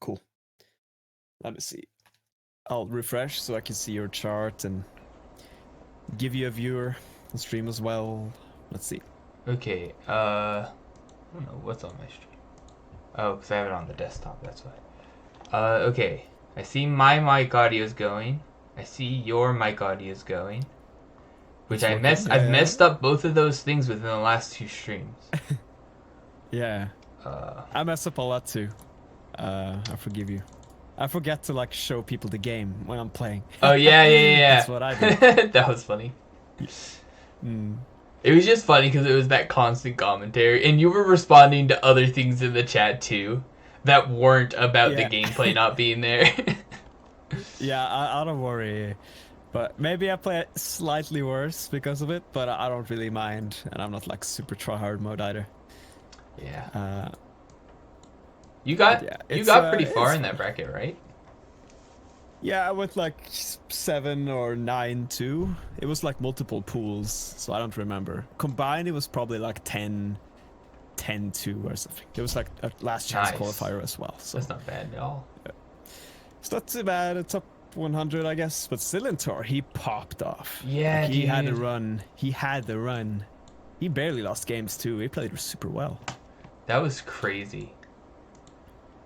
Cool. Let me see. I'll refresh so I can see your chart and give you a viewer on stream as well. Let's see. Okay, I don't know what's on my stream. Oh, because I have it on the desktop, that's why. Okay. I see my mic audio is going. I see your mic audio is going. Which I've messed up both of those things within the last 2 streams. Yeah. I mess up a lot too. I forgive you. I forget to like show people the game when I'm playing. Oh yeah. That's what I do. That was funny. Mm. It was just funny because it was that constant commentary, and you were responding to other things in the chat too that weren't about the gameplay not being there. Yeah, I don't worry. But maybe I play it slightly worse because of it, but I don't really mind, and I'm not like super try-hard mode either. Yeah. You got pretty far in that bracket, right? Yeah, I went like 7 or 9-2. It was like multiple pools, so I don't remember. Combined, it was probably like 10-2 or something. It was like a last chance qualifier as well. So that's not bad at all. Yeah. It's not too bad. It's top 100, I guess. But Silentor, he popped off. Yeah, like, he had the run. He had the run. He barely lost games too. He played super well. That was crazy.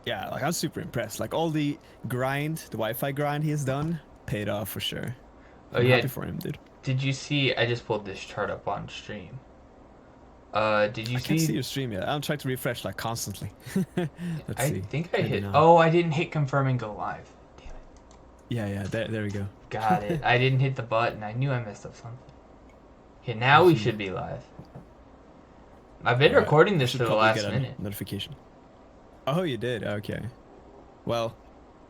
Yeah, like I'm super impressed. Like all the grind, the Wi-Fi grind he has done, paid off for sure. I'm happy for him, dude. Did you see? I just pulled this chart up on stream. Did you see? I can't see your stream yet. I'm trying to refresh like constantly. Let's see. I think I hit. Oh, I didn't hit confirm and go live. Damn it. Yeah. There we go. Got it. I didn't hit the button. I knew I messed up something. Okay, now we should be live. I've been recording this for the last minute. Notification. Oh, you did? Okay. Well,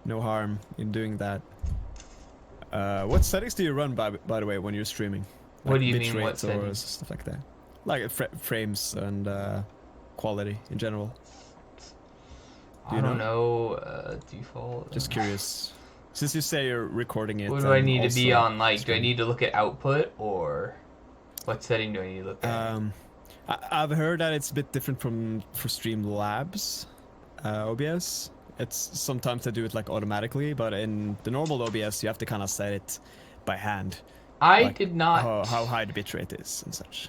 no harm in doing that. What settings do you run, by the way, when you're streaming? Like what do you mean, what settings? Stuff like that. Like frames and quality in general. I don't know. Default. Just curious. Since you say you're recording it. What do I need to be on? Like, do I need to look at output, or what setting do I need to look at? I've heard that it's a bit different for Streamlabs. OBS. It's sometimes they do it like automatically, but in the normal OBS you have to kind of set it by hand. I did not. How high the bitrate is and such.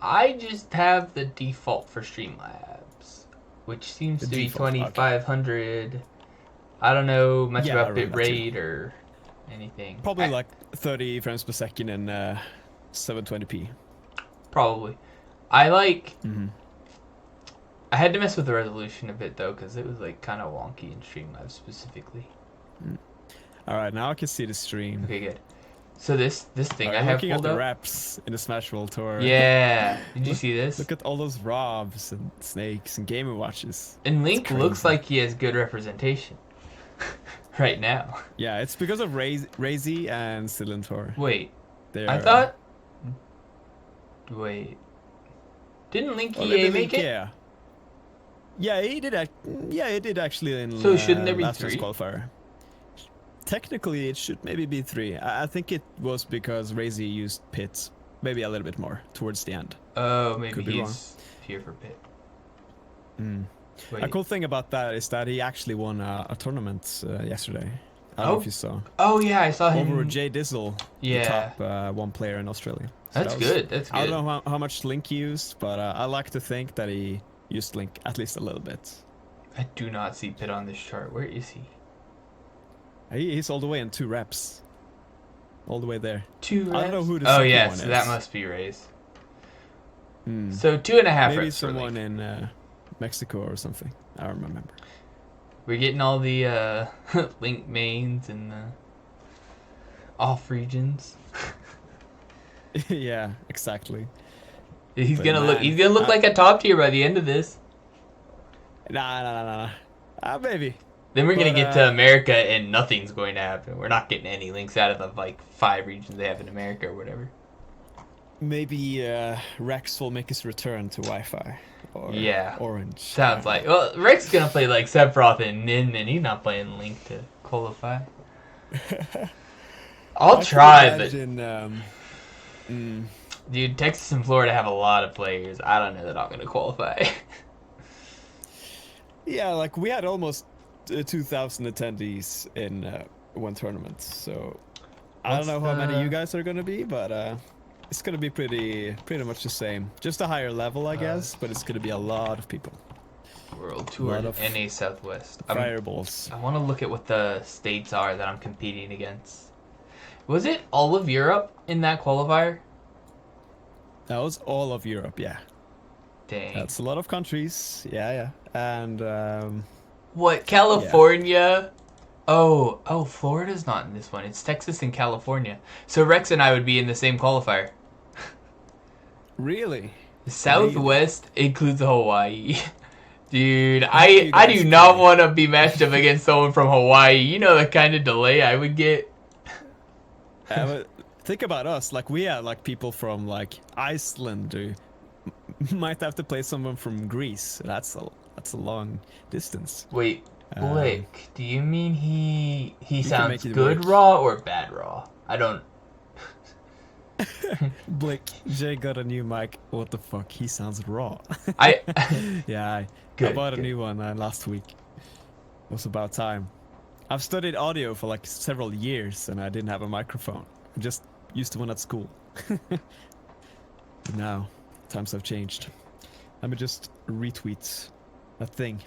I just have the default for Streamlabs, which seems to be 2500. Okay. I don't know much about bitrate or anything. Probably like 30 frames per second and 720p. Probably. I like. I had to mess with the resolution a bit though, because it was like kind of wonky in Streamlabs specifically. All right, now I can see the stream. Okay, good. So this thing I have looking pulled at the up. reps in the Smash World Tour. Yeah, did you see this? Look at all those ROBs and snakes and Game & Watches. And Link looks like he has good representation right now. Yeah, it's because of Razy and Silentor. Wait, I thought. Wait, didn't Link EA make it? Yeah, he did. Yeah, he did actually in. So shouldn't there be last 3? Qualifier. Technically, it should maybe be 3. I think it was because Razy used Pit maybe a little bit more towards the end. Oh, maybe he's here for Pit. A cool thing about that is that he actually won a tournament yesterday. I don't know if you saw. Oh yeah, I saw him over Jay Dizzle. The top 1 player in Australia. So that's good. That's good. I don't know how much Link he used, but I like to think that he used Link at least a little bit. I do not see Pit on this chart. Where is he? He's all the way in 2 reps. All the way there. 2 reps? I don't know who the second one is. So that must be Ray's. So 2.5 reps. Maybe someone in Mexico or something. I don't remember. We're getting all the Link mains and off regions. Yeah, exactly. He's gonna look like a top tier by the end of this. Nah. Maybe. Then we're gonna get to America and nothing's going to happen. We're not getting any links out of the like 5 regions they have in America or whatever. Maybe Rex will make his return to Wi-Fi. Or Orange. Sounds like. Well, Rex gonna play like Sephiroth and Nin, and he's not playing Link to qualify. I'll try, but. Dude, Texas and Florida have a lot of players. I don't know they're not gonna qualify. Yeah, like we had almost 2,000 attendees in one tournament. So I don't What's know how many you the- guys are gonna be, but it's gonna be pretty much the same. Just a higher level, I guess, but it's gonna be a lot of people. World Tour lot of NA Southwest. Fireballs. I want to look at what the states are that I'm competing against. Was it all of Europe in that qualifier? That was all of Europe, yeah. Dang. That's a lot of countries, yeah. And What, California? Oh, Florida's not in this one. It's Texas and California. So Rex and I would be in the same qualifier. really, The Southwest includes Hawaii. Dude, hope you I guys do not play. want to be matched up against someone from Hawaii. You know the kind of delay I would get. But think about us. Like we have like people from like Iceland, or might have to play someone from Greece. That's a long distance. Wait, Blake, do you mean he can sounds make it good work. raw or bad raw? I don't. Blake, Jay got a new mic. What the fuck? He sounds raw. I Yeah, I Good, bought a good. new one last week. It was about time. I've studied audio for like several years and I didn't have a microphone. I just used one at school. But now, times have changed. Let me just retweet that thing.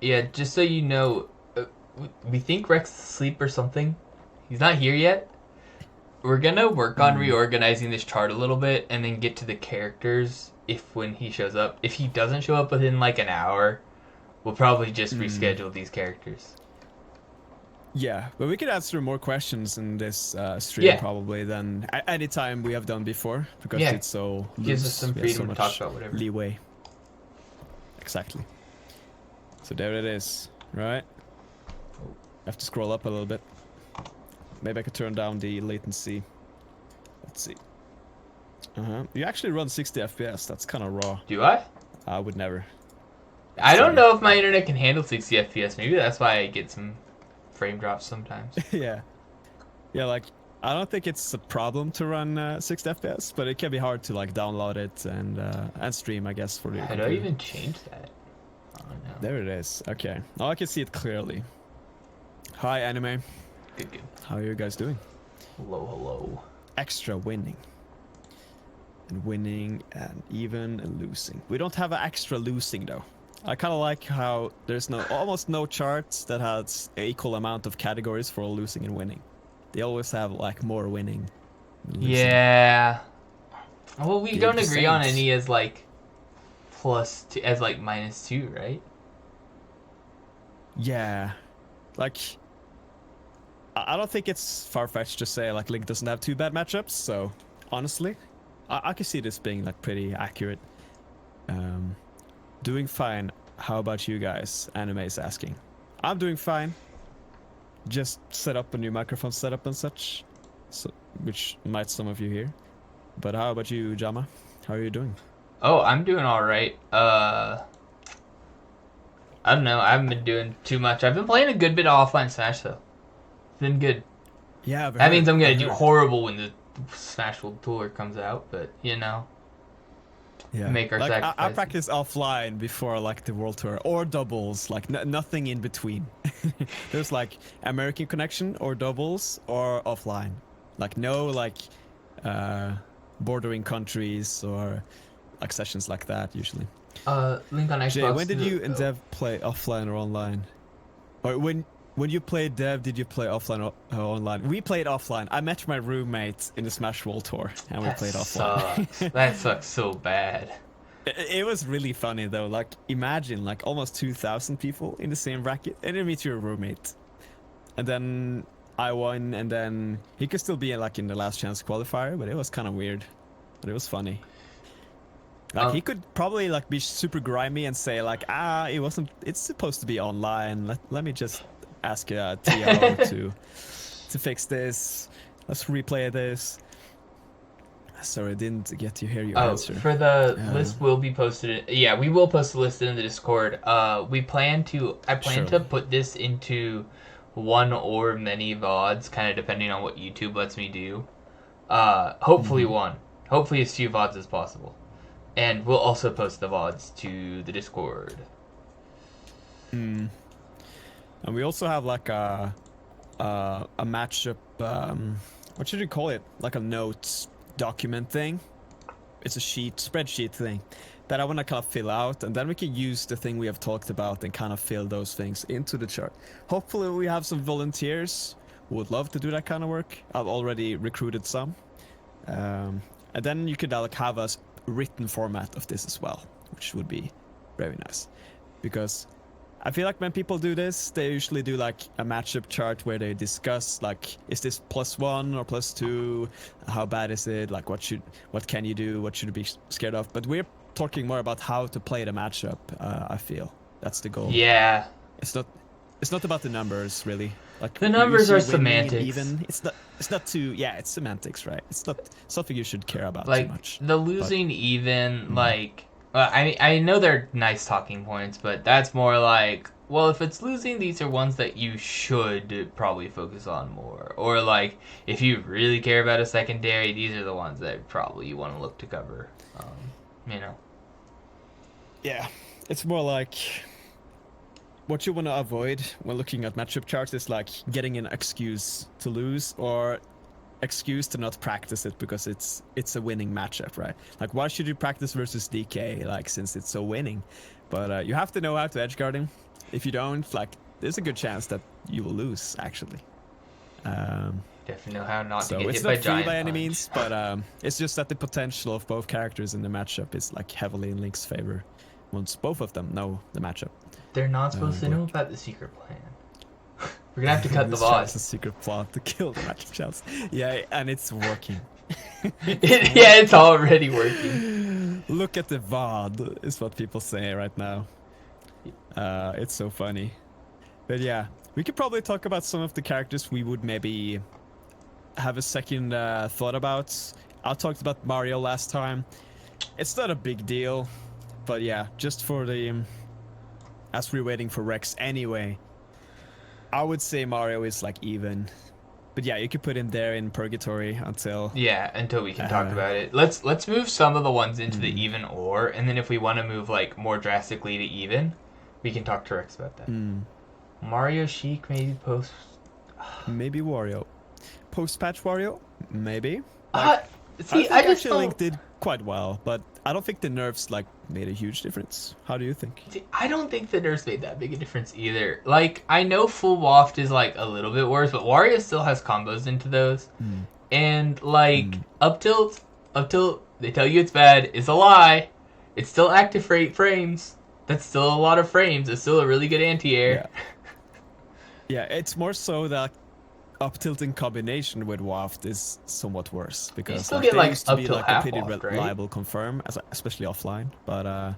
Yeah, just so you know, we think Rex is asleep or something. He's not here yet. We're gonna work on reorganizing this chart a little bit and then get to the characters when he shows up. If he doesn't show up within like an hour, we'll probably just reschedule these characters. Yeah, but we could answer more questions in this stream Yeah. probably than any time we have done before because Yeah. it's so Gives loose. us some We have so freedom to talk much about whatever. leeway. Exactly. So there it is, right? I have to scroll up a little bit. Maybe I could turn down the latency. Let's see. You actually run 60 FPS. That's kind of raw. Do I? I would never. I don't know if my internet can handle 60 FPS. Maybe that's why I get some frame drops sometimes. Yeah. Yeah, like, I don't think it's a problem to run 60 FPS, but it can be hard to, like, download it and stream, I guess, for the How do I even change that? Oh no. There it is. Okay. Now I can see it clearly. Hi, anime. Good. How are you guys doing? Hello. Extra winning. And winning and even and losing. We don't have an extra losing though. I kind of like how there's almost no charts that has an equal amount of categories for losing and winning. They always have like more winning. than losing. Yeah. Well, we Dude, don't the agree on Saints. any as like +2, as like -2, right? Yeah. Like, I don't think it's far-fetched to say like Link doesn't have two bad matchups, so honestly, I can see this being like pretty accurate. Doing fine. How about you guys? Anime is asking. I'm doing fine. Just set up a new microphone setup and such, so, which might some of you hear. But how about you, Jama? How are you doing? Oh, I'm doing all right. I don't know. I haven't been doing too much. I've been playing a good bit of offline Smash though. It's been good. Yeah, That means I'm gonna do horrible when the Smash World Tour comes out, but you know. Yeah. Make our like, I sacrifices. practice offline before like the World Tour or doubles, like nothing in between. There's like American connection or doubles or offline, like no like bordering countries or like sessions like that usually. Link on Xbox. Jay, when did you and Dev play offline or online? Or when you played Dev, did you play offline or online? We played offline. I met my roommate in the Smash World Tour, and we played offline. Sucks. That sucks so bad. It was really funny though. Like imagine like almost 2,000 people in the same bracket, and then meet your roommate, and then I won, and then he could still be like in the last chance qualifier, but it was kind of weird, but it was funny. Like he could probably like be super grimy and say like it's supposed to be online. Let me just ask TR to fix this. Let's replay this. Sorry, I didn't get to hear your answer. For the list will be posted. Yeah, we will post the list in the Discord. I plan to put this into one or many VODs, kind of depending on what YouTube lets me do. Hopefully one. Hopefully as few VODs as possible. And we'll also post the VODs to the Discord. And we also have like a matchup. What should you call it? Like a notes document thing. It's a spreadsheet thing that I want to kind of fill out, and then we can use the thing we have talked about and kind of fill those things into the chart. Hopefully we have some volunteers who would love to do that kind of work. I've already recruited some. And then you could like have a written format of this as well, which would be very nice. Because I feel like when people do this, they usually do like a matchup chart where they discuss like, is this +1 or +2? How bad is it? Like what can you do? What should you be scared of? But we're talking more about how to play the matchup. I feel that's the goal. Yeah. It's not about the numbers really. Like the numbers are winning and semantics. even. It's not too. Yeah, it's semantics, right? It's not something you should care about like too much. the losing even like. I know they're nice talking points, but that's more like, well, if it's losing, these are ones that you should probably focus on more. Or like, if you really care about a secondary, these are the ones that probably you want to look to cover. You know. Yeah, it's more like what you want to avoid when looking at matchup charts is like getting an excuse to lose or excuse to not practice it because it's a winning matchup, right? Like, why should you practice versus DK, like, since it's so winning? But you have to know how to edgeguard him. If you don't, like, there's a good chance that you will lose, actually. Definitely know how not So to get it's hit by not free giant by any punch. means, but it's just that the potential of both characters in the matchup is like heavily in Link's favor once both of them know the matchup. They're not supposed to know about the secret plan. We're gonna have to cut the This tries VOD. a secret plot to kill the matchup chance. Yeah, and it's working. Yeah, it's already working. Look at the VOD, is what people say right now. It's so funny. But yeah, we could probably talk about some of the characters we would maybe have a second thought about. I talked about Mario last time. It's not a big deal, but yeah, just for the as we're waiting for Rex anyway, I would say Mario is like even. But yeah, you could put him there in purgatory until until we can talk about it. Let's move some of the ones into the even or, and then if we want to move like more drastically to even, we can talk to Rex about that. Mario Sheik maybe post. Maybe Wario. Post-patch Wario? Maybe. See, I I just actually don't. Link did quite well, but I don't think the nerfs like made a huge difference. How do you think? See, I don't think the nerfs made that big a difference either. Like, I know full waft is like a little bit worse, but Wario still has combos into those. And like up tilt they tell you it's bad is a lie. It's still active for 8 frames. That's still a lot of frames. It's still a really good anti-air. Yeah, it's more so that up tilt in combination with waft is somewhat worse because you still like, get they like used to up be till like a half pretty waft, right? reliable confirm, especially offline. But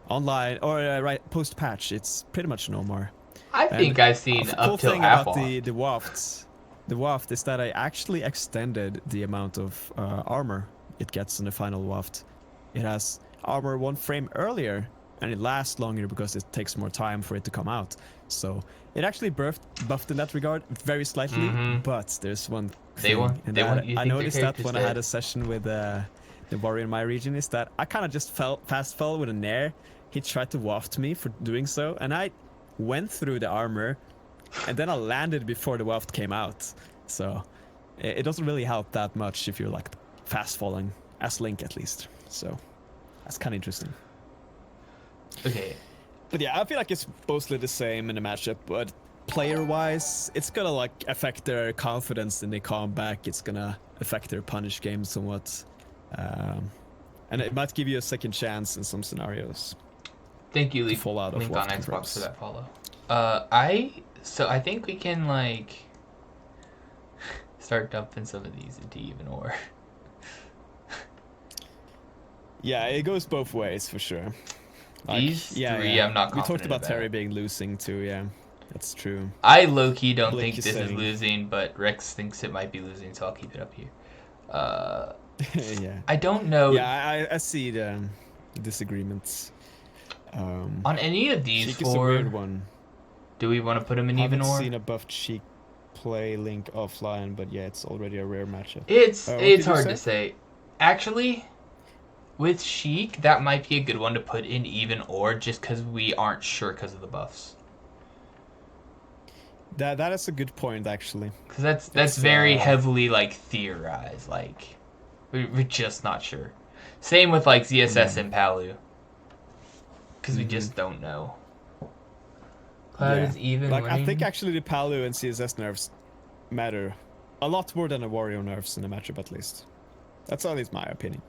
online or right post patch, it's pretty much no more. I think I've seen A up cool till thing half about waft. the waft is that I actually extended the amount of armor it gets in the final waft. It has armor 1 frame earlier, and it lasts longer because it takes more time for it to come out. So it actually buffed in that regard very slightly, but there's one thing. I noticed that when I had a session with the warrior in my region, is that I kind of just fast fell with a nair. He tried to waft me for doing so, and I went through the armor, and then I landed before the waft came out. So it doesn't really help that much if you're like fast falling, as Link at least. So that's kind of interesting. Okay. But yeah, I feel like it's mostly the same in the matchup, but player-wise, it's gonna like affect their confidence in the comeback. It's gonna affect their punish game somewhat, and it might give you a second chance in some scenarios. Thank you, Link, fall out of Link on waft Xbox confirms. for that follow. I think we can like start dumping some of these into even or. Yeah, it goes both ways for sure. Like, These three, I'm not confident We talked about about. Terry being losing too. Yeah, that's true. I low-key don't Blake think is this is saying- losing, but Rex thinks it might be losing, so I'll keep it up here. Yeah. I don't know. Yeah, I see the disagreements. On any of these Sheik is a four, weird one. do we want to put him in Haven't even or? seen a buffed Sheik play Link offline, but yeah, it's already a rare matchup. It's what did you hard say? to say. Actually, with Sheik, that might be a good one to put in even or, just because we aren't sure because of the buffs. That is a good point, actually. Because that's It's very heavily like theorized. Like we're just not sure. Same with like ZSS and Palu. Because we just don't know. Cloud yeah. is even Like, winning. I think actually the Palu and CSS nerfs matter a lot more than the Wario nerfs in the matchup, at least. That's at least my opinion.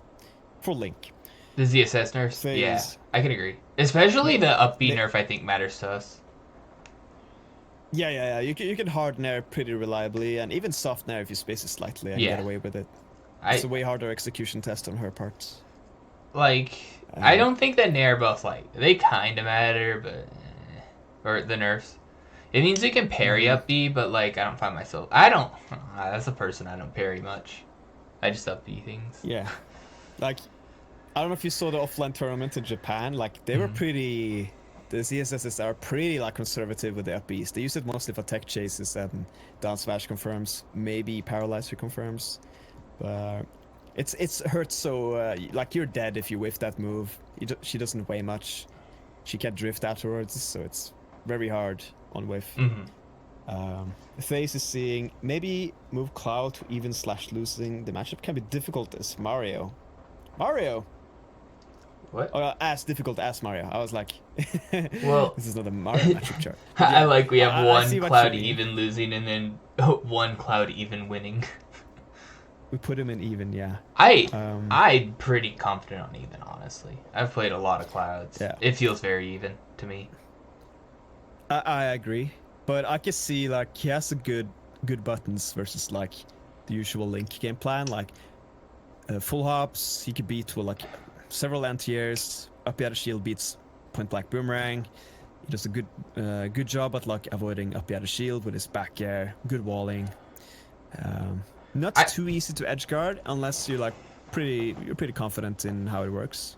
For Link. The ZSS nerfs? Phase. Yeah, I can agree. Especially the upbeat nerf, I think, matters to us. Yeah. You can hard nerf pretty reliably, and even soft nerf if you space it slightly and get away with it. It's a way harder execution test on her part. Like, I don't think that nair buffs, like, they kind of matter, but... Or the nerfs. It means we can parry up B, but, like, I don't find myself... As a person, I don't parry much. I just up B things. Yeah. Like, I don't know if you saw the offline tournament in Japan. Like, they were pretty... The CSSs are pretty, like, conservative with the up Bs. They use it mostly for tech chases and down smash confirms. Maybe paralyzer confirms. But... It's hurts so, like, you're dead if you whiff that move. She doesn't weigh much. She can't drift afterwards, so it's very hard on whiff. Phase is seeing maybe move Cloud to even / losing. The matchup can be difficult as Mario. Mario! What? As difficult as Mario. I was like, well, this is not a Mario matchup chart. I like we have one Cloud even losing and then one Cloud even winning. We put him in even, yeah. I'm pretty confident on even, honestly. I've played a lot of Clouds. Yeah. It feels very even to me. I agree, but I can see like he has a good buttons versus like the usual Link game plan. Like full hops, he could beat with like several anti-airs. Up the other shield beats point blank boomerang. He does a good job at like avoiding up the other shield with his back air. Good walling. Not too easy to edge guard unless you're like you're pretty confident in how it works.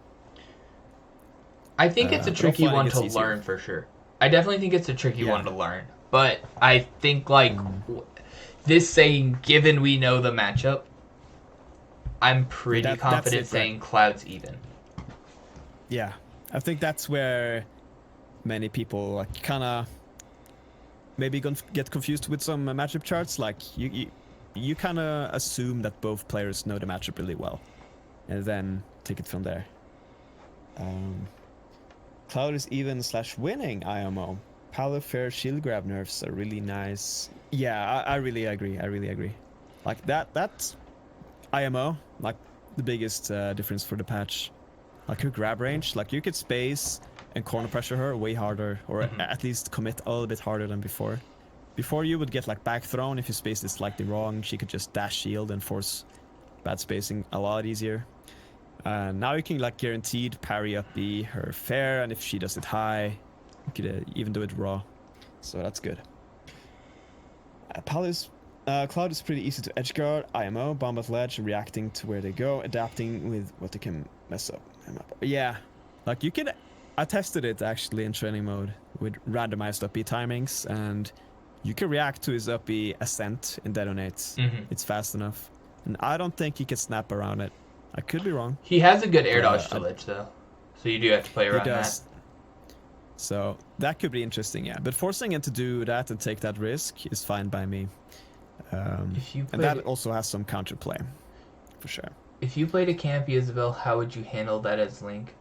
I think it's a tricky one to learn for sure. I definitely think it's a tricky one to learn. But I think like this saying, given we know the matchup, I'm pretty confident saying Cloud's even. Yeah, I think that's where many people like kind of maybe get confused with some matchup charts. Like you kind of assume that both players know the matchup really well, and then take it from there. Cloud is even / winning IMO. Palu fair shield grab nerfs are really nice. Yeah, I really agree. Like that's IMO, like the biggest difference for the patch. Like her grab range, like you could space and corner pressure her way harder, or at least commit a little bit harder than before. Before you would get like back thrown if you spaced it slightly wrong. She could just dash shield and force bad spacing a lot easier. Now you can like guaranteed parry up B her fair, and if she does it high, you could even do it raw. So that's good. Cloud is pretty easy to edgeguard. IMO, bomb at ledge, reacting to where they go, adapting with what they can mess up. Yeah, like you can. I tested it actually in training mode with randomized up B timings, and you can react to his up B ascent in detonates. It's fast enough, and I don't think he can snap around it. I could be wrong. He has a good air dodge to ledge though, so you do have to play around that. So that could be interesting, yeah. But forcing him to do that and take that risk is fine by me. And that also has some counterplay, for sure. If you played a campy Isabel, how would you handle that as Link?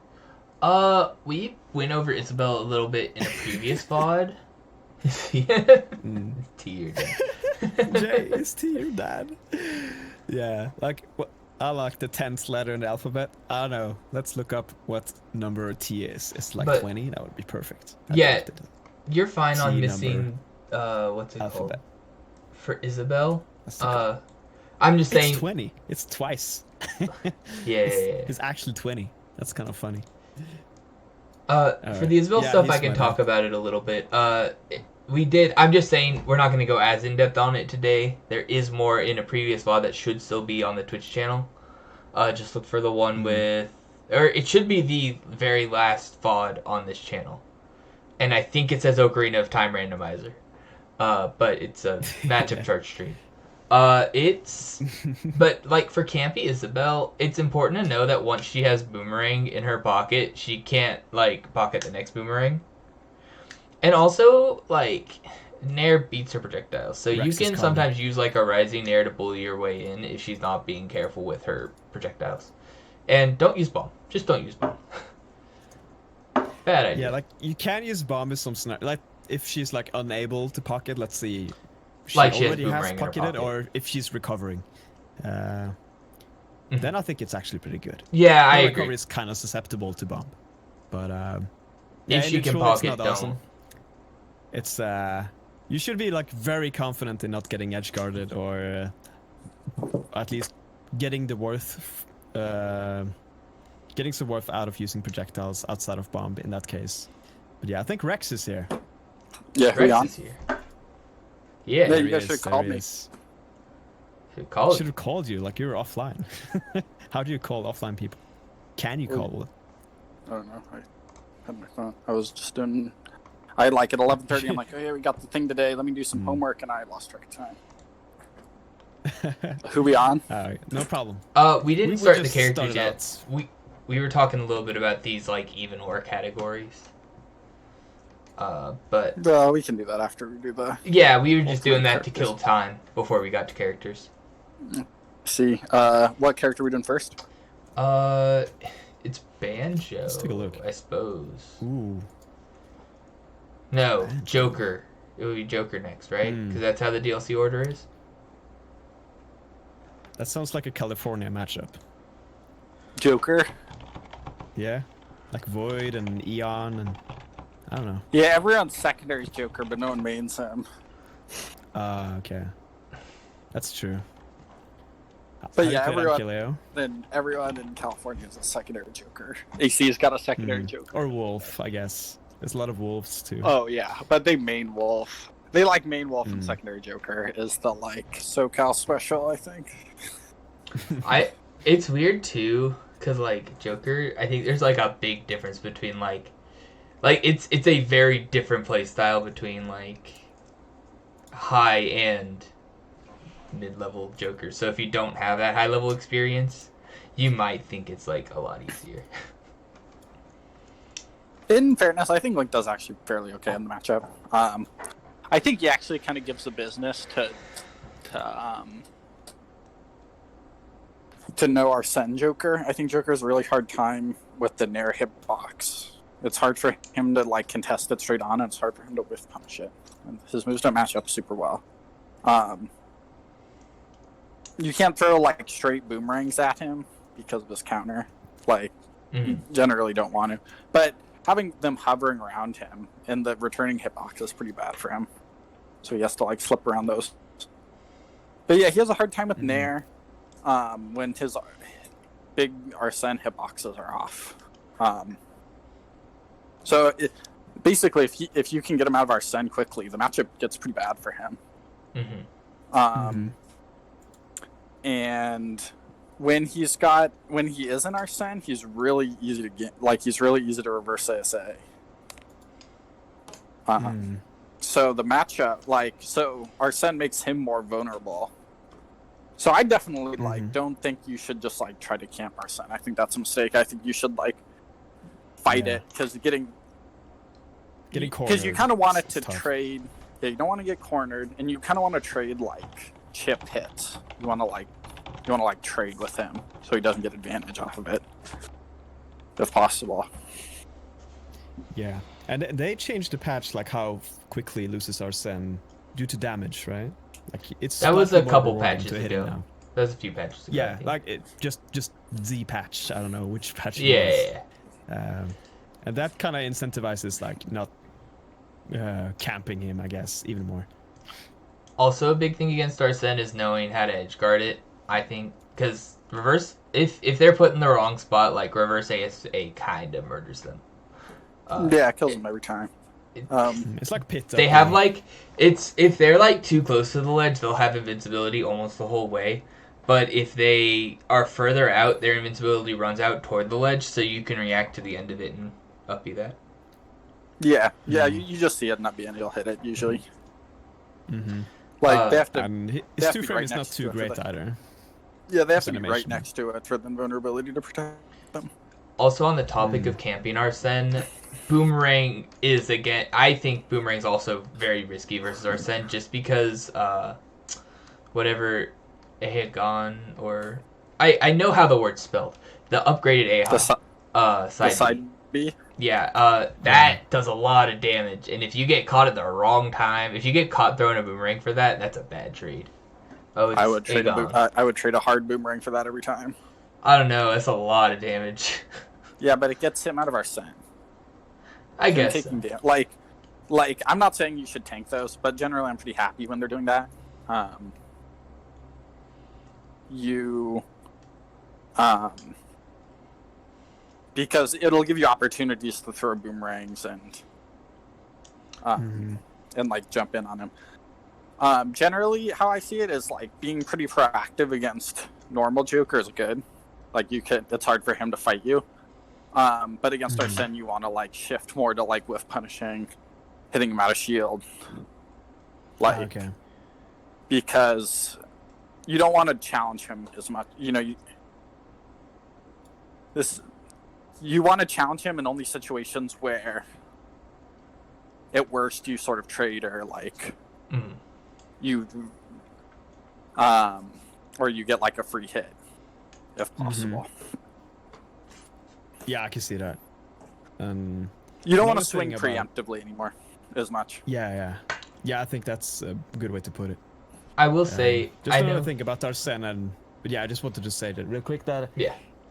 We went over Isabel a little bit in a previous VOD. T your dad. Jay is T your dad. Yeah, like I like the 10th letter in the alphabet. I don't know. Let's look up what number T is. It's like 20. That would be perfect. You're fine on missing. What's it alphabet called? For Isabel. I'm just saying. It's 20. It's twice. It's actually 20. That's kind of funny. For the Isabel stuff, I can talk about it a little bit. We did. I'm just saying we're not going to go as in depth on it today. There is more in a previous VOD that should still be on the Twitch channel. Just look for the one with, or it should be the very last VOD on this channel, and I think it says Ocarina of Time Randomizer, but it's a matchup chart stream. But like for campy Isabel, it's important to know that once she has boomerang in her pocket, she can't like pocket the next boomerang. And also, like, Nair beats her projectiles, so Rex you is can coming. sometimes use like a rising Nair to bully your way in if she's not being careful with her projectiles. And don't use bomb. Just don't use bomb. Bad idea. Yeah, like you can use bomb with some scenario. Like if she's like unable to pocket, let's see, she Like she has already has boomerang in her pocketed, pocket. or if she's recovering. Then I think it's actually pretty good. Yeah, I Her agree. recovery is kind of susceptible to bomb, but If in she can neutral, it's pocket, not don't. awesome. It's you should be like very confident in not getting edge guarded, or at least getting the worth, getting some worth out of using projectiles outside of bomb in that case. But yeah, I think Rex is here. Yeah, who Rex on? is here. Yeah, Yeah, you he guys is, should've there called he me. is. call Should it. have called you, like you were offline. How do you call offline people? Can you call? I don't know. I had my phone. I was just doing. I like at 11:30. I'm like, oh yeah, we got the thing today. Let me do some homework, and I lost track of time. Who we on? No problem. We didn't We start the just characters started yet. out. We were talking a little bit about these like even war categories. But Well, we can do that after we do the. yeah, we were just Ultimate doing that to characters. kill time before we got to characters. See, what character are we doing first? It's Banjo. Let's take a look. I suppose. Ooh. No, Banjo. Joker. It would be Joker next, right? Because that's how the DLC order is. That sounds like a California matchup. Joker. Yeah? Like Void and Eon and... I don't know. Yeah, everyone's secondary Joker, but no one mains him. Okay. That's true. But How do yeah, you play everyone- Ankylo? Then everyone in California is a secondary Joker. AC's got a secondary Joker. Or Wolf, I guess. There's a lot of wolves too. Oh yeah, but they main Wolf. They like main Wolf and secondary Joker is the like SoCal special, I think. It's weird too, cause like Joker, I think there's like a big difference between like it's a very different play style between like high and mid-level Joker. So if you don't have that high level experience, you might think it's like a lot easier. In fairness, I think Link does actually fairly okay in the matchup. I think he actually kind of gives the business to know our Sen Joker. I think Joker has a really hard time with the Nair hitbox. It's hard for him to like contest it straight on, and it's hard for him to whiff punish it. And his moves don't match up super well. You can't throw like straight boomerangs at him because of his counter. Like you generally don't want to. But having them hovering around him and the returning hitbox is pretty bad for him. So he has to like slip around those. But yeah, he has a hard time with Nair when his big Arsene hitboxes are off. Basically, if you can get him out of Arsene quickly, the matchup gets pretty bad for him. And when he is in Arsene, he's really easy to get. Like he's really easy to reverse ASA. So the matchup, Arsene makes him more vulnerable. So I definitely don't think you should just like try to camp Arsene. I think that's a mistake. I think you should like fight it because getting cornered. Because you kind of want it to trade. Yeah, you don't want to get cornered, and you kind of want to trade like chip hits. You want to trade with him so he doesn't get advantage off of it, if possible. Yeah, and they changed the patch like how quickly loses Arsene due to damage, right? Like it's that was a slightly more couple rewarding patches to hit him ago. now. That was a few patches ago. Yeah, like it just the patch. I don't know which patch. Yeah. And that kind of incentivizes like not camping him, I guess, even more. Also, a big thing against Arsene is knowing how to edge guard it. I think because reverse, if they're put in the wrong spot, like reverse ASA kind of murders them. Yeah, it kills them every time. It's like pit. They have like if they're like too close to the ledge, they'll have invincibility almost the whole way. But if they are further out, their invincibility runs out toward the ledge, so you can react to the end of it and uppy that. Yeah, you just see it and not be able to hit it usually. Mm-hmm. Like they have to. And his they have to two be frame right is not next too to it for great the- either. Yeah, they have His to be right animation. next to it for the invulnerability to protect them. Also, on the topic of camping Arsene, Boomerang is, again, I think Boomerang's also very risky versus Arsene, just because whatever Aegon, or I know how the word's spelled. The upgraded The side side B. B. Yeah, that does a lot of damage, and if you get caught at the wrong time, if you get caught throwing a boomerang for that, that's a bad trade. Oh, it's I would trade Aegon. I would trade a hard boomerang for that every time. I don't know, that's a lot of damage. Yeah, but it gets him out of Arsene. I guess so. Like I'm not saying you should tank those, but generally I'm pretty happy when they're doing that. Because it'll give you opportunities to throw boomerangs and like jump in on him. Generally, how I see it is like being pretty proactive against normal Joker is good. Like it's hard for him to fight you. But against Arsene, you want to like shift more to like whiff punishing, hitting him out of shield. Because you don't want to challenge him as much. You want to challenge him in only situations where, at worst, you sort of trade or like or you get like a free hit, if possible. Yeah, I can see that. You don't want to swing preemptively anymore as much. Yeah, I think that's a good way to put it. I will say, just another thing about Arsene, but yeah, I just wanted to say that real quick that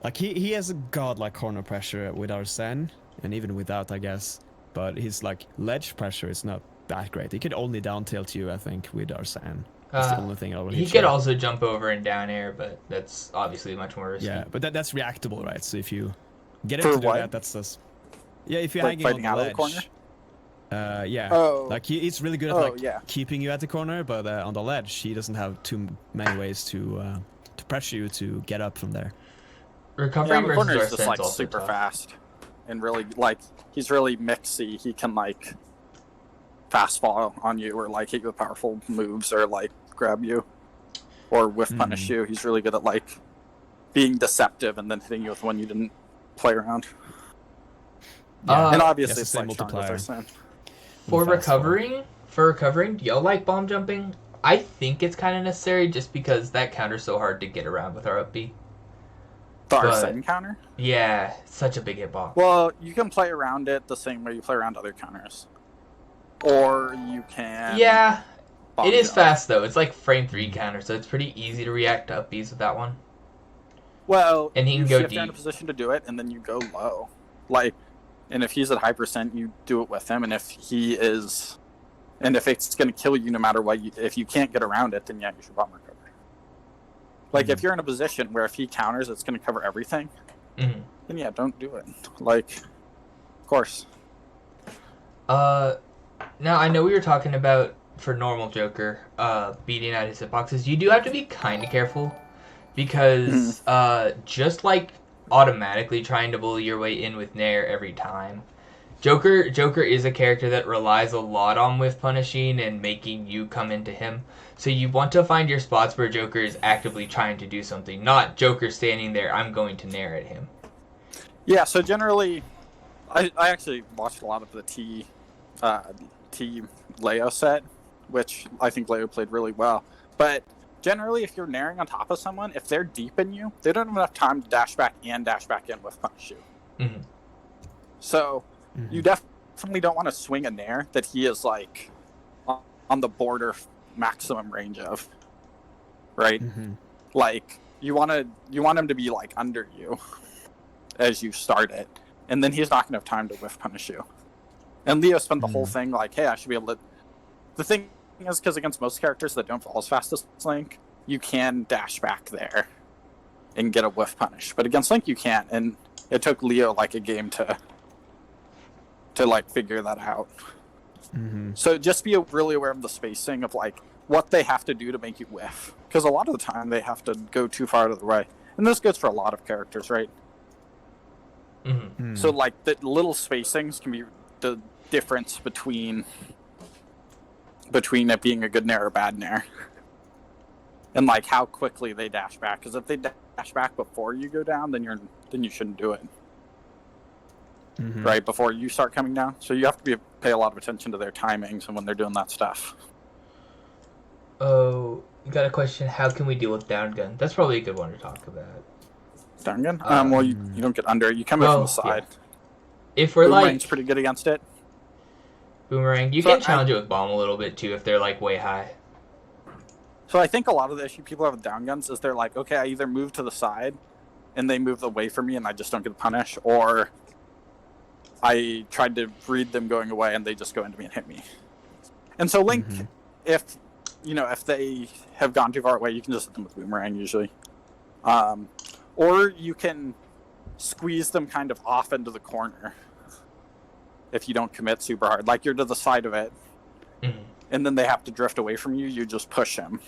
like he has a godlike corner pressure with Arsene, and even without, I guess. But his like ledge pressure is not that great. He could only down tilt you, I think, with Arsene. That's the only thing I would. He could also jump over and down air, but that's obviously much more risky. Yeah, but that's reactable, right? So if you get him to do that, that's just if you're hanging on the ledge. Corner? Yeah. Oh. Like he's really good at keeping you at the corner, but on the ledge he doesn't have too many ways to pressure you to get up from there. Recovering versus corner is Arsene just like also super tough. fast, and really like he's really mixy. He can like fast fall on you, or like hit you with powerful moves, or like grab you, or whiff punish you. He's really good at like being deceptive and then hitting you with one you didn't play around. And obviously it's like multiplier. For recovering, do y'all like bomb jumping? I think it's kind of necessary just because that counter's so hard to get around with our up B. The Arsene counter? Yeah, such a big hitbox. Well, you can play around it the same way you play around other counters. Or you can... Yeah, it is fast though. It's like frame 3 counter, so it's pretty easy to react to up Bs with that one. Well, and he can you go shift deep. in a position to do it, and then you go low. Like, and if he's at high percent, you do it with him, and if he is... And if it's going to kill you no matter what, if you can't get around it, then yeah, you should bomb recover. Like, if you're in a position where if he counters, it's going to cover everything, then yeah, don't do it. Like, of course. Now, I know we were talking about, for normal Joker, beating out his hitboxes. You do have to be kind of careful, because just like automatically trying to bully your way in with Nair every time, Joker is a character that relies a lot on whiff punishing and making you come into him. So you want to find your spots where Joker is actively trying to do something, not Joker standing there, I'm going to Nair at him. Yeah, so generally, I actually watched a lot of the T Leo set, which I think Leo played really well. But generally, if you're Nairing on top of someone, if they're deep in you, they don't have enough time to dash back in with punish you. So... You definitely don't want to swing a Nair that he is like on the border maximum range of, right? Like you want him to be like under you as you start it, and then he's not going to have time to whiff punish you. And Leo spent the whole thing like, hey, I should be able to. The thing is, because against most characters that don't fall as fast as Link, you can dash back there and get a whiff punish, but against Link you can't, and it took Leo like a game to like figure that out. So just be really aware of the spacing of like what they have to do to make you whiff, because a lot of the time they have to go too far to the right, and this goes for a lot of characters, right? So like the little spacings can be the difference between it being a good Nair or bad Nair, and like how quickly they dash back. Because if they dash back before you go down, then you shouldn't do it. right before you start coming down. So you have to pay a lot of attention to their timings and when they're doing that stuff. Oh, you got a question. How can we deal with down gun? That's probably a good one to talk about. Down gun? Well, you don't get under it. You come in from the side. Yeah. If we're Boomerang's like pretty good against it. boomerang, you can challenge it with bomb a little bit too if they're like way high. So I think a lot of the issue people have with down guns is they're like, okay, I either move to the side and they move away from me and I just don't get the punish, or I tried to read them going away and they just go into me and hit me. And so Link, if they have gone too far away, you can just hit them with boomerang usually. Or you can squeeze them kind of off into the corner if you don't commit super hard. Like you're to the side of it, and then they have to drift away from you. You just push them,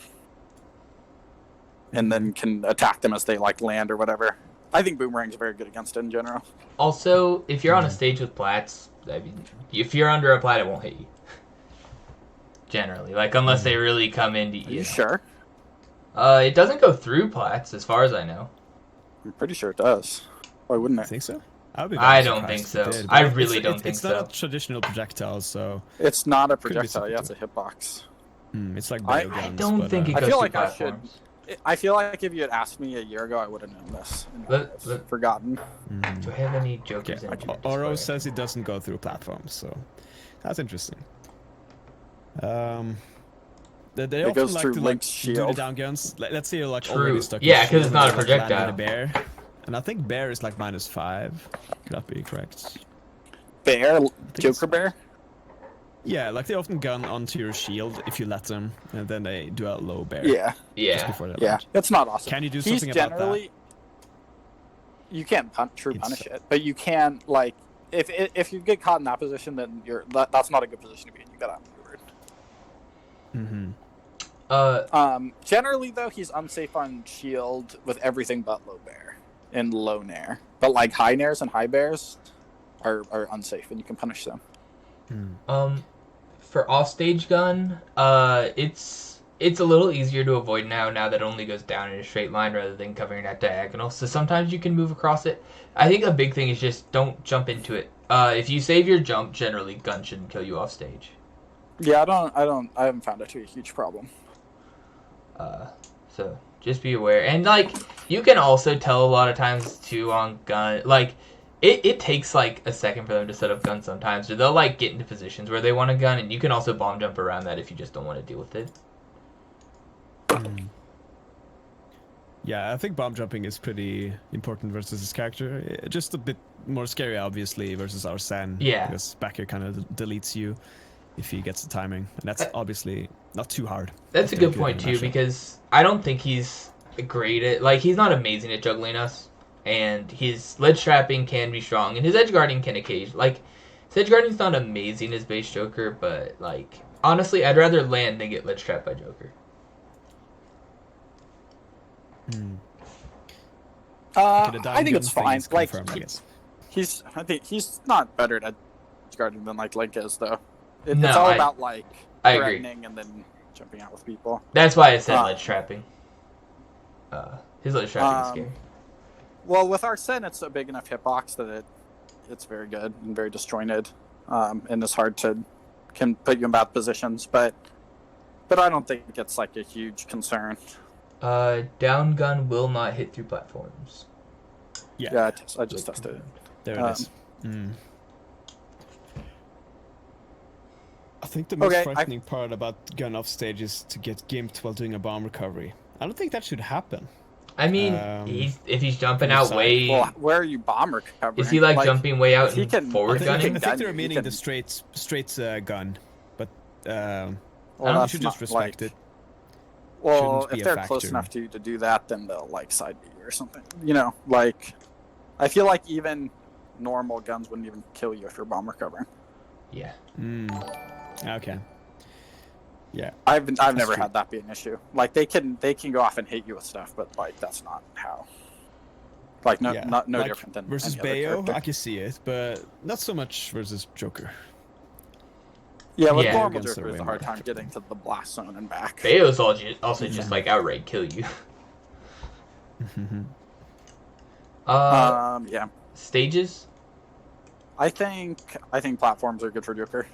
and then can attack them as they like land or whatever. I think boomerang's very good against it in general. Also, if you're on a stage with plats, I mean, if you're under a plat, it won't hit you. Generally, like unless they really come into you. Are you sure? It doesn't go through plats, as far as I know. I'm pretty sure it does. Why wouldn't it? I think so. I don't think so. I really don't think so. It's not a traditional projectile, so it's not a projectile. Yeah, it's a hitbox. It's like I don't think it goes through platforms. I feel like if you had asked me a year ago, I would have known this. I've forgotten. Do I have any jokers in here? Oro says it doesn't go through platforms, so that's interesting. They it goes through Link's shield. Do the down guns. Let's say you're like True. already stuck. Yeah, because it's not a projectile. A bear, and I think bear is like -5. Could that be correct? Bear, Joker bear. Yeah, like they often gun onto your shield if you let them, and then they do a low bear. Yeah. Yeah. Yeah. It's not awesome. Can you do something about that? You can't punish it, but you can like if you get caught in that position, then that's not a good position to be in. You gotta outmaneuver. Generally though, he's unsafe on shield with everything but low bear and low nair. But like high nairs and high bears are unsafe, and you can punish them. For offstage gun, it's a little easier to avoid now that it only goes down in a straight line rather than covering that diagonal. So sometimes you can move across it. I think a big thing is just don't jump into it. If you save your jump, generally gun shouldn't kill you offstage. Yeah, I haven't found it to be a huge problem. So just be aware. And like you can also tell a lot of times too on gun, like it takes like a second for them to set up guns sometimes, or they'll like get into positions where they want a gun, and you can also bomb jump around that if you just don't want to deal with it. Yeah, I think bomb jumping is pretty important versus this character. Just a bit more scary, obviously, versus our Sen. Yeah. Because back here kind of deletes you if he gets the timing, and that's obviously not too hard. That's a good point too, because I don't think he's great at, like, he's not amazing at juggling us, and his ledge trapping can be strong, and his edge guarding can occasionally, like, his edge guarding's not amazing as base Joker, but like honestly, I'd rather land than get ledge trapped by Joker. I think it's fine. Like I think he's not better at edge guarding than like Link is, though. It's No, all about like I agree. threatening and then jumping out with people. That's why I said ledge trapping. His ledge trapping is scary. Well, with our Sen, it's a big enough hitbox that it's very good and very disjointed, and it's hard can put you in bad positions. But I don't think it's like a huge concern. Down gun will not hit through platforms. Yeah, I just tested it. There it is. I think the most frightening part about gun off stage is to get gimped while doing a bomb recovery. I don't think that should happen. I mean, if he's jumping out way... Well, where are you bomb recovering? Is he like jumping way out and forward gunning? I think they're meaning the straight gun, but you should just respect it. Well, if they're close enough to you to do that, then they'll like side B you or something. You know, like I feel like even normal guns wouldn't even kill you if you're bomb recovering. Yeah. Okay. Yeah. I've never had that be an issue. Like they can go off and hit you with stuff, but like that's not how. Like no like, different than versus Bayo. I can see it, but not so much versus Joker. Yeah, with normal Joker, it's a hard time getting to the blast zone and back. Bayo's also just like outright kill you. Yeah. Stages. I think platforms are good for Joker.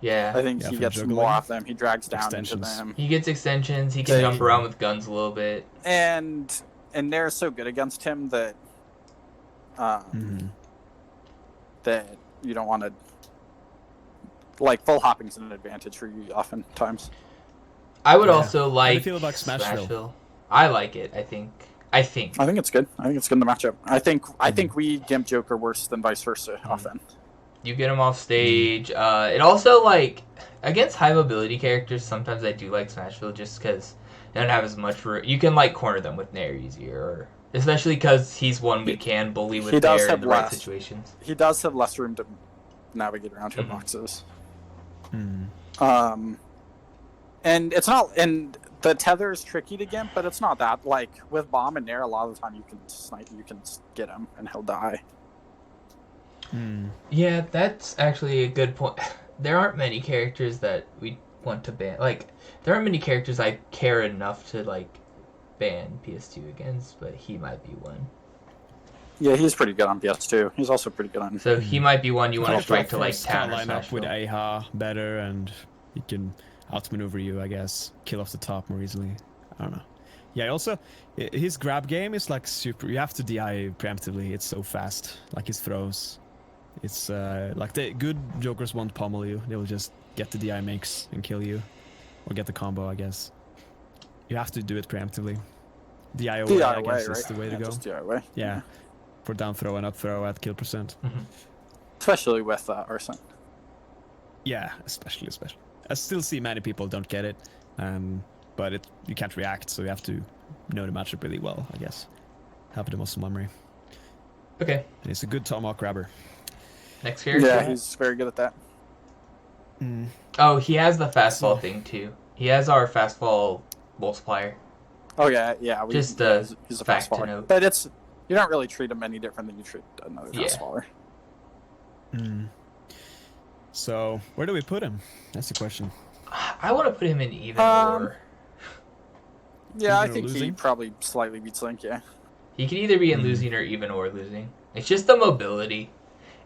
Yeah. I think Yeah, he for gets juggling. more off them. He drags down into Extensions. them, He gets extensions. He can jump around with guns a little bit. and they're so good against him that that you don't want to like full hopping's an advantage for you oftentimes. I would Yeah. also How do like you feel about Smashville? I like it. I think. I think it's good. I think it's good in the matchup. I think we gimp Joker worse than vice versa often. You get him off stage. It also, like, against high mobility characters, sometimes I do like Smashville just because they don't have as much room. You can, like, corner them with Nair easier, or especially because he's one we can bully with Nair in the right situations. He does have less room to navigate around hitboxes. And it's not, and the tether is tricky to gimp, but it's not that. Like, with Bomb and Nair, a lot of the time you can snipe, you can get him, and he'll die. Yeah, that's actually a good point. There aren't many characters that we want to ban. Like, there aren't many characters I care enough to, like, ban PS2 against, but he might be one. Yeah, he's pretty good on PS2. He's also pretty good on... So he might be one you want to strike to, like, Kind counter of line up with Smashville. AHA better, and he can outmaneuver you, I guess. Kill off the top more easily. I don't know. Yeah, also, his grab game is, like, super... You have to DI preemptively. It's so fast. Like, his throws. It's, like, the good Jokers won't pummel you. They will just get the DI makes and kill you. Or get the combo, I guess. You have to do it preemptively. DI away, I guess, is the way to go. Just DI away. Yeah. For down throw and up throw at kill percent. Especially with Arson. Yeah, especially. I still see many people don't get it, but you can't react, so you have to know the matchup really well, I guess. Have the muscle memory. Okay. And it's a good tomahawk grabber. Next character? Yeah, he's very good at that. Oh, he has the fastball thing, too. He has our fastball multiplier. Oh, yeah. Just he's a fact to fastballer. note. But you don't really treat him any different than you treat another fastballer. So, where do we put him? That's the question. I want to put him in even or. Yeah, I Even or think he losing? probably slightly beats Link, yeah. He could either be in losing or even or losing. It's just the mobility.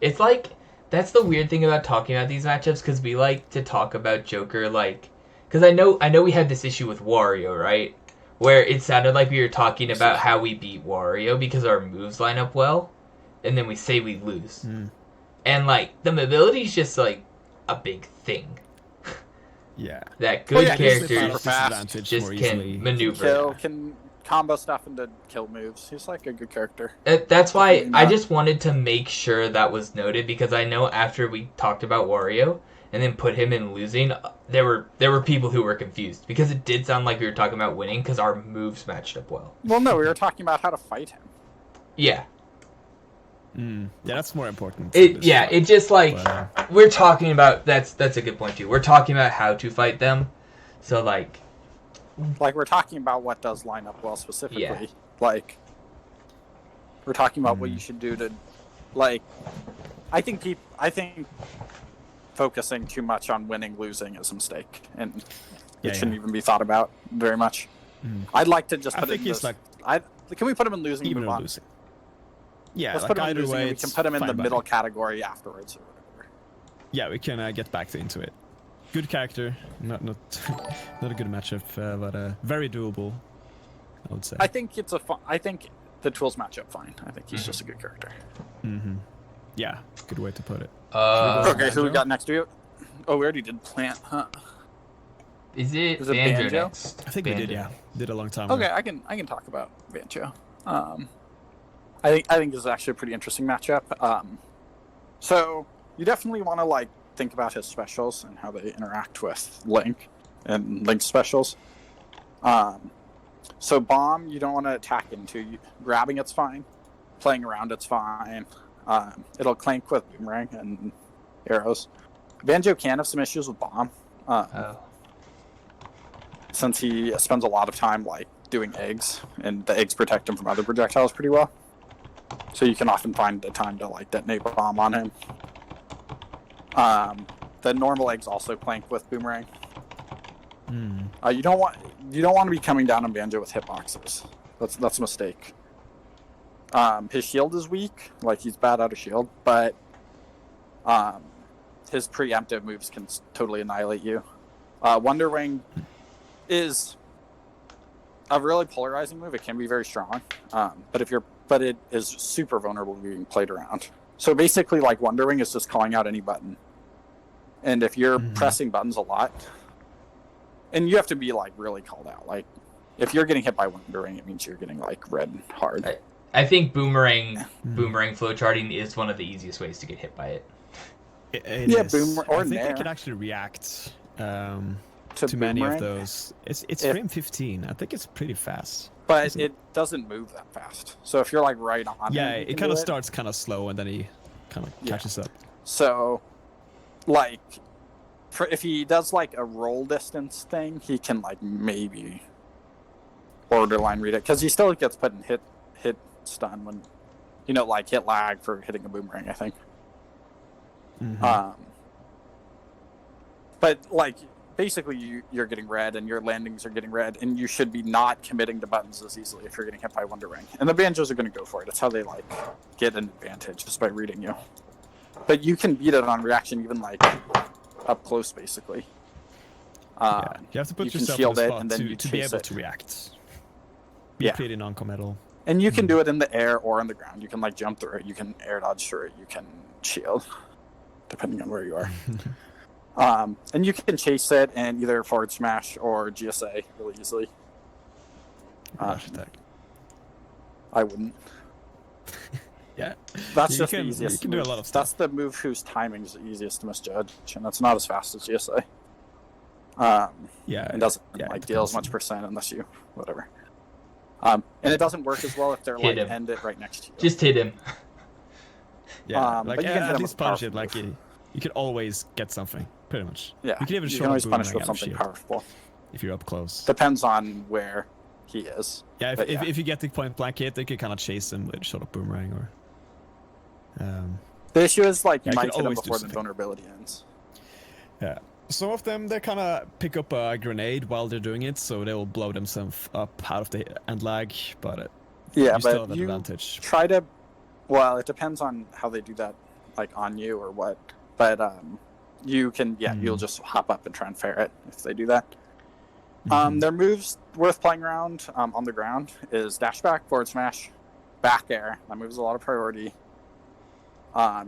It's like, that's the weird thing about talking about these matchups, because we like to talk about Joker, like, because I know we had this issue with Wario, right? Where it sounded like we were talking about how we beat Wario because our moves line up well, and then we say we lose. And, like, the mobility is just, like, a big thing. Yeah. That good characters characters just can maneuver. Can combo stuff into kill moves. He's like a good character. That's why Definitely I not. just wanted to make sure that was noted, because I know after we talked about Wario and then put him in losing, there were people who were confused, because it did sound like we were talking about winning because our moves matched up well. Well, no, we were talking about how to fight him. Yeah. Yeah, that's more important. It just like But, we're talking about that's a good point too. We're talking about how to fight them. So like Like, we're talking about what does line up well specifically. Yeah. Like, we're talking about what you should do to, like, I think focusing too much on winning, losing is a mistake, and it shouldn't even be thought about very much. I'd like to just I put think it in he's this. like Can we put him in losing and even move or on? losing. Yeah, Let's like put him in either losing, way, and we it's can put him in the fine by middle me. category afterwards or whatever. Yeah, we can get back into it. Good character, not a good matchup, but very doable, I would say. I think I think the tools match up fine. I think he's just a good character. Yeah, good way to put it. Okay, who we Banjo? got next? We already did Plant, huh? is it Is it Banjo Banjo? next? I think we did, Banjo yeah. next. Did a long time Okay, ago. I can talk about Banjo. I think this is actually a pretty interesting matchup. So you definitely want to like think about his specials and how they interact with Link and Link's specials. So Bomb, you don't want to attack into. Grabbing it's fine. Playing around it's fine. It'll clank with Boomerang and arrows. Banjo can have some issues with Bomb. Since he spends a lot of time like doing eggs, and the eggs protect him from other projectiles pretty well. So you can often find a time to like detonate Bomb on him. The normal eggs also clank with Boomerang. You don't want to be coming down on Banjo with hitboxes. That's a mistake. His shield is weak, like he's bad out of shield, but his preemptive moves can totally annihilate you. Wonder Wing is a really polarizing move. It can be very strong, but it is super vulnerable to being played around. So basically, like Wonder Wing is just calling out any button, and if you're pressing buttons a lot, and you have to be like really called out. Like if you're getting hit by Wonder Wing, it means you're getting like red hard. I think boomerang flowcharting is one of the easiest ways to get hit by it. It Yeah, is. boomer- or I think Nair. it can actually react To many of Boomerang? those. It's If- frame 15. I think it's pretty fast. But Isn't it doesn't move that fast. So if you're like right on Yeah, him, you it can kind do of starts kind of slow and then he kind of Yeah. catches up. So, like, if he does like a roll distance thing, he can like maybe borderline read it because he still gets put in hit stun when, like hit lag for hitting a boomerang. I think. But like basically you're getting red and your landings are getting red and you should be not committing to buttons as easily if you're getting hit by Wonder Ring. And the Banjos are going to go for it. It's how they like get an advantage just by reading you. But you can beat it on reaction even like up close basically. Yeah. You have to put you can yourself shield in it a spot and then to you be chase able it. to react. Be Yeah. pretty non-committal. And you can do it in the air or on the ground. You can like jump through it. You can air dodge through it. You can shield, depending on where you are. And you can chase it and either forward smash or GSA really easily. Rush attack. I wouldn't. Yeah. That's You just can- the easiest. you can do a move. lot of stuff. That's the move whose timing is the easiest to misjudge, and that's not as fast as GSA. Yeah. It doesn't yeah, like it deal as depends much on- percent unless you whatever. And it doesn't work as well if they're Hit like him. end it right next to you. Just hit him. Yeah, but like you can hit at him least with a punch powerful it. Like move. you can always get something, pretty much. Yeah, You can even you show can always punish boomerang with out of something shield powerful. if you're up close. Depends on where he is. Yeah, but yeah. if you get the point blank hit, they can kind of chase him with sort of boomerang or. The issue is like you Yeah, you might can hit him always do before the something. vulnerability ends. Yeah. Some of them, they kind of pick up a grenade while they're doing it, so they will blow themselves up out of the end lag, but Yeah, you still have but an you advantage. try to. Well, it depends on how they do that, like on you or what. But you can, you'll just hop up and try and fair it if they do that. Their moves worth playing around on the ground is dash back, forward smash, back air. That move is a lot of priority.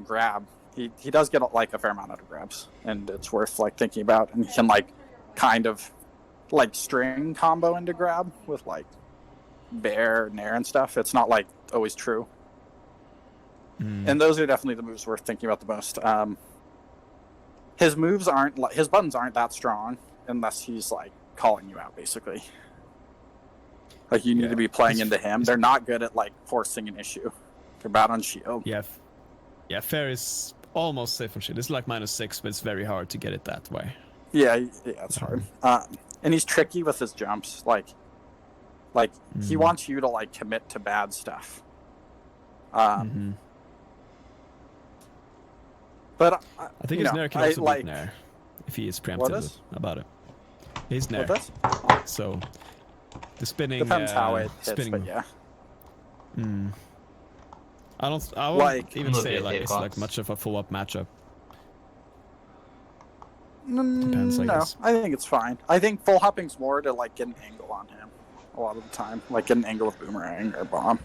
Grab. He does get like a fair amount out of grabs, and it's worth like thinking about. And he can like kind of like string combo into grab with like bear, nair, and stuff. It's not like always true. And those are definitely the moves worth thinking about the most. His moves aren't like his buttons aren't that strong unless he's like calling you out, basically. Like you need to be playing into him. They're not good at like forcing an issue. They're bad on shield. Yeah, fair is almost safe on shield. It's like -6, but it's very hard to get it that way. Yeah, it's hard. And he's tricky with his jumps. Like he wants you to like commit to bad stuff. But I think his Nair can also beat Nair if he is preemptive about it. He's Nair. What does? So the spinning Depends how it hits, spinning. but yeah. I won't Like- even say Look like at it's hitbox. like much of a full up matchup. Depends, Depends, I no, guess. I think it's fine. I think full hopping's more to like get an angle on him a lot of the time, like get an angle with boomerang or bomb.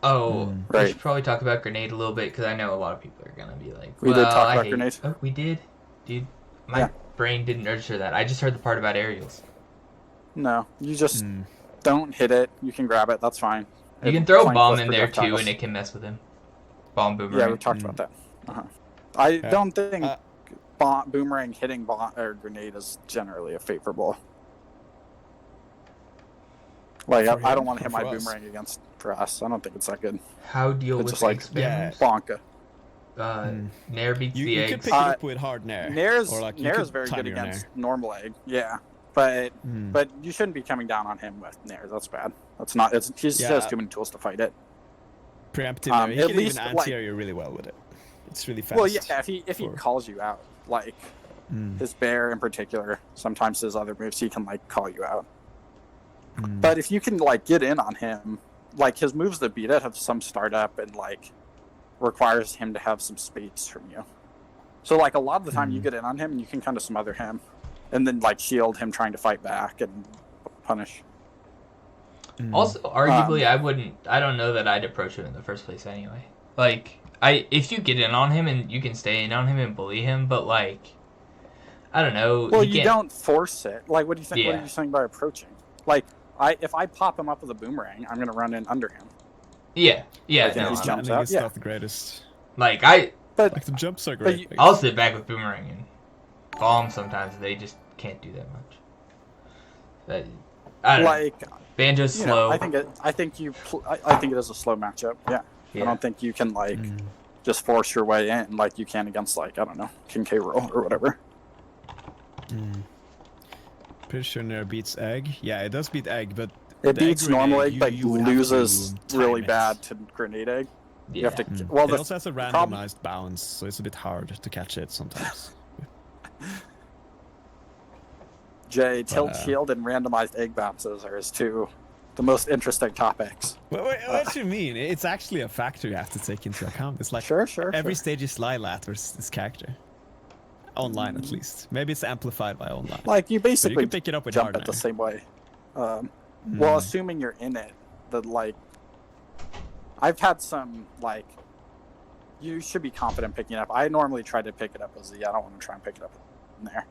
Oh, we Right. should probably talk about grenade a little bit because I know a lot of people are gonna be like, We did "Well, talk I about hate-" grenade. Oh, we did, dude. My Yeah. brain didn't register that. I just heard the part about aerials. No, you just don't hit it. You can grab it. That's fine. You It can throw a flank bomb with in there too, projectiles. and it can mess with him. Bomb Yeah, boomerang. we talked about that. I don't think boomerang hitting bomb or grenade is generally a favorable. Like For I him don't want to or hit my for us? boomerang against for us. I don't think it's that good. How deal It's with just like- egg spammers? Bonka. Nair beats You the could eggs. pick it up with hard Nair. Nair's or like you Nair's could very time good your against Nair. normal egg. Yeah, but you shouldn't be coming down on him with Nair. That's bad. That's not. He Yeah. has too many tools to fight it. Preemptive Nair. He at can least, even like- anti-air really well with it. It's really fast. Well, yeah. If he for- calls you out, like his bear in particular, sometimes his other moves he can like call you out. But if you can like get in on him like his moves that beat it have some startup and like requires him to have some space from you. So like a lot of the time you get in on him and you can kind of smother him, and then like shield him trying to fight back and punish. Also, arguably, I don't know that I'd approach him in the first place anyway. Like, if you get in on him and you can stay in on him and bully him, but like, I don't know. Well, you don't force it. Like, what do you think? Yeah. What are you saying by approaching? Like, if I pop him up with a boomerang, I'm gonna run in under him. Yeah. Like, No, he's I jumps think out, it's yeah. not the greatest. like But Like the jumps are great. you- I'll sit back with boomerang and bomb sometimes. They just can't do that much. But, I don't know. like, Banjo's you slow. know, I think it is a slow matchup. Yeah. I don't think you can like just force your way in like you can against like I don't know King K. Rool or whatever. Pretty sure Nair beats Egg. Yeah, it does beat Egg, but It the beats egg normal grenade, egg, but you would have to loses time really it. bad to grenade egg. Yeah. You have to. Mm. Well, It the also has a problem- randomized bounce, so it's a bit hard to catch it sometimes. Jay, tilt shield and randomized egg bounces are his two the most interesting topics. What do you mean? It's actually a factor you have to take into account. It's like Sure. every stage is Lilat versus this character. Online, at least. Maybe it's amplified by online. Like you But you basically can pick it up with jump hard it the now. same way. Well, assuming you're in it, that like I've had some like you should be confident picking it up. I normally try to pick it up as Z. I don't want to try and pick it up in there.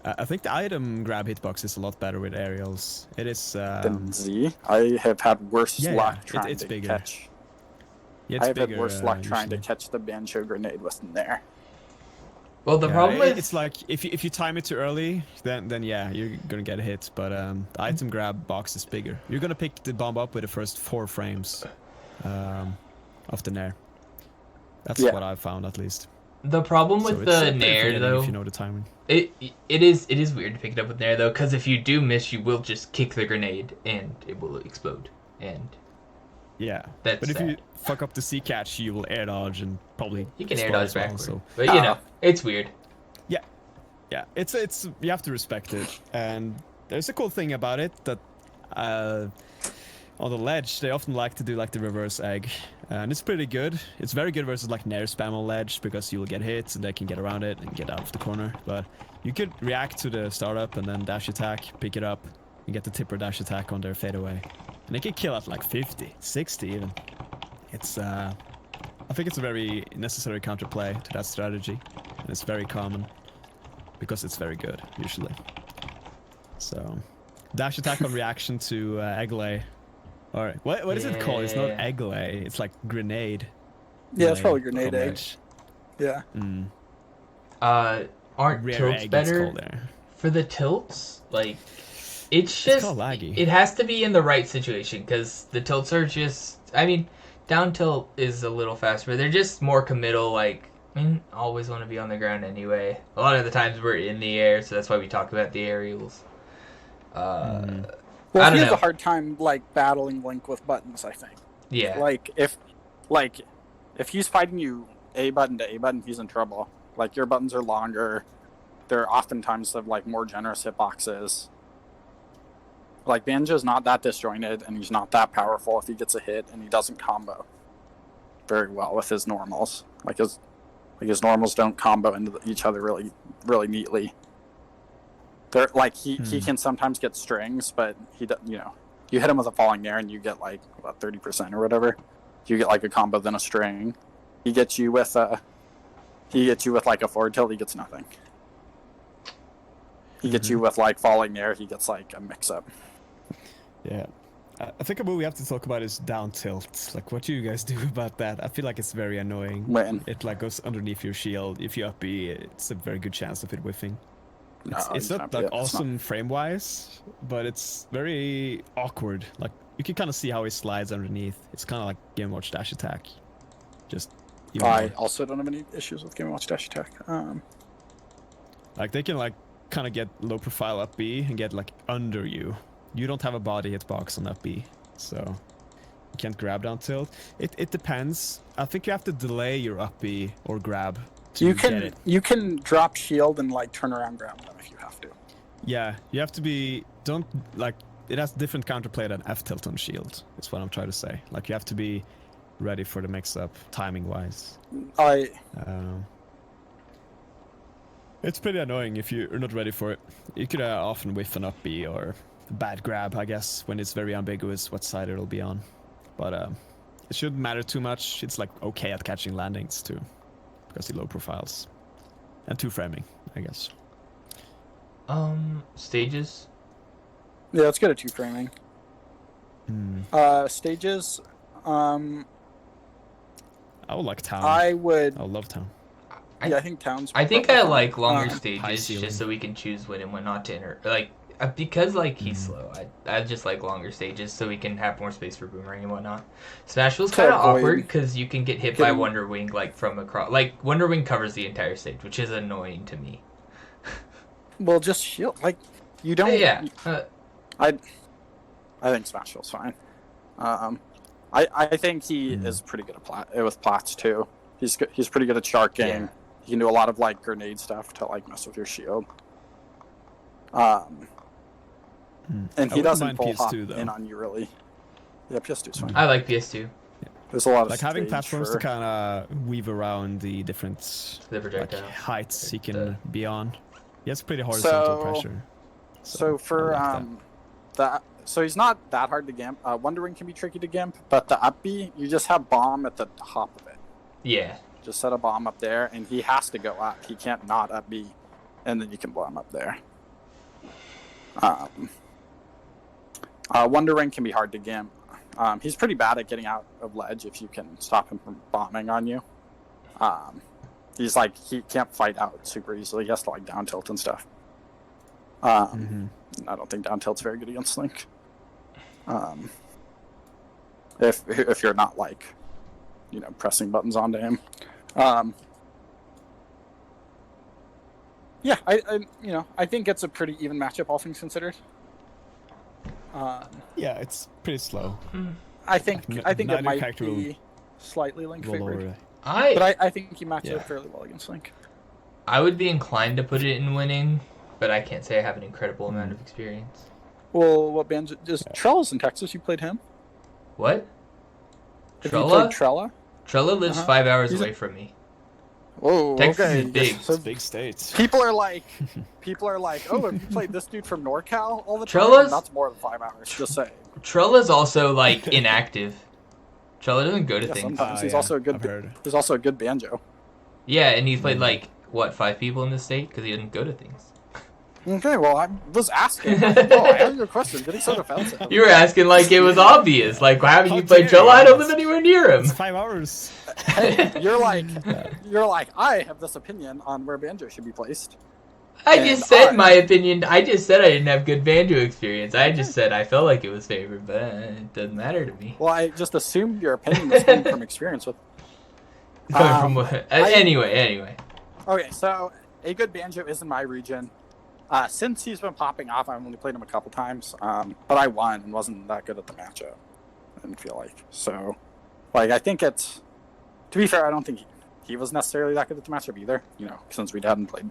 I think the item grab hitbox is a lot better with aerials. It is. Than Z. I have had worse yeah, luck yeah, trying it's to bigger. catch. Yeah, I it's have bigger, had worse luck trying to usually. catch the banjo grenade within there. Well, the Yeah, problem is it's like if you time it too early, then yeah, you're gonna get a hit. But the item grab box is bigger. You're gonna pick the bomb up with the first 4 frames of the Nair. That's Yeah. what I've found at least. the problem So with it's the pretty Nair forgiving though. if you know the timing. It is weird to pick it up with Nair though, because if you do miss, you will just kick the grenade and it will explode. And Yeah, That's but if you sad. fuck up the C catch, you will air dodge and probably you can air explode dodge as well, backward. so- But you know, it's weird. Yeah, it's you have to respect it, and there's a cool thing about it that on the ledge they often like to do like the reverse egg, and it's pretty good. It's very good versus like Nair spam on ledge because you'll get hits and they can get around it and get out of the corner. But you could react to the startup and then dash attack, pick it up, and get the tipper dash attack on their fadeaway, and they can kill at like 50, 60 even. It's I think it's a very necessary counterplay to that strategy, and it's very common. Because it's very good, usually. So, dash attack on reaction to Egglay. Or, what is it called? It's not Yeah. Egglay, it's like grenade. Yeah, it's probably grenade from egg. Edge. Yeah. Aren't Rare tilts egg, it's better called there. for the tilts? Like, it's just called laggy. It has to be in the right situation because the tilts are just. I mean, down tilt is a little faster, but they're just more committal. Like, I mean, always want to be on the ground anyway. A lot of the times we're in the air, so that's why we talk about the aerials. Well, I he don't has know. a hard time like battling Link with buttons. I think. Yeah. Like if he's fighting you A button to A button, he's in trouble. Like your buttons are longer. They're oftentimes have like more generous hitboxes. Like Banjo's not that disjointed and he's not that powerful if he gets a hit and he doesn't combo very well with his normals. Like his normals don't combo into each other really neatly. They're like he can sometimes get strings, but you hit him with a falling Nair and you get like what 30% or whatever. You get like a combo then a string. He gets you with like a forward tilt, he gets nothing. He gets you with like falling Nair, he gets like a mix up. Yeah. I think what we have to talk about is down tilt. Like, what do you guys do about that? I feel like it's very annoying. When? It like goes underneath your shield. If you up B, it's a very good chance of it whiffing. It's not like awesome frame-wise, but it's very awkward. Like, you can kind of see how he slides underneath. It's kind of like Game Watch dash attack. Just even I more. also don't have any issues with Game Watch dash attack. Like, they can like kind of get low profile up B and get like under you. You don't have a body hitbox on up B, so you can't grab down tilt. It depends. I think you have to delay your up B or grab to get it. You can drop shield and like turn around grab them if you have to. Yeah, you have to be. Don't like it has different counterplay than F tilt on shield. Is what I'm trying to say. Like you have to be ready for the mix-up timing wise. It's pretty annoying if you're not ready for it. You could often whiff an up B or a bad grab, I guess, when it's very ambiguous what side it'll be on. But it shouldn't matter too much. It's like okay at catching landings too, because the low profiles and 2-framing, I guess. Stages. Yeah, let's go to 2-framing. Stages. I would like town. I would. I love town. I think town's. I think I like longer high stages ceiling. just so we can choose when and when not to enter. Like because like he's slow. I just like longer stages so we can have more space for boomerang and whatnot. Smash was kind of awkward because you can get hit by Wonder Wing like from across. Like Wonder Wing covers the entire stage, which is annoying to me. Well, just shield. Like you don't. Yeah. I think Smash Shield's fine. I think he is pretty good at with plats too. He's pretty good at shark game. Yeah. He can do a lot of like grenade stuff to like mess with your shield. And he doesn't full hop in on you really. Yeah, PS2's fine. I like PS2. There's a lot of like having stage platforms for... to kind of weave around the different projectile heights he can be on. He has pretty horizontal pressure. So for like so he's not that hard to gimp. Wonder Wing can be tricky to gimp, but the up B, you just have bomb at the top of it. Yeah. Just set a bomb up there, and he has to go up. He can't not up B, and then you can blow him up there. Wonder Wing can be hard to gimp. He's pretty bad at getting out of ledge if you can stop him from bombing on you. He's like, he can't fight out super easily. He has to like down tilt and stuff. I don't think down tilt's very good against Link. If you're not like, you know, pressing buttons onto him. Yeah, I think it's a pretty even matchup, all things considered. yeah, it's pretty slow. I think it might character be slightly Link favored, I but I think he matches up fairly well against Link. would be inclined to put it in winning, but I can't say I have an incredible amount of experience. Well, what bands is Trella's in Texas? You played him? What? Have you played Trella? Trella? Trella lives 5 hours away from me. Whoa, Texas okay. is big. So Big states. people are like, oh, have you played this dude from NorCal all the time? Trella's- That's more than 5 hours. Just saying. Trella's also like inactive. Trella doesn't go to Yeah, things. sometimes he's also a good. I've heard. He's also a good banjo. Yeah, and he's played like what 5 people in the state because he didn't go to things. Okay, well, I was asking. I asked you a question. Getting so defensive. You were asking like it was obvious. Like, why haven't you How played dare Trella? I you. don't live anywhere near him. It's 5 hours. Hey, you're like, I have this opinion on where banjo should be placed. I just said my opinion. I just said I didn't have good banjo experience. I just said I felt like it was favored, but it doesn't matter to me. Well, I just assumed your opinion was coming from experience with. Anyway. Okay, so a good banjo is in my region. Since he's been popping off, I've only played him a couple times, but I won and wasn't that good at the matchup. I didn't feel like so. Like I think it's. To be fair, I don't think he was necessarily that good at the matchup either. You know, since we hadn't played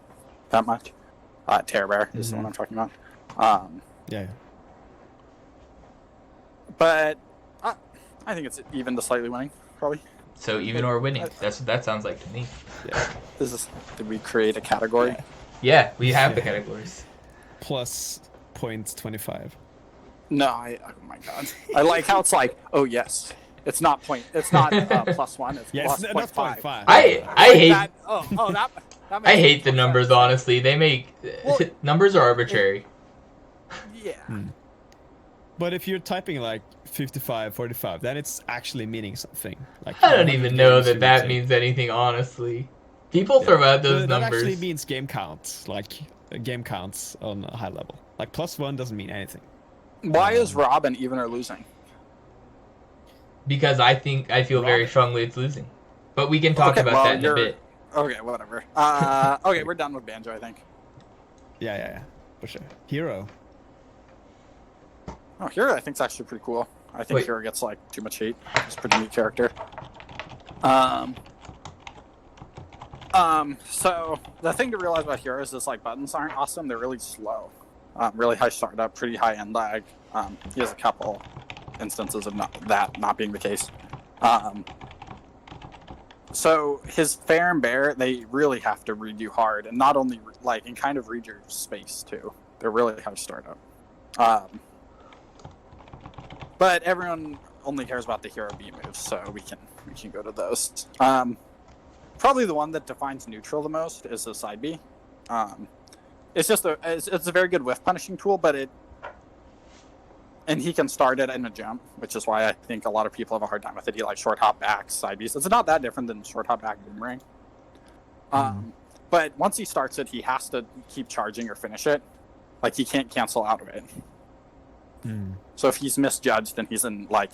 that much. Terror Bear is the one I'm talking about. Yeah. But I think it's even to slightly winning, probably. So even or winning. That's what that sounds like to me. Yeah. Did we create a category? Yeah, we have the categories. Plus 0.25. No, oh my god. I like how it's like, oh yes. It's not +1, it's Yes, plus that's 0.5. 0.5. I hate that. That makes I hate the more numbers. sense. Honestly, they make numbers are arbitrary. Yeah. But if you're typing like 55, 45, then it's actually meaning something. Like I don't even know that means anything. Honestly, people throw out those That numbers. actually means game counts, like game counts on a high level. Like +1 doesn't mean anything. Why is Robin even or losing? Because I feel very strongly it's losing. But we can talk about that in a bit. Okay, whatever. Okay, we're done with banjo, I think. Yeah. For sure. Hero. Oh, Hero I think is actually pretty cool. I think Hero gets like too much hate. He's a pretty neat character. So the thing to realize about Heroes is like buttons aren't awesome, they're really slow. really high startup, pretty high end lag. He has a couple instances of not being the case. So his fair and bear, they really have to read you hard, and not only like, and kind of read your space too. They're really high startup. But everyone only cares about the hero B moves, so we can go to those. Probably the one that defines neutral the most is the side B. It's just it's a very good whiff punishing tool, but and he can start it in a jump, which is why I think a lot of people have a hard time with it. He like short hop back, side Bs. It's not that different than short hop back boomerang. But once he starts it, he has to keep charging or finish it. Like, he can't cancel out of it. So if he's misjudged, then he's in lag.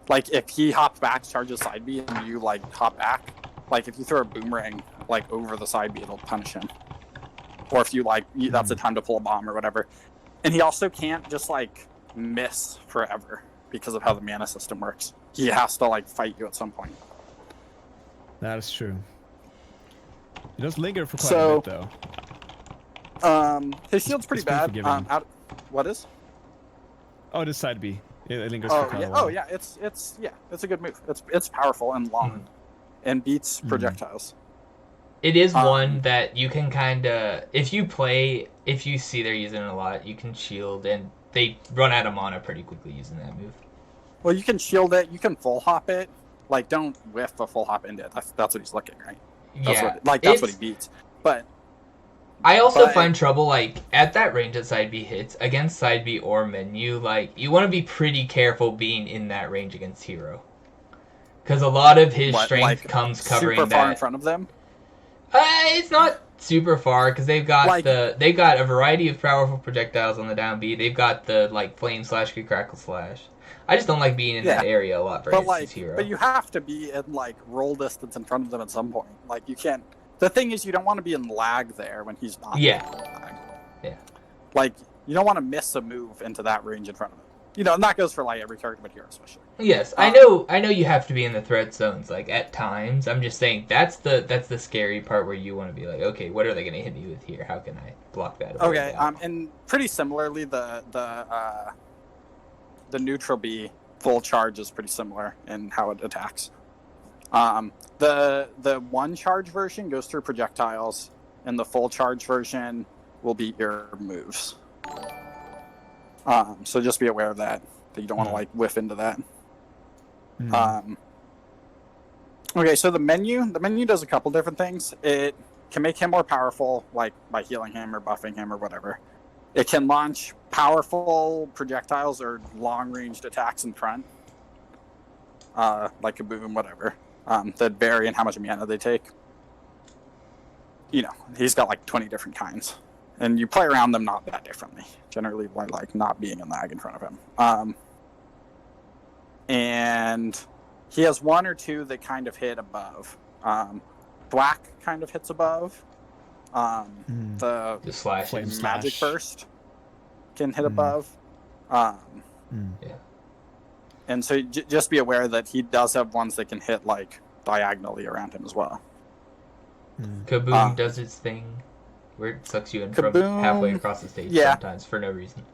Like, if he hops back, charges side B, and you like hop back, like if you throw a boomerang like over the side B, it'll punish him. Or if you like, that's the time to pull a bomb or whatever. And he also can't just like miss forever because of how the mana system works. He has to like fight you at some point. That is true. He does linger for quite a bit though. His shield's pretty bad. What is? Oh, this side B. It lingers for quite a while. Oh yeah, it's a good move. It's powerful and long, and beats projectiles. It is one that you can kind of, if you see they're using it a lot, you can shield, and they run out of mana pretty quickly using that move. Well, you can shield it. You can full hop it. Like, don't whiff a full hop into it. That's what he's looking, right? That's what he beats. But I also find trouble, like, at that range that side B hits, against side B or menu, like, you want to be pretty careful being in that range against hero. Because a lot of his strength comes covering super far in front of them? It's not super far, because they've got they've got a variety of powerful projectiles on the down B. They've got the, like, flame slash, crackle slash. I just don't like being in that area a lot for his hero. But you have to be in, like, roll distance in front of them at some point. Like, you can't... The thing is, you don't want to be in lag there when he's not. Yeah. Yeah. Like, you don't want to miss a move into that range in front of him. You know, and that goes for like every character but hero especially. Yes, I know you have to be in the threat zones, like, at times. I'm just saying that's the scary part where you want to be like, okay, what are they going to hit me with here? How can I block that? Okay, and pretty similarly, the neutral B full charge is pretty similar in how it attacks. The one charge version goes through projectiles, and the full charge version will beat your moves. So just be aware of that you don't want to like whiff into that. Okay, so the menu does a couple different things. It can make him more powerful, like by healing him or buffing him or whatever. It can launch powerful projectiles or long-ranged attacks in front, like a boom, whatever. That vary in how much mana they take. You know, he's got like 20 different kinds. And you play around them not that differently. Generally, by like not being in lag in front of him. And he has one or two that kind of hit above. Thwack kind of hits above. The slash magic burst can hit above. Yeah. And so just be aware that he does have ones that can hit like diagonally around him as well. Kaboom does its thing, where it sucks you in from halfway across the stage sometimes for no reason.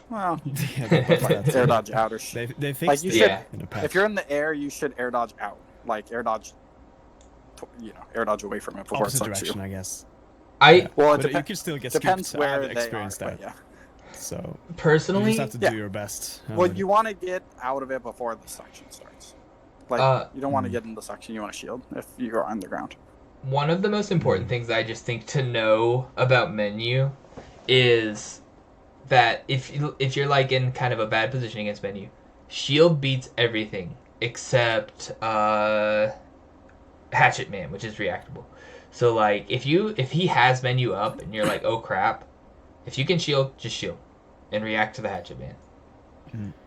Well, air dodge out or shit. They fixed if you're in the air, you should air dodge out, like air dodge, air dodge away from it before it sucks direction, you. I guess. But you can still get depends scooped. where I've experienced that. Yeah. So personally, you just have to do your best. Well, you want to get out of it before the suction starts. Like you don't want to get in the suction. You want to shield if you are on the ground. One of the most important things I just think to know about menu is that if you're like in kind of a bad position against menu, shield beats everything except Hatchet Man, which is reactable. So like if he has menu up and you're like, oh crap, if you can shield, just shield and react to the Hatchet Man.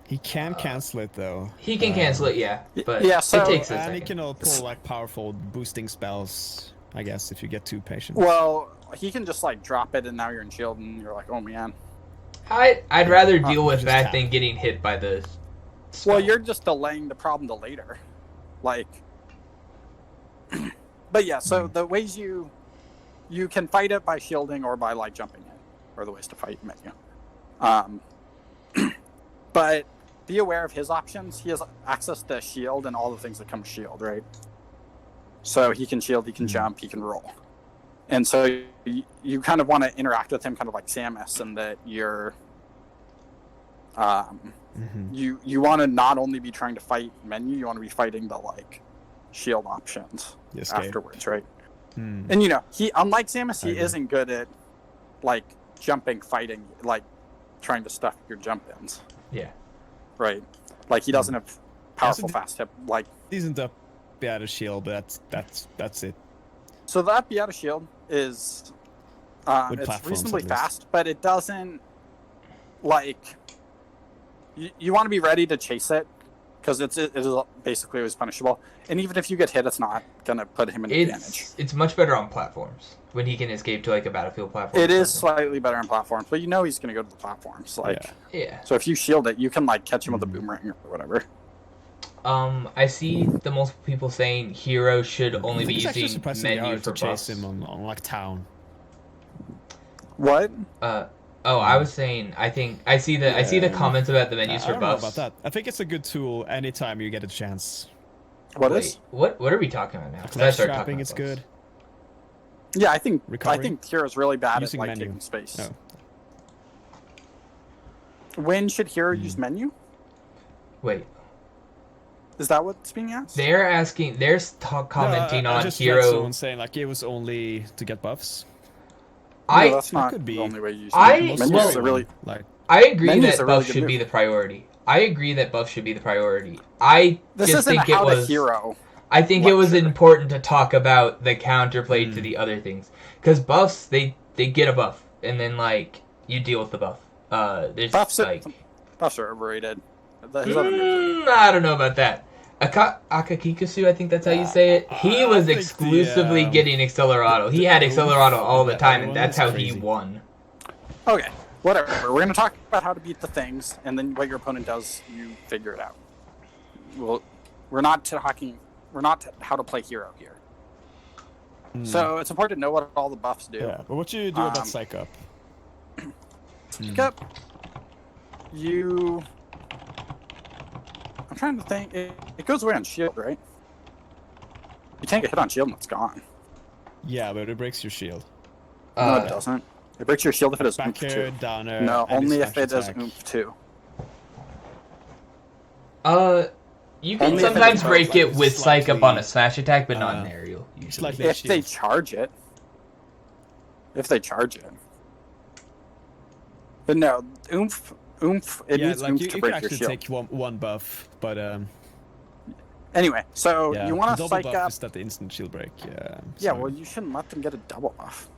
He can cancel it though. He can cancel it, but it takes a second. And he can pull like powerful boosting spells, I guess, if you get too patient. Well, he can just like drop it and now you're in shield and you're like, oh man. I'd rather deal with that than getting hit by the spell. Well, you're just delaying the problem to later. Like, but yeah, so the ways you can fight it by shielding or by like jumping it. are the ways to fight menu. But be aware of his options. He has access to shield and all the things that come with shield, right? So he can shield, he can jump, he can roll. And so you kind of want to interact with him kind of like Samus, in that you're you want to not only be trying to fight menu, you want to be fighting the like shield options afterwards, right? And you know, he, unlike Samus, he isn't good at like jumping, fighting, like trying to stuff your jump ins. Yeah. Right. Like he doesn't have powerful fast hip like Isn't up out of shield, but that's it. So that be out of shield is it's reasonably fast, but it doesn't like you want to be ready to chase it, because it is basically always punishable. And even if you get hit, it's not gonna put him in advantage. It's much better on platforms when he can escape to like a battlefield platform. It is slightly better on platforms, but you know he's gonna go to the platforms. Like so if you shield it, you can like catch him with a boomerang or whatever. I see the multiple people saying hero should only be using menu for chase buffs. him on like town. What? I was saying I see the comments about the menus for I don't know buffs. about that. I think it's a good tool anytime you get a chance. What are we talking about now? Flash trapping, it's good. Yeah, I think Hero's really bad using at like menu. taking space. Oh. When should Hero use menu? Wait. Is that what's being asked? They're asking. They're commenting on just Hero. Read someone saying like it was only to get buffs. No, that's not the only way you use menus. I agree that buffs should be the priority. I just think it was Hero. I think it was important to talk about the counterplay to the other things, because buffs they get a buff and then like you deal with the buff. There's buffs are overrated. I don't know about that. Akakikusu, I think that's how you say it. He was exclusively getting Accelerado. He had Accelerado all the time, and that's how he won. Okay, whatever. We're going to talk about how to beat the things, and then what your opponent does, you figure it out. Well, we're not how to play Hero here. So it's important to know what all the buffs do. Yeah, but what you do about Psych Up? Psych Up, I'm trying to think. It goes away on shield, right? You can't get hit on shield and it's gone. Yeah, but it breaks your shield. No, it doesn't. It breaks your shield if it is Back oomph air, 2. down air, No, only if it is attack. oomph 2. You can sometimes break it with Psych Up on a smash attack, but not an aerial. Usually. If they charge it. But no, oomph, it needs like oomph you to can break your actually shield. take one buff, but Anyway, so you want to double Psych buff Up. is that the instant shield break. Yeah. Yeah, well, you shouldn't let them get a double buff.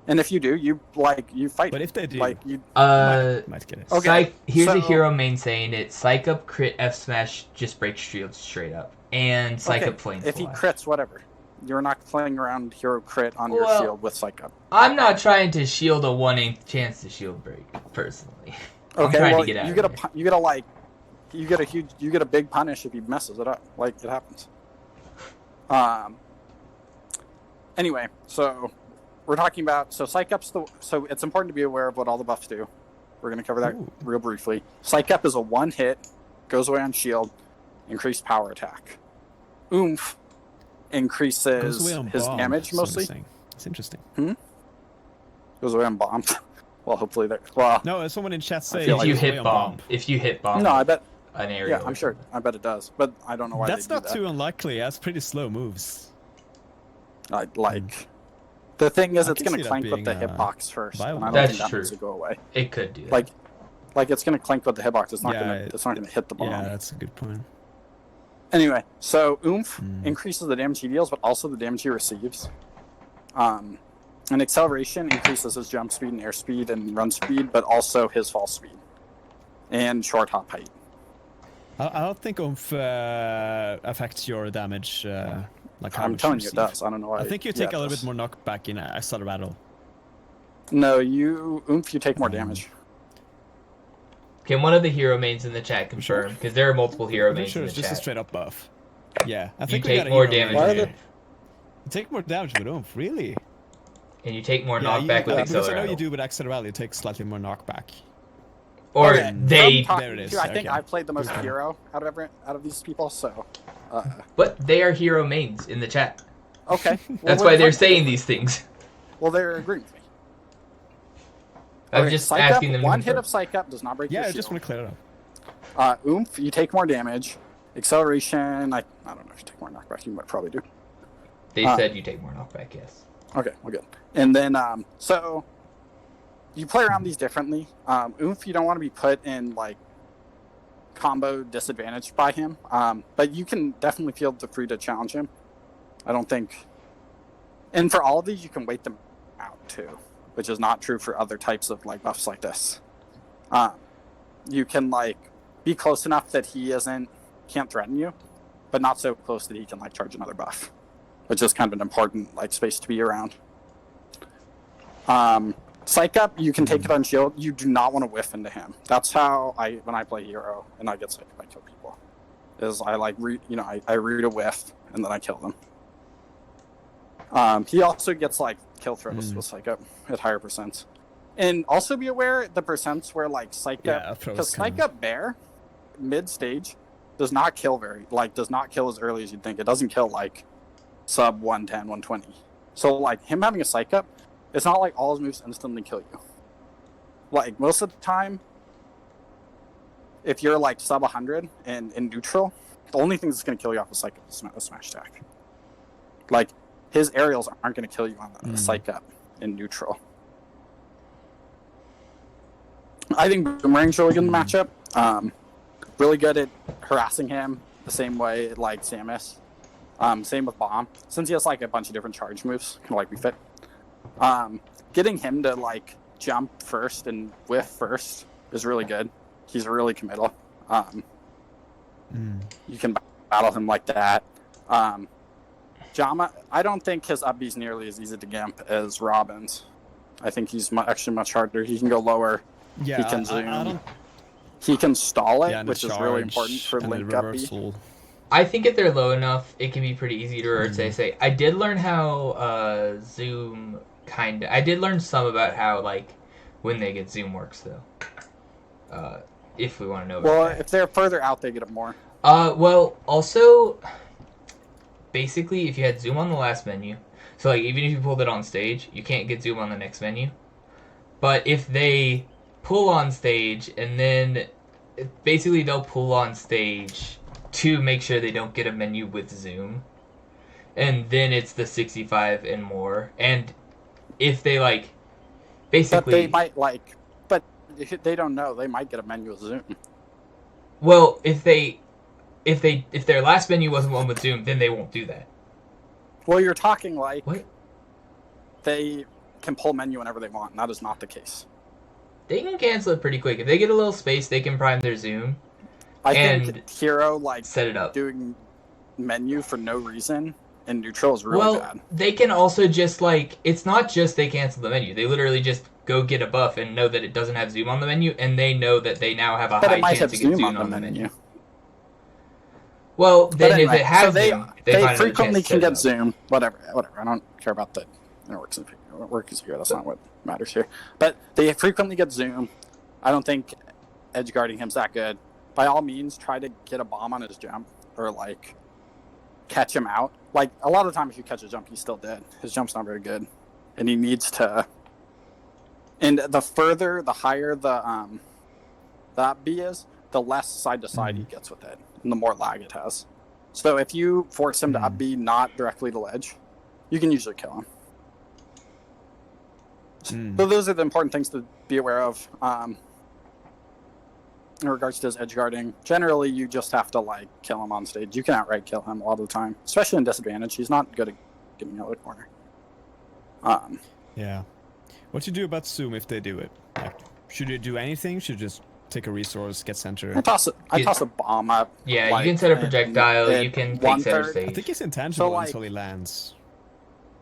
And if you do, you fight. But if they do, like you might get it. Okay, here's a Hero main saying it: Psych Up, crit, F smash, just breaks shields straight up, and Psych Up flame. If he crits, whatever. You're not playing around Hero crit on your shield with Psych Up. I'm not trying to shield a 1/8 chance to shield break personally. Okay, I'm trying well, to get out you get a big punish if he messes it up. Like it happens. Anyway, so we're talking about Psych Up's so it's important to be aware of what all the buffs do. We're going to cover that real briefly. Psych Up is a 1-hit, goes away on shield, increased power attack. Oomph increases his damage mostly. It's interesting. Goes away on bomb. Well, hopefully that. No, someone in chat say if you hit bomb. No, I bet. An area. Yeah, I'm sure. I bet it does, but I don't know why. That's they do not too unlikely. That's pretty slow moves. The thing is, it's going to clank with the hitbox first, and I don't think that needs to go away. It could do that. Like it's going to clank with the hitbox. It's not going to hit the bomb. Yeah, that's a good point. Anyway, so oomph increases the damage he deals, but also the damage he receives. And acceleration increases his jump speed and air speed and run speed, but also his fall speed and short hop height. I don't think oomph affects your damage. I'm telling you it does. I don't know why. I think you take a little bit more knockback in a sort of battle. No, you take more damage. Can one of the hero mains in the chat confirm? Because there are multiple hero mains in the it's chat. just a straight up buff. Yeah, I You think take more damage. You take more damage with oomph, really? and you take more Yeah, knockback with because I know Accelerate. you do with Accelerate, you take slightly more knockback. Or Okay, they, from talking There it is, to you, I think okay. I played the most Okay. hero out of these people. So, but they are hero mains in the chat. okay. Well, That's we're why they're fine. saying these things. Well, they're agreeing with me. I'm Okay, just Psych asking Up, them to one hit confirm. of Psych Up does not break Yeah, your I shield. just want to clear it up. Oomph, you take more damage. Acceleration, I don't know if you take more knockback. You might probably do. They said you take more knockback, yes. Okay, well, good. And then, so you play around these differently. Oomph, you don't want to be put in like combo disadvantage by him, but you can definitely feel the free to challenge him. I don't think. And for all of these, you can wait them out too, which is not true for other types of like buffs like this. You can like be close enough that he can't threaten you, but not so close that he can like charge another buff, which is kind of an important like space to be around. Psych Up, you can take it on shield. You do not want to whiff into him. That's how when I play hero and I get Psych Up, I kill people. Is I like I read a whiff and then I kill them. He also gets like kill throws with Psych Up at higher percents. And also be aware the percents where like Psych Up, because Psych Up Bear mid stage does not kill as early as you'd think. It doesn't kill like sub 110, 120. So like him having a Psych Up, it's not like all his moves instantly kill you. Like most of the time, if you're like sub 100 and in neutral, the only thing that's going to kill you off a Psych Up is a smash attack. Like his aerials aren't going to kill you on the Psych Up in neutral. I think Boomerang's really good in the matchup. Really good at harassing him the same way like Samus. Same with Bomb. Since he has like a bunch of different charge moves, kind of like we fit. Getting him to like jump first and whiff first is really good. He's really committal. You can battle him like that. Jama, I don't think his up B is nearly as easy to gamp as Robin's. I think he's actually much harder. He can go lower. Yeah, he can zoom. He can stall it, which is really important for link up B. I think if they're low enough, it can be pretty easy to say. I did learn how zoom I did learn some about how like when they get zoom works though. If we want to know about that. If they're further out, they get it more. Well, also, basically, if you had zoom on the last menu, so like even if you pulled it on stage, you can't get zoom on the next menu. But if they pull on stage and then basically they'll pull on stage to make sure they don't get a menu with zoom, and then it's the 65 and more. And if they like, basically, but they might like, but they don't know. They might get a menu with zoom. Well, if their last menu wasn't one with zoom, then they won't do that. Well, you're talking like what? They can pull menu whenever they want, and that is not the case. They can cancel it pretty quick. If they get a little space, they can prime their zoom. I think hero like set it up. Doing menu for no reason in neutral is really bad. They can also just like, it's not just they cancel the menu. They literally just go get a buff and know that it doesn't have zoom on the menu, and they know that they now have a high chance to get zoom on the menu. Well, then anyway, if it has zoom, they frequently can get zoom. Whatever. I don't care about the works here. That's not what matters here. But they frequently get zoom. I don't think edge guarding him's that good. By all means, try to get a bomb on his jump or like catch him out. Like a lot of the time, if you catch a jump, he's still dead. His jump's not very good, and he needs to. And the higher the B is, the less side to side he gets with it, and the more lag it has. So if you force him to up B not directly to ledge, you can usually kill him. So those are the important things to be aware of. In regards to his edge guarding, generally you just have to like kill him on stage. You can outright kill him a lot of the time, especially in disadvantage. He's not good at getting out of the corner. Yeah. What you do about zoom if they do it? Like, should you do anything? Should you just take a resource, get center? I toss a bomb up. Yeah, like, you can set a projectile. You can take center stage. I think it's intangible until he lands.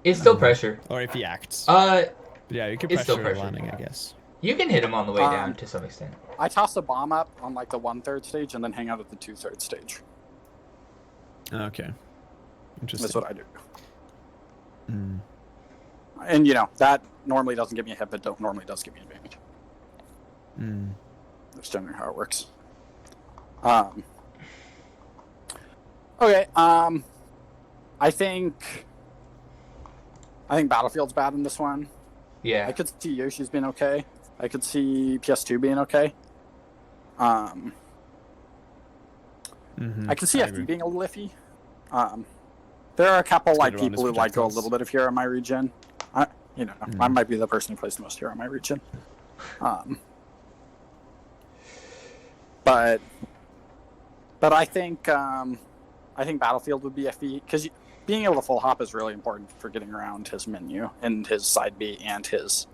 It's still pressure. Or if he acts. But yeah, you can it's still pressure landing, I guess. You can hit him on the way down to some extent. I toss a bomb up on like the 1/3 stage and then hang out at the 2/3 stage. Okay. Interesting. That's what I do. And that normally doesn't give me a hit, but normally does give me advantage. That's generally how it works. Okay. I think Battlefield's bad in this one. Yeah. I could see Yoshi's being okay. I could see PS2 being okay. I can see FD being a little iffy. There are a couple people who go a little bit of hero in my region. I might be the person who plays the most hero in my region. But I think Battlefield would be iffy because being able to full hop is really important for getting around his menu and his side B and his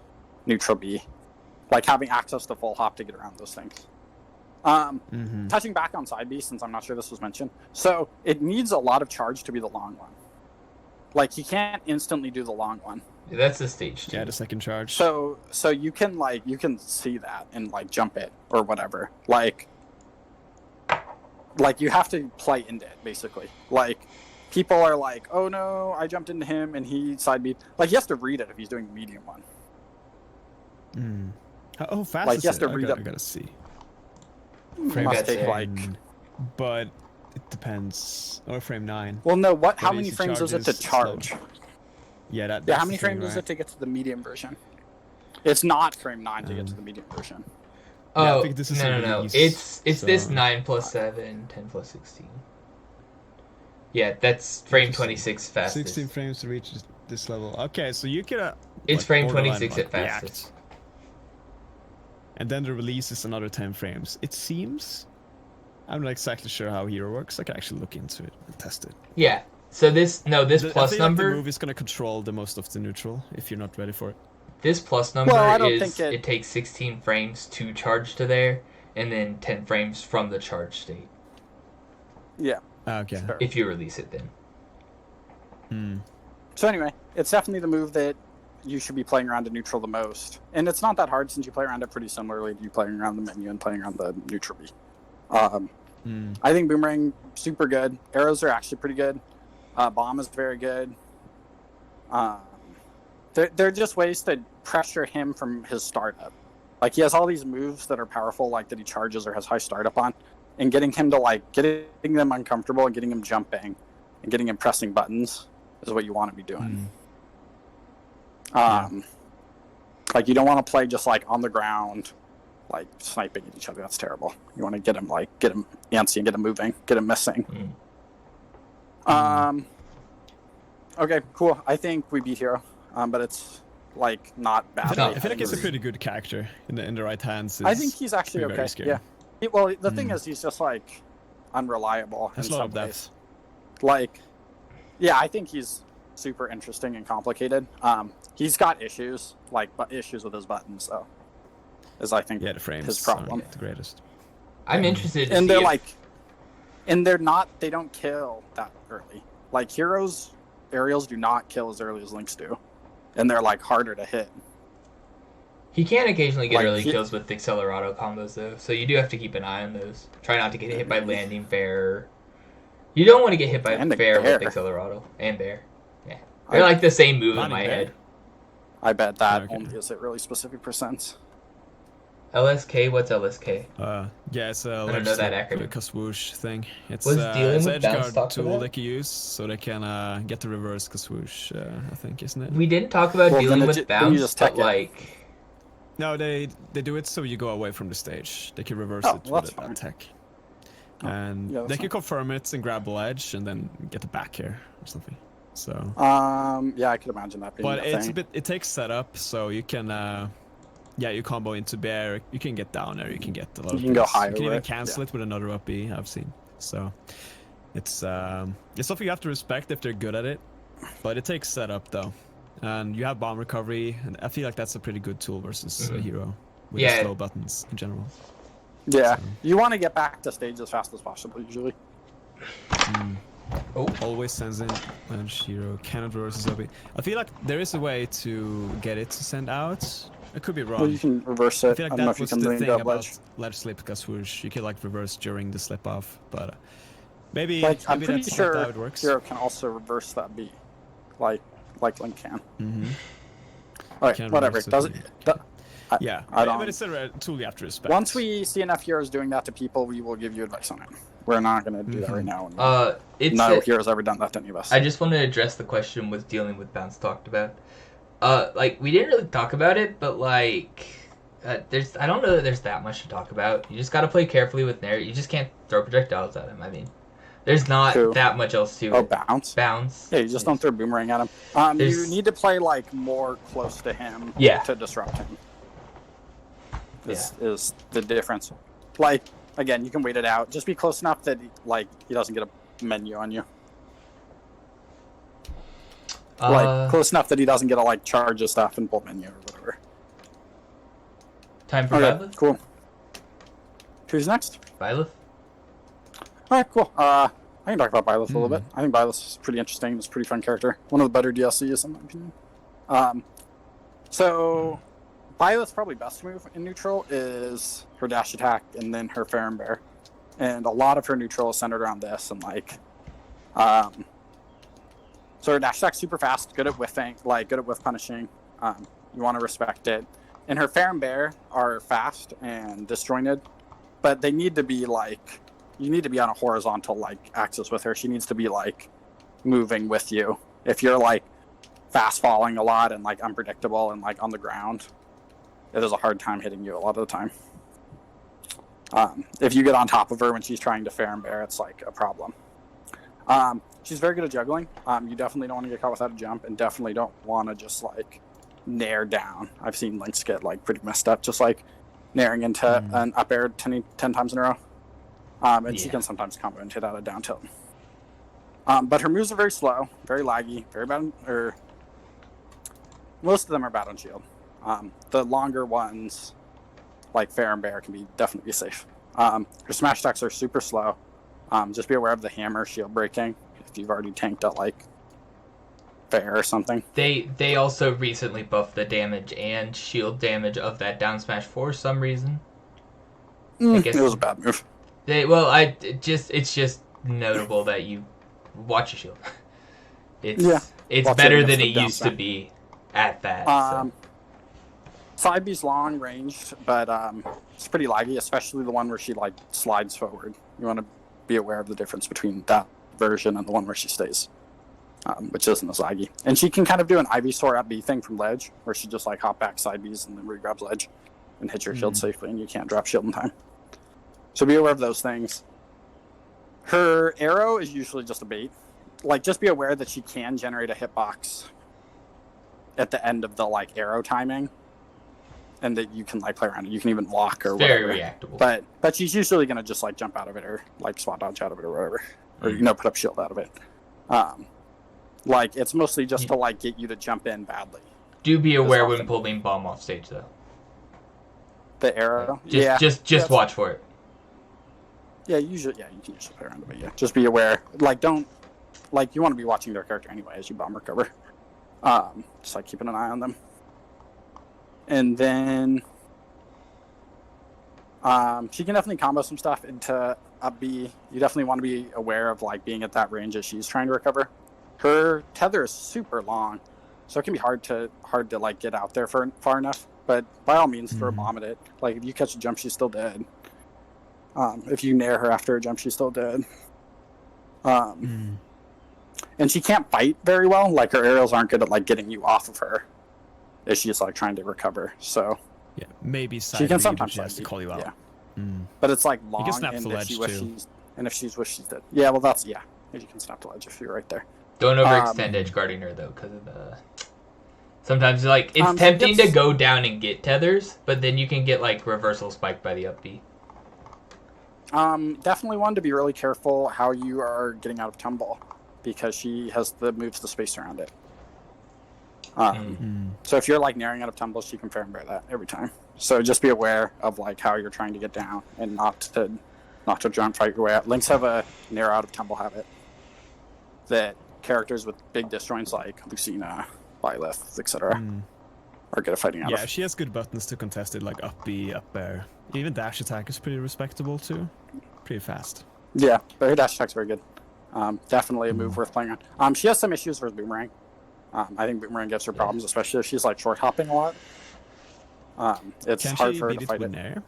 neutral B. Like having access to full hop to get around those things. Touching back on side B, since I'm not sure this was mentioned, so it needs a lot of charge to be the long one. Like he can't instantly do the long one. Yeah, that's the stage 2. Yeah, the second charge. So you can see that and jump it or whatever. Like you have to play into it basically. Like people are like, oh no, I jumped into him and he side B. Like he has to read it if he's doing the medium one. How fast Like is he has it? to read I up. gotta see. Must take But it depends. Or frame 9. Well, no. But How many easy frames is it to charges charge? Yeah, How many frames is it to get to the medium version? It's not frame 9 to get to the medium version. Yeah, I Oh, think this is no. release, It's so- this 9 plus 7, 10 plus 16. Yeah, that's frame 26 fastest. 16 frames to reach this level. Okay, so you could. It's frame borderline, 26 at react. fastest. And then the release is another 10 frames. It seems. I'm not exactly sure how Hero works. I can actually look into it and test it. Yeah. So this I plus feel number. Like the move is gonna control the most of the neutral if you're not ready for it. This plus number Well, I don't is think it takes 16 frames to charge to there, and then 10 frames from the charge state. Yeah. Okay. Sure. If you release it, then. So anyway, it's definitely the move that you should be playing around to neutral the most. And it's not that hard since you play around it pretty similarly to you playing around the menu and playing around the neutral B. I think Boomerang, super good. Arrows are actually pretty good. Bomb is very good. They're just ways to pressure him from his startup. Like he has all these moves that are powerful, like that he charges or has high startup on, and getting him to getting them uncomfortable and getting him jumping and getting him pressing buttons is what you want to be doing. Like you don't want to play just on the ground, sniping at each other. That's terrible. You want to get him antsy and get him moving, get him missing. Okay, cool. I think we beat Hero, but it's not bad. I feel like he's a pretty good character in the right hands. I think he's actually very okay. scary. Yeah. Well, the thing is, he's just unreliable in Has a lot some of ways. depth. I think he's super interesting and complicated. He's got issues, issues with his buttons, though. Is I think Yeah, the frames his problem. aren't the greatest. I'm interested to And see they're if- and they don't kill that early. Heroes, aerials do not kill as early as Links do, and they're harder to hit. He can occasionally get early he- kills with Accelerado combos, though, so you do have to keep an eye on those. Try not to get hit by Landing Bear. You don't want to get hit by Landing Bear with Bear. Accelerado. And Bear. Yeah. They're the same move in Landing my Bear. head. I bet that Okay. only is at really specific percents. LSK? What's LSK? Yeah, it's a don't know that acronym. Kaswoosh thing. It's Was it's dealing an with bounce edgeguard talk tool about? they can use so they can get the reverse Kaswoosh, I think, isn't it? We didn't talk about Well, dealing then with then you bounce, just but tech it. No, they do it so you go away from the stage. They can reverse Oh, it well, with that's fine. that tech. Oh, And yeah, that's they fine. can confirm it and grab the ledge and then get the back here or something. So, Yeah, I could imagine that being but a it's thing. a bit. It takes setup, so you can. You combo into bear. You can get down there. You can get a lot. You of can go things. higher You can even with it, cancel it with another up B. I've seen. So, it's something you have to respect if they're good at it. But it takes setup though, and you have bomb recovery, and I feel like that's a pretty good tool versus a hero with Yeah. the slow buttons in general. Yeah, So- you want to get back to stage as fast as possible usually. Oh, Always sends in ledge hero cannot reverse his OB. I feel like there is a way to get it to send out. I could be wrong. Well, you can reverse I it. feel like I don't know that if you was can the lean thing dub about ledge. ledge slip swoosh. You can reverse during the slip off, but maybe I'm maybe pretty that's sure not how it works. Hero can also reverse that B, like Link can. Okay, Can't whatever. remember Does it? specifically. Yeah, I don't. but it's a tool you have to respect. Once we see enough heroes doing that to people, we will give you advice on it. We're not going to do that right now. No hero's ever done that to any of us. I just want to address the question with dealing with bounce talked about. Like, we didn't really talk about it, but, like, I don't know that there's that much to talk about. You just gotta play carefully with Nair. You just can't throw projectiles at him. I mean, there's not that much else to it. Bounce? Bounce. Yeah, you just don't throw boomerang at him. You need to play, like, more close to him to disrupt him. Is the difference. Like, again, you can wait it out. Just be close enough that, he doesn't get a menu on you. Close enough that he doesn't get to, charge his stuff and pull menu or whatever. Time for Byleth? Cool. Who's next? Byleth? Alright, cool. I can talk about Byleth a little bit. I think Byleth is pretty interesting. It's a pretty fun character. One of the better DLCs, in my opinion. So, Byleth's probably best move in neutral is her dash attack and then her Fair and Bear. And a lot of her neutral is centered around this and, so her dash attack's super fast, good at whiffing, good at whiff punishing. You want to respect it. And her Fair and Bear are fast and disjointed, but they need to be you need to be on a horizontal axis with her. She needs to be moving with you. If you're fast falling a lot and unpredictable and on the ground, it is a hard time hitting you a lot of the time. If you get on top of her when she's trying to Fair and Bear, it's a problem. She's very good at juggling. You definitely don't want to get caught without a jump, and definitely don't want to just nair down. I've seen Lynx get pretty messed up, just nairing into an up air 10 times in a row. And she can sometimes combo and hit out a down tilt. But her moves are very slow, very laggy, very bad. Most of them are bad on shield. The longer ones, like Fair and Bear, can definitely be safe. Her smash attacks are super slow. Just be aware of the hammer shield breaking if you've already tanked at Fair or something. They also recently buffed the damage and shield damage of that down smash for some reason. I guess it was a bad move. It's just notable that you watch your shield. It's better than it used to be at that. Side B's long ranged, but it's pretty laggy, especially the one where she slides forward. You want to be aware of the difference between that version and the one where she stays, which isn't as laggy. And she can kind of do an Ivysaur at B thing from ledge, where she just hop back side B's and then re-grabs ledge and hits your shield safely, and you can't drop shield in time. So be aware of those things. Her arrow is usually just a bait. Just be aware that she can generate a hitbox at the end of the arrow timing, and that you can play around it. You can even walk or whatever. Very reactable. But she's usually gonna just jump out of it or swat dodge out of it or whatever, or put up shield out of it. It's mostly just to get you to jump in badly. Do be aware when pulling bomb off stage though. The arrow. Just watch for it. Yeah, you can usually play around it, but just be aware. Don't you want to be watching their character anyway as you bomb recover. Just keeping an eye on them. And then she can definitely combo some stuff into up B. You definitely want to be aware of being at that range as she's trying to recover. Her tether is super long, so it can be hard to get out there far enough. But by all means, throw a bomb at it. If you catch a jump, she's still dead. If you nair her after a jump, she's still dead. And she can't fight very well. Her aerials aren't good at getting you off of her as she's trying to recover. So yeah, maybe she can sometimes has to call you out. Yeah. But it's long. You can snap the ledge too. And if she's wished she's dead. Yeah, well that's you can snap the ledge if you're right there. Don't overextend edge guarding her though, because of the. Sometimes it's tempting to go down and get tethers, but then you can get reversal spiked by the up B. Definitely one to be really careful how you are getting out of tumble, because she has the moves to space around it. So if you're nairing out of tumble, she can Fair and Bear that every time. So just be aware of how you're trying to get down and not to try and fight your way out. Lynx have a nair out of tumble habit that characters with big disjoints like Lucina, Byleth, etc. are good at fighting out of. Yeah, she has good buttons to contest it, up B, up air. Even dash attack is pretty respectable too. Pretty fast. Yeah, but her dash attack's very good. Definitely a move worth playing on. She has some issues with boomerang. I think Boomerang gives her problems, especially if she's like short hopping a lot. It's Can hard she for her beat to it fight with it. Nair?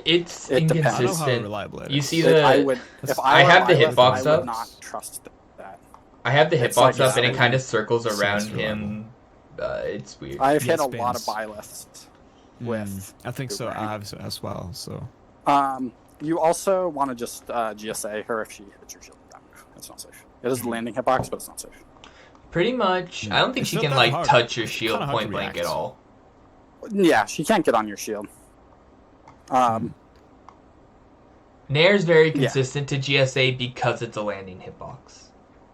It's It depends. I don't know how inconsistent. reliable it is. You see I the would, if I were have the Byleth, hitbox I up. would not trust that. I have the It's hitbox like up and it spinning. kind of circles Seems around reliable. him. It's weird. I've hit Yeah, a lot of spins. Byleths with. I think so. I Boomerang. have so as well. So You also want to just GSA her if she hits your shield with that move. It's not safe. It is a landing hitbox, but it's not safe. Pretty much. I don't think It's she not can that like hard. touch your It's shield kinda hard to point blank at react. all. Yeah, she can't get on your shield. Nair's very Yeah. consistent to GSA because it's a landing hitbox.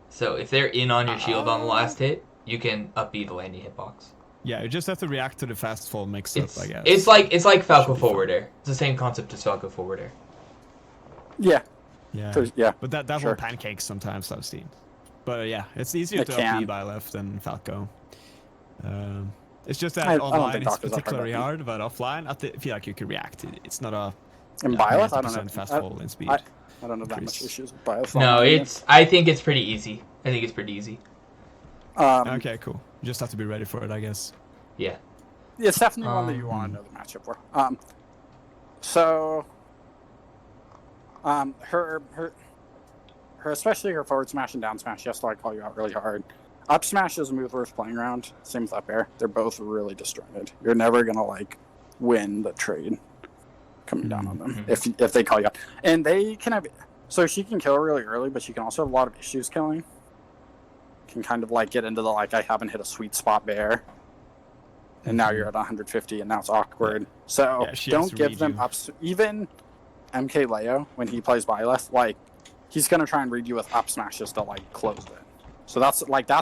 So if they're in on your shield on the last hit, you can up B the landing hitbox. yeah, you just have to react to the fast fall mix up, I guess. It's like Falco Should be fine. Forwarder. It's the same concept as Falco Forwarder. Yeah, Yeah. yeah. But that Sure. will pancakes sometimes, I've seen. But yeah, it's easier It to can. up B by left than Falco. It's just that I don't online think it's Doc is that hard particularly about hard, but offline I feel like you can react. It's not a In Byleth, I don't 90% know. fast I, fall in speed. I don't know that much increase. issues with Byleth. No, I think it's pretty easy. Okay, cool. You just have to be ready for it, I guess. Yeah. It's definitely one that you want to know the matchup for. Her especially her forward smash and down smash, she has to like call you out really hard. Up smash is a move worth playing around. Same with up air. They're both really disjointed. You're never gonna like win the trade coming down on them if they call you out. And they can have so she can kill really early, but she can also have a lot of issues killing. Can kind of like get into the like I haven't hit a sweet spot bear. And now you're at 150 and now it's awkward. So Yeah, she has don't to give read them you. ups. Even MK Leo, when he plays Byleth, like he's gonna try and read you with up smashes to like close it. So that's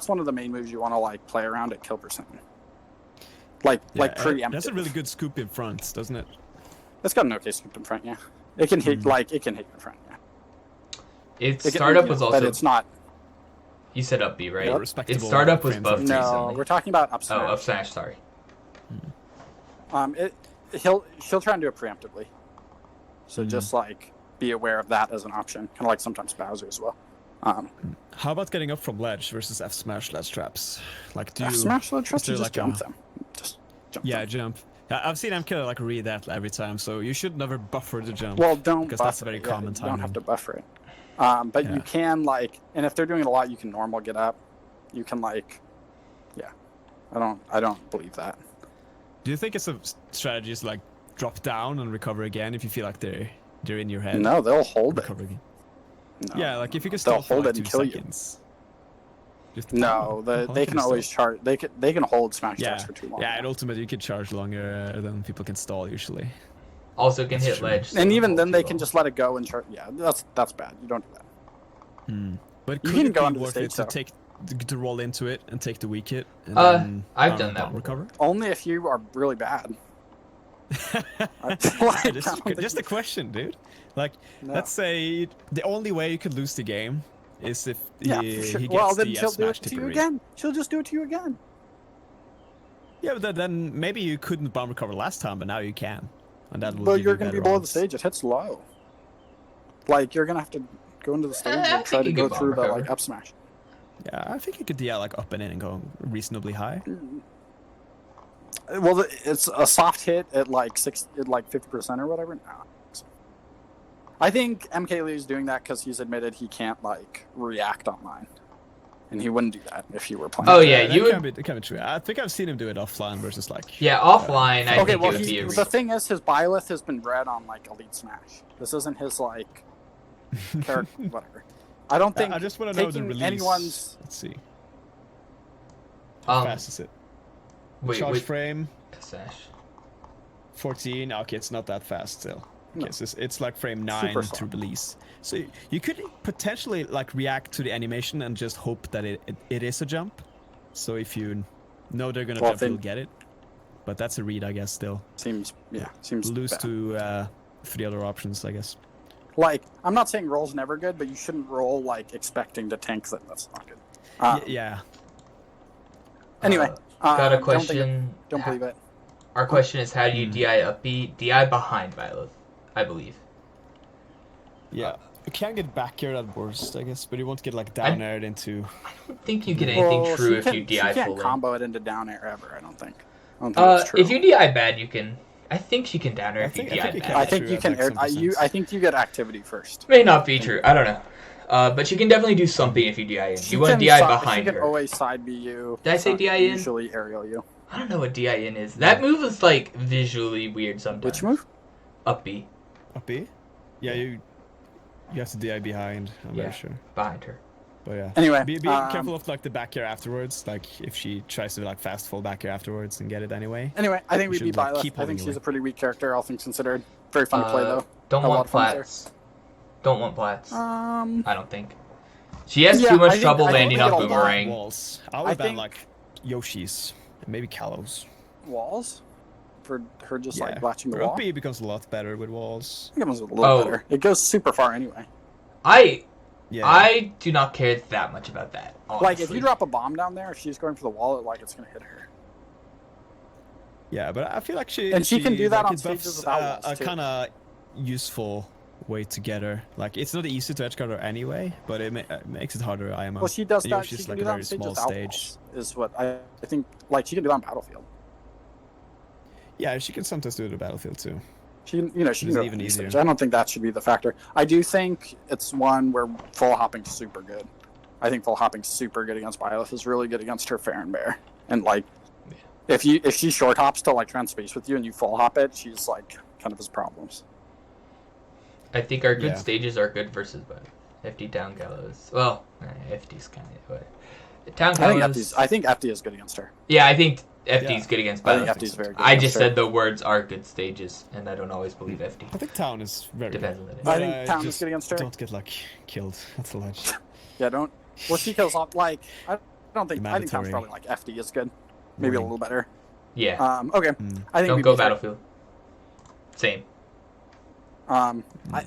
one of the main moves you want to like play around at kill percent. Like preemptive. That's a really good scoop in front, doesn't it? It's got an okay scoop in front, yeah. It can hit it can hit in front, yeah. Its It can- startup was also but it's not. you said up B, right? Yep. Respectable Its startup was frames buff of- No, recently. we're talking about up smash. Oh, up smash, sorry. She'll try and do it preemptively. So just like be aware of that as an option, kind of like sometimes Bowser as well. How about getting up from ledge versus F smash ledge traps? Like, do you Smash the trust there you just like jump a- them. Just jump Yeah, them. jump. Yeah, I've seen MK like read that every time, so you should never buffer the jump. Well, don't because buffer that's a very it. Yeah, common you don't timing. have to buffer it. But Yeah. you can like, and if they're doing it a lot, you can normal get up. You can like, yeah. I don't believe that. Do you think it's a strategy to like drop down and recover again if you feel like they're in your head? No, they'll hold it. Recover again. No, Yeah, like if you can they'll stall for hold like it and 2 kill you. seconds. Just No, they can always charge. They can hold smash Yeah, attacks for too long. yeah. In ultimate, you can charge longer than people can stall usually. Also can That's hit true. ledge. And so even hold then, they people. can just let it go and charge. Yeah, that's bad. You don't do that. But You could can it go be onto the worth it stage, to though. to roll into it and take the weak hit? And I've then, done that bomb before. recover. Only if you are really bad. Just a question, dude. Like, No. let's say the only way you could lose the game is if Yeah, he, for sure. he gets Well, then the she'll do smash it to tipper you read. again. She'll just do it to you again. Yeah, but then maybe you couldn't bomb recover last time, but now you can, and that will. But give you're you going to be better below the odds. stage. It hits low. Like, you're going to have to go into the stage I and try think to you go could through bomb the, recover. like, up smash. Yeah, I think you could DI like up and in and go reasonably high. Well, it's a soft hit at, like, 50% or whatever. No. I think MK Lee's doing that because he's admitted he can't, like, react online. And he wouldn't do that if you were playing. Oh, yeah, that you can would. be true. I think I've seen him do it offline versus like. Yeah, offline, I Okay, think well, it would be a the thing is, his Byleth has been bred on, like, Elite Smash. This isn't his, like, character, whatever. I don't think I just want to know the taking release. anyone's... Let's see. How Um, fast is it? wait, Charge wait. frame Smash. 14. Okay, it's not that fast still. No. Okay, so it's like frame 9 Super to soft. release. So you could potentially like react to the animation and just hope that it is a jump. So if you know they're gonna Well, jump, then- you'll get it. But that's a read, I guess. Still Seems lose bad. to 3 other options, I guess. Like, I'm not saying roll's never good, but you shouldn't roll, like, expecting to tank them. That's not good. Yeah. Anyway. Got a don't think it- question. Don't believe it. Our question is, how do you DI up B? DI behind Violet, I believe. Yeah. You can get back air at worst, I guess, but you won't get like down aired into. I don't think you get anything true if you DI She can't fully. combo it into down air ever, I don't think. I don't think that's true. If you DI bad, you can. I think she can down air if you DI bad. I think you can air. I think you get activity first. May not be true. I don't know. But you can definitely do something if you DI in. You want to DI behind her. She can always side B you. Did I say DI in? Usually aerial you. I don't know what DI in is. That move is like visually weird sometimes. Which move? Up B. Up B? Yeah, you have to DI behind. I'm very sure. Behind her. But yeah. Anyway, be careful of like the back air afterwards. Like if she tries to like fast fall back air afterwards and get it anyway. Anyway, I think we beat like, Byleth. I think she's a pretty weak character, all things considered. Very fun to play though. Don't want plats. Don't want plats. I don't think. She has too much trouble landing on boomerang. Walls. I would ban like Yoshi's and maybe Kalos. Walls? For her just like latching the wall? Up B becomes a lot better with walls. It becomes a little better. It goes super far anyway. I do not care that much about that. Honestly. Like if you drop a bomb down there, if she's going for the wall, it's gonna hit her. Yeah, but I feel like she can do that on stages without walls a kind of useful way to get her. Like it's not easy to edge guard her anyway, but it makes it harder. IMO. Well, she does that. She can like do a that very on stages small without stage. Walls, is what I think. Like she can do that on Battlefield. Yeah, she can sometimes do it on Battlefield too. She can do it even easier. Stage. I don't think that should be the factor. I do think it's one where full hopping's super good. I think full hopping's super good against Byleth. Is really good against her fair and bear. And like, if she short hops to like trans space with you and you full hop it, she's like kind of has problems. I think our good stages are good versus FD down gallows. Well, FD's kind of down gallows. I think FD is good against her. Yeah, I think FD's good against Byleth. I think FD's very good. I just said the words are good stages, and I don't always believe FD. I think Town is very Depends good. on the I think Town is good against her. Don't get like killed. That's a ledge. Yeah, don't. Well, she kills off like I don't think. I think Town's probably like FD is good, maybe a little better. Yeah. Okay. I think don't go Battlefield. Same.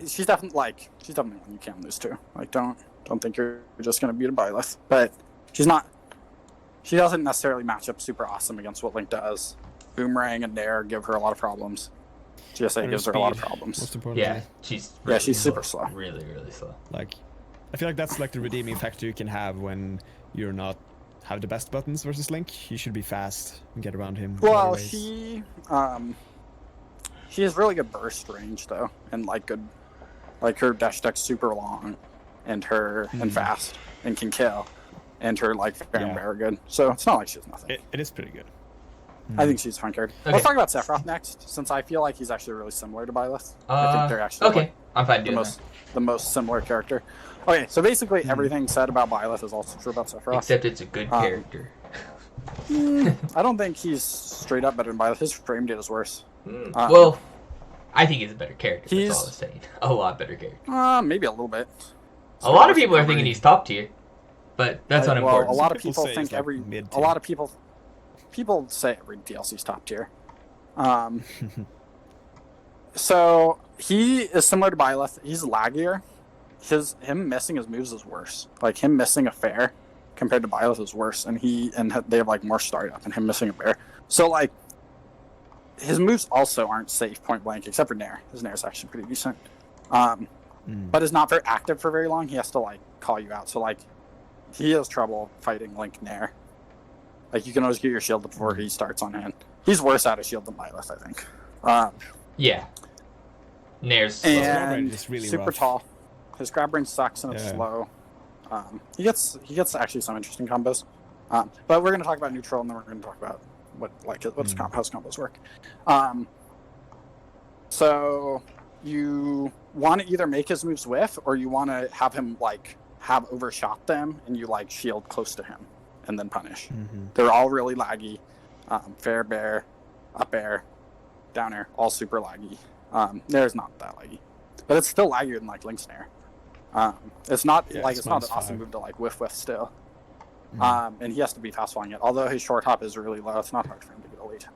She's definitely one you can lose to. Like, don't think you're just gonna beat a Byleth, but she's not. She doesn't necessarily match up super awesome against what Link does. Boomerang and Nair give her a lot of problems. GSA gives her a lot of problems. Yeah, she's super slow. Really, really slow. Like, I feel like that's like the redeeming factor you can have when you're not have the best buttons versus Link. You should be fast and get around him. Well, she has really good burst range though, and like her dash attack's super long, and and fast and can kill, and her like fair and bear good. So it's not like she has nothing. It is pretty good. I think she's fun card. Okay. Let's talk about Sephiroth next, since I feel like he's actually really similar to Byleth. I think they're actually okay. I'm fine doing the most similar character. Okay, so basically everything said about Byleth is also true about Sephiroth. Except it's a good character. I don't think he's straight up better than Byleth. His frame data is worse. Well, I think he's a better character. That's all I'm saying. A lot better character. Maybe a little bit. A lot of people are thinking he's top tier, but that's unimportant. Well, a lot of people think a lot of people say every DLC's top tier. So he is similar to Byleth. He's laggier. Him missing his moves is worse. Like him missing a fair compared to Byleth is worse, and they have like more startup, and him missing a fair. So like his moves also aren't safe point blank, except for Nair. His Nair is actually pretty decent, but is not very active for very long. He has to like call you out. So like he has trouble fighting Link Nair. Like you can always get your shield before he starts on hand. He's worse out of shield than Byleth, I think. Yeah. Nair's and really super rough. tall. His grab range sucks and it's slow. He gets actually some interesting combos. But we're gonna talk about neutral, and then we're gonna talk about how his combos work. So you want to either make his moves whiff, or you want to have him like have overshot them, and you like shield close to him, and then punish. They're all really laggy. Fair bear, up air, down air, all super laggy. Nair's not that laggy, but it's still laggier than like Link's Nair. It's not it's not an awesome move to like whiff still. And he has to be fast falling it. Although his short hop is really low, it's not hard for him to get a late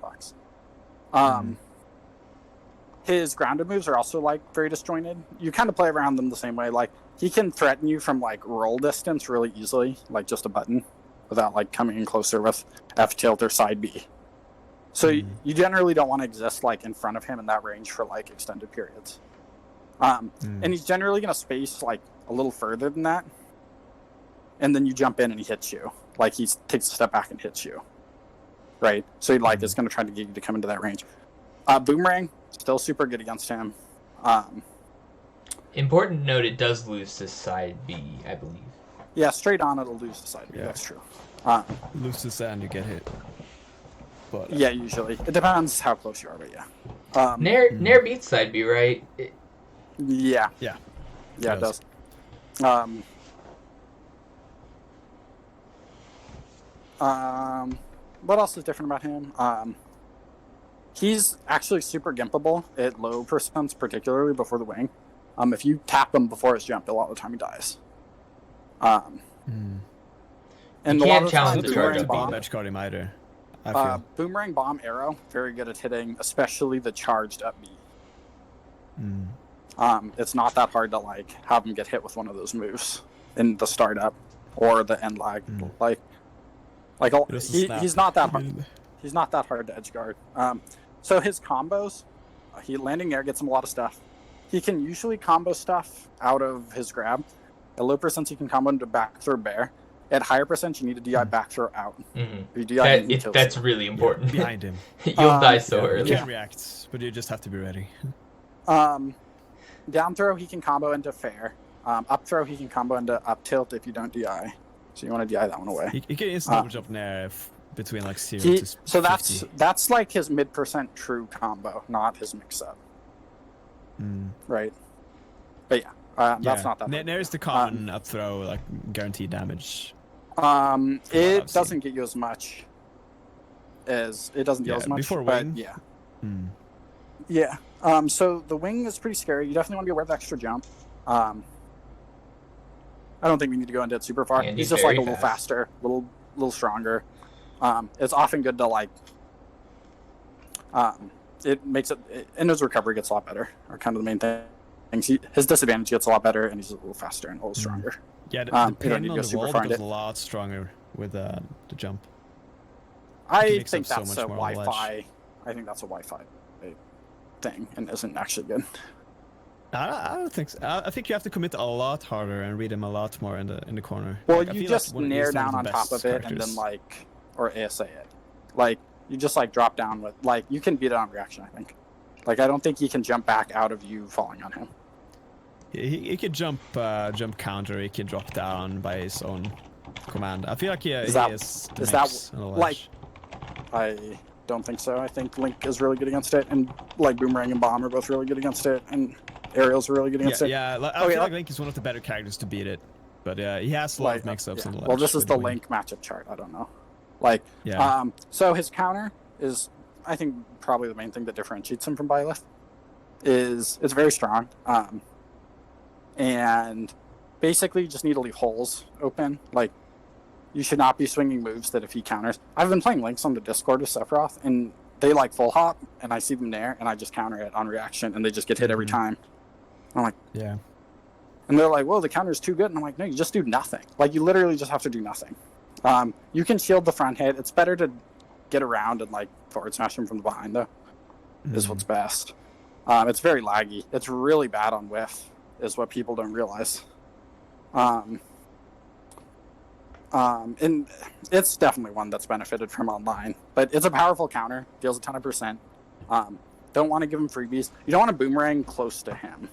hitbox. His grounded moves are also like very disjointed. You kind of play around them the same way. Like he can threaten you from like roll distance really easily, like just a button, without like coming in closer with F tilt or side B. So you generally don't want to exist like in front of him in that range for like extended periods. And he's generally going to space like a little further than that. And then you jump in and he hits you. Like he takes a step back and hits you. Right? So he like is going to try to get you to come into that range. Boomerang, still super good against him. Important note, it does lose to side B, I believe. Yeah, straight on it'll lose the side B. Yeah. That's true. Loses and you get hit. But Yeah, usually. It depends how close you are, but yeah. Nair beats side B, right? Yeah. yeah. Yeah, it does. What else is different about him? He's actually super gimpable at low percents, particularly before the wing. If you tap him before his jump, a lot of the time he dies. And You a lot can't of the challenge time, the the charge boomerang up. bomb, edge guard him either. I feel. boomerang bomb arrow, very good at hitting, especially the charged up B. It's not that hard to like have him get hit with one of those moves in the startup or the end lag. He's not that hard. He's not that hard to edge guard. So his combos, he landing air gets him a lot of stuff. He can usually combo stuff out of his grab. At low percents, he can combo into back throw bear. At higher percents, you need to DI back throw out. If you DI in, he kills that's you. really important. Behind him. You'll die so You early. can react, but you just have to be ready. Down throw, he can combo into fair. Up throw, he can combo into up tilt if you don't DI. So you want to DI that one away. He can instantly jump Nair between like 0 to 50. So that's like his mid percent true combo, not his mix up. Right. But yeah, that's not that. Nair is the common up throw, like guaranteed damage. It doesn't get you as much as it doesn't deal as much. Before but wing. yeah. Yeah. So the wing is pretty scary. You definitely want to be aware of the extra jump. I don't think we need to go into it super far. And he's he's just like a very little fast. faster, little stronger. It's often good to like. It makes it, and his recovery gets a lot better. Are kind of the main things. His disadvantage gets a lot better, and he's a little faster and a little stronger. Yeah, the you don't pin need to on go the super wall far into becomes it. a lot stronger with the jump. I mix think up so that's much a more on the ledge. Wi-Fi. I think that's a Wi-Fi thing, and isn't actually good. I don't think so. I think you have to commit a lot harder and read him a lot more in the corner. Well, Like, I you feel just like one of nair these down are on the top best of it, and characters. then like, or ASA it. Like you just like drop down with like you can beat it on reaction. I think. Like I don't think he can jump back out of you falling on him. He could jump counter. He can drop down by his own command. I feel like he is the is mix that, on the ledge. like? I don't think so. I think Link is really good against it, and like Boomerang and Bomb are both really good against it, and Ariel's really good against it. Yeah, I feel like Link is one of the better characters to beat it. But yeah, he has a lot of mix-ups on the ledge. Well, this is with the wing. Link matchup chart. I don't know. Like, Yeah. So his counter is, I think, probably the main thing that differentiates him from Byleth. Is it's very strong, and basically you just need to leave holes open. Like, you should not be swinging moves that if he counters. I've been playing Links on the Discord with Sephiroth, and they like full hop, and I see them there, and I just counter it on reaction, and they just get hit every time. I'm like, Yeah. and they're like, "Whoa, the counter is too good," and I'm like, "No, you just do nothing. Like, you literally just have to do nothing. You can shield the front hit. It's better to get around and like forward smash him from the behind, though. Is what's best. It's very laggy. It's really bad on whiff, is what people don't realize. And it's definitely one that's benefited from online, but it's a powerful counter. Deals a ton of percent. Don't want to give him freebies. You don't want to boomerang close to him.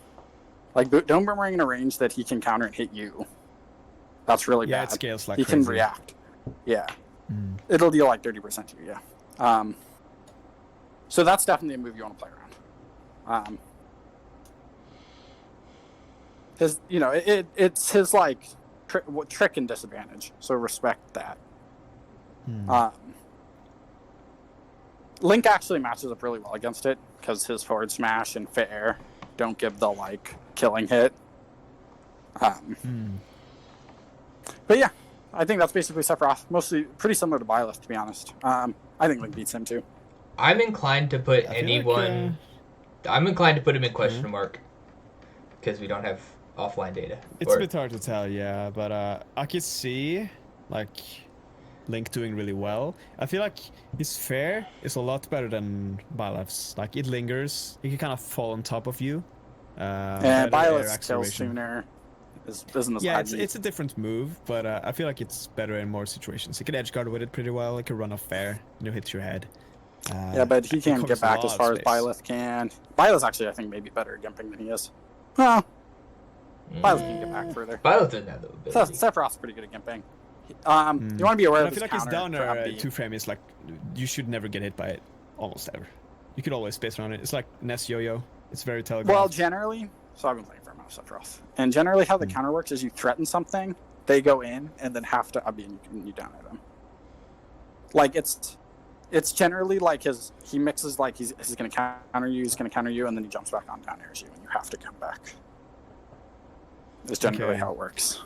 Like, don't boomerang in a range that he can counter and hit you. That's really bad. Yeah, it scales like he crazy. can react. Yeah. It'll deal like 30% to you, yeah. So that's definitely a move you want to play around. His, you know, it's his like trick and disadvantage. So respect that. Link actually matches up really well against it because his forward smash and fair don't give the like killing hit. But yeah, I think that's basically Sephiroth. Mostly pretty similar to Byleth, to be honest. I think Link beats him too. I'm inclined to put anyone. I'm inclined to put him in question mark because we don't have offline data. It's a bit hard to tell, yeah, but I can see like Link doing really well. I feel like his fair is a lot better than Byleth's. Like, it lingers. He can kind of fall on top of you, And better air Byleth's kill acceleration. sooner isn't as Yeah, laggy. it's a different move, but I feel like it's better in more situations. You can edge guard with it pretty well. It can run off fair, hit your head. Yeah, but he it can't covers get back a as lot far of as space. Byleth can. Byleth's actually, I think, maybe better at gimping than he is. Well, Byleth can get back further. Byleth doesn't have the ability. Sephiroth's pretty good at gimping. You want to be aware But I of his feel like his counter down for air upbeat. 2-frame is like, you should never get hit by it, almost ever. You could always space around it. It's like Ness Yo-Yo. It's very telegraphed. Well, generally, so I've been playing for a mouse Sephiroth, and generally how the counter works is you threaten something, they go in, and then have to upbeat and you down air them. Like it's generally like he mixes like he's gonna counter you, and then he jumps back on down airs you, and you have to come back. That's generally how it works.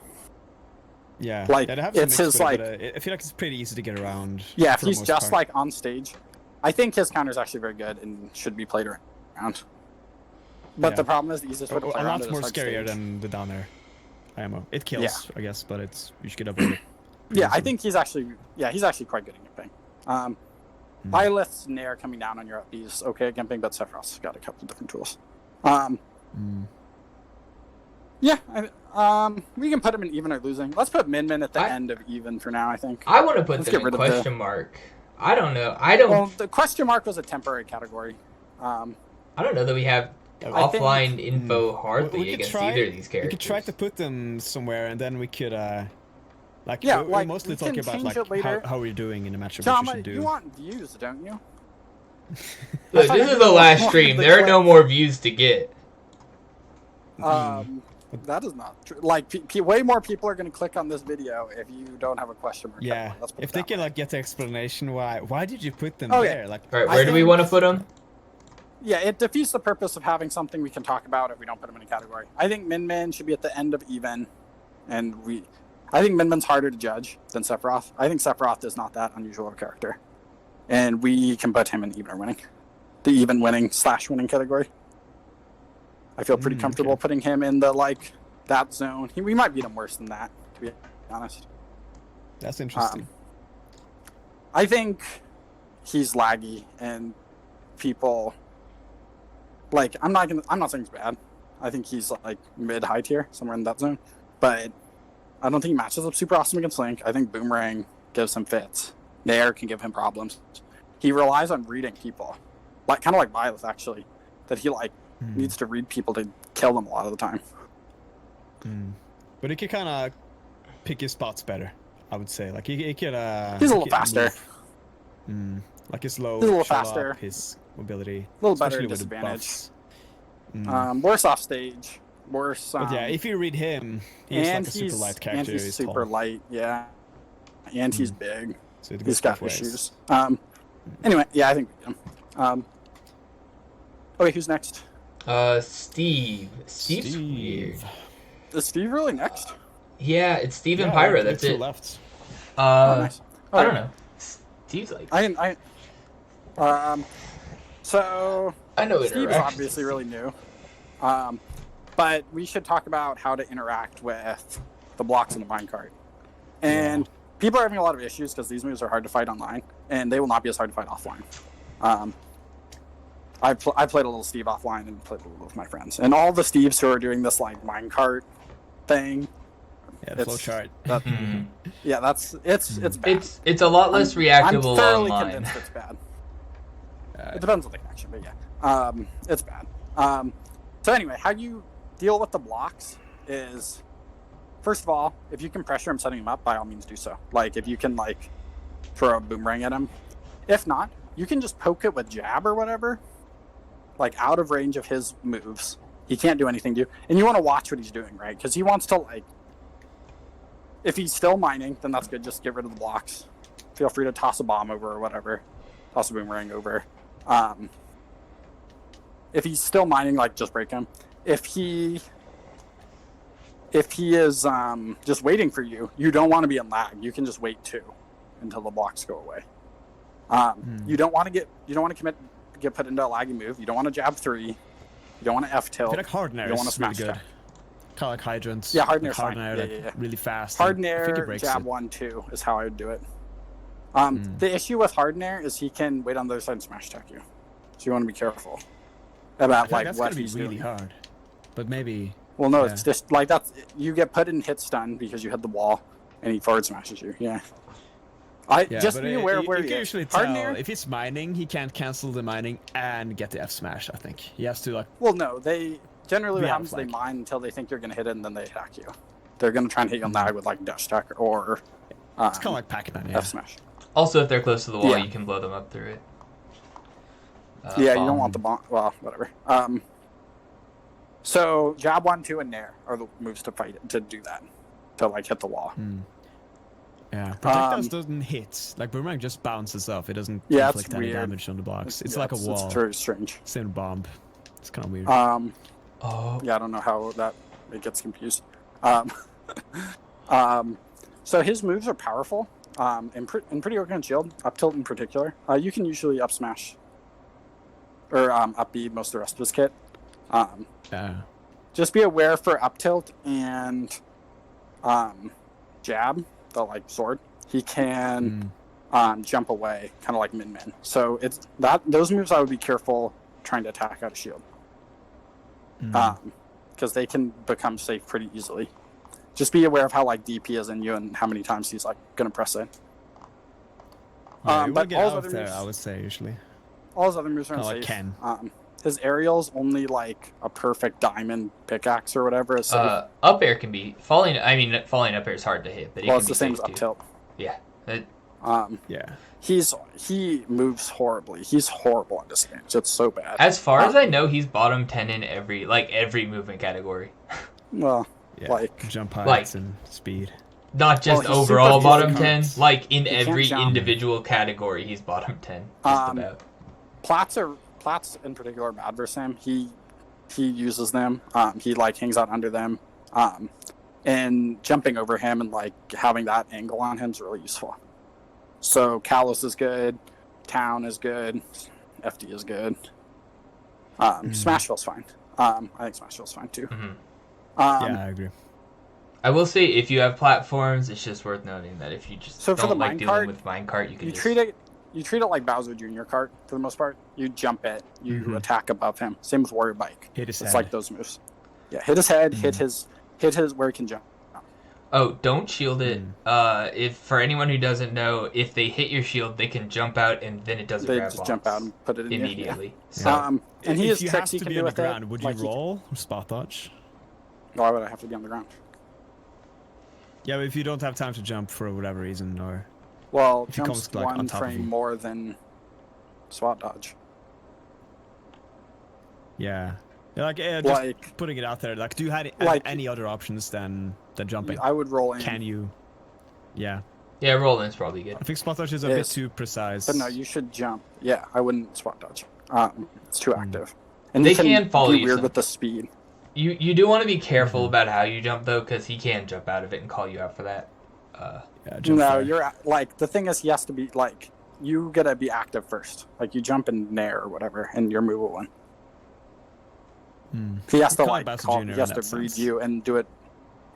Yeah, like, yeah, they have some it's mix his, with it, like- but I feel like it's pretty easy to get around. Yeah, if for the he's most just part. like on stage, I think his counter is actually very good and should be played around. But Yeah. the problem is the easiest way to play a around lot it is more hard scarier stage. than the down air ammo. It kills, Yeah. I guess, but you should get up with it. Yeah, I think he's actually quite good at gimping. Byleth's Nair coming down on your up is okay at gimping, but Sephiroth's got a couple of different tools. Yeah, we can put him in even or losing. Let's put Min Min at the end of even for now, I think. I want to put Let's them get in rid of question mark. I don't know. I don't. Well, the question mark was a temporary category. I don't know that we have I think- offline info hardly we could against try, either of these characters. We could try to put them somewhere, and then we could, like, Yeah, we're like, mostly we can talking about change like it later. how we're doing in the matchup. What you Tama, should do. you want views, don't you? Look, this is the last stream. There are no more views to get. That is not true. Like, way more people are going to click on this video if you don't have a question mark. Yeah, Let's put if it they that can way. like get the explanation why did you put them Okay. there? Like, All right, I where do we think- want to put them? Yeah, it defeats the purpose of having something we can talk about if we don't put them in a category. I think Min Min should be at the end of even, and I think Min Min's harder to judge than Sephiroth. I think Sephiroth is not that unusual of a character, and we can put him in even or winning, the even winning / winning category. I feel pretty comfortable okay. putting him in the like that zone. We might beat him worse than that, to be honest. that's interesting. I think he's laggy and people like I'm not saying he's bad. I think he's like mid-high tier, somewhere in that zone. But I don't think he matches up super awesome against Link. I think Boomerang gives him fits. Nair can give him problems. He relies on reading people. Like kind of like Byleth actually. That he like needs to read people to kill them a lot of the time. But he could kind of pick his spots better, I would say. Like he could. He's a he little could faster. move. Like his low. He's a little shut up, faster. His mobility. A little better especially at with the disadvantage. buffs. Worse off stage. Worse. But yeah, if you read him, he's like a super light character. And he's super tall. light, yeah. And he's big. So it He's goes got both ways. issues. Anyway, yeah, I think. Okay, who's next? Steve. Steve's weird. Is Steve really next? Yeah, it's Steve and Yeah, Pyra. like, That's two it. left. Nice. I don't know. Steve's like. So I know Steve is interactions. obviously really new. But we should talk about how to interact with the blocks in the minecart. And people are having a lot of issues because these moves are hard to fight online, and they will not be as hard to fight offline. I played a little Steve offline and played a little with my friends, and all the Steves who are doing this like minecart thing. Yeah, the flowchart. Yeah, it's bad. It's a lot less reactable I'm thoroughly online. convinced it's bad. It depends on the connection, but yeah, it's bad. So anyway, how you deal with the blocks is, first of all, if you can pressure him setting him up, by all means do so. Like if you can like throw a boomerang at him. If not, you can just poke it with jab or whatever, like out of range of his moves. He can't do anything to you, and you want to watch what he's doing, right? Because he wants to like. If he's still mining, then that's good. Just get rid of the blocks. Feel free to toss a bomb over or whatever. Toss a boomerang over. If he's still mining, like just break him. If he is just waiting for you, you don't want to be in lag. You can just wait too until the blocks go away. You don't want to get put into a laggy move. You don't want to jab 3. You don't want to F I tilt. feel like hard air You don't want is to really smash good. tech. Kind of like hydrants. Yeah, hard like air's fine. air, Yeah, like, yeah. really fast. Hard and I think it air, breaks jab it. 1, 2 is how I would do it. The issue with hard air is he can wait on the other side and smash attack you. So you want to be careful I about feel like that's what gonna be he's really doing. hard. but maybe. Well, no, Yeah. it's just like that's you get put in hit stun because you hit the wall, and he forward smashes you. Yeah. Yeah, Just but be aware of where you he can is. usually Hard tell near? if it's mining, he can't cancel the mining and get the F smash. I think he has to like. Well, no, they generally what Be out happens of is they flank. mine until they think you're gonna hit it, and then they attack you. They're gonna try and hit you on the eye with like dash attack or It's kind of like Pac-Man. Yeah. F smash. Also, if they're close to the wall, Yeah. you can blow them up through it. Yeah, you bomb. don't want the bomb. Well, whatever. So jab 1, 2, and nair are the moves to fight to do that, to like hit the wall. Yeah. Projectiles doesn't hit. Like boomerang just bounces off. It doesn't Yeah, it's inflict any weird. damage on the blocks. It's Yeah, like a wall. It's very strange. Same bomb. It's kind of weird. Oh. Yeah, I don't know how that it gets confused. So his moves are powerful. In pretty Organ Shield, up tilt in particular, you can usually up smash or up B most of the rest of his kit. Yeah. Just be aware for up tilt and jab, the like sword. He can jump away, kind of like Min Min. So it's that those moves I would be careful trying to attack out of shield, because they can become safe pretty easily. Just be aware of how like deep he is in you and how many times he's like gonna press it. Yeah, you but wanna get all out his of other there, moves, I would say usually. all his other moves are Kinda like safe. Ken. His aerial's only like a perfect diamond pickaxe or whatever is safe. Up air can be falling. I mean, falling up air is hard to hit, but it Well, can it's be the same safe as up too. tilt. Yeah. Yeah. He moves horribly. He's horrible on this game. It's so bad. As far as I know, he's bottom 10 in every movement category. Well, Yeah. like Jump heights like- and speed. Not just Well, he's overall super bottom physical. 10. Like in can't every jump. individual category, he's bottom 10. Just about. Plats in particular are bad versus him. He uses them. He like hangs out under them. And jumping over him and like having that angle on him is really useful. So Kalos is good, Town is good, FD is good. Smashville's fine. I think Smashville's fine too. Yeah, I agree. I will say, if you have platforms, it's just worth noting that if you just So for don't the like dealing minecart, with minecart, you can You just... treat it like Bowser Jr. cart for the most part. You jump it, you attack above him. Same with Warrior Bike. Hit his It's head. like those moves. Yeah, hit his head, hit his where he can jump. Oh, don't shield it. If for anyone who doesn't know, if they hit your shield, they can jump out and then it does a They grab just box jump out and put it in you, yeah. immediately. So And he if has you tricks have he to can be do on the with ground, it. would you Like roll or spot dodge? Why would I have to be on the ground? Yeah, but if you don't have time to jump for whatever reason, or Well, If he jumps comes, like, on one top of you. frame more than SWAT dodge. yeah, like just Like putting it out there. Like, do you have Like- any other options than jumping? I would roll in. Can you? Yeah, yeah, roll-in's probably good. I think spot dodge is a bit Yes. too precise. But no, you should jump. Yeah, I wouldn't SWAT dodge. It's too active. And They you can follow be you weird some. with the speed. You do want to be careful about how you jump though, because he can jump out of it and call you out for that. Yeah, jump No, fire. you're like the thing is he has to be like you gotta be active first. Like you jump in nair or whatever, and your move will win. He has to Kinda like Bowser call, Jr. he in has that to read sense. you and do it,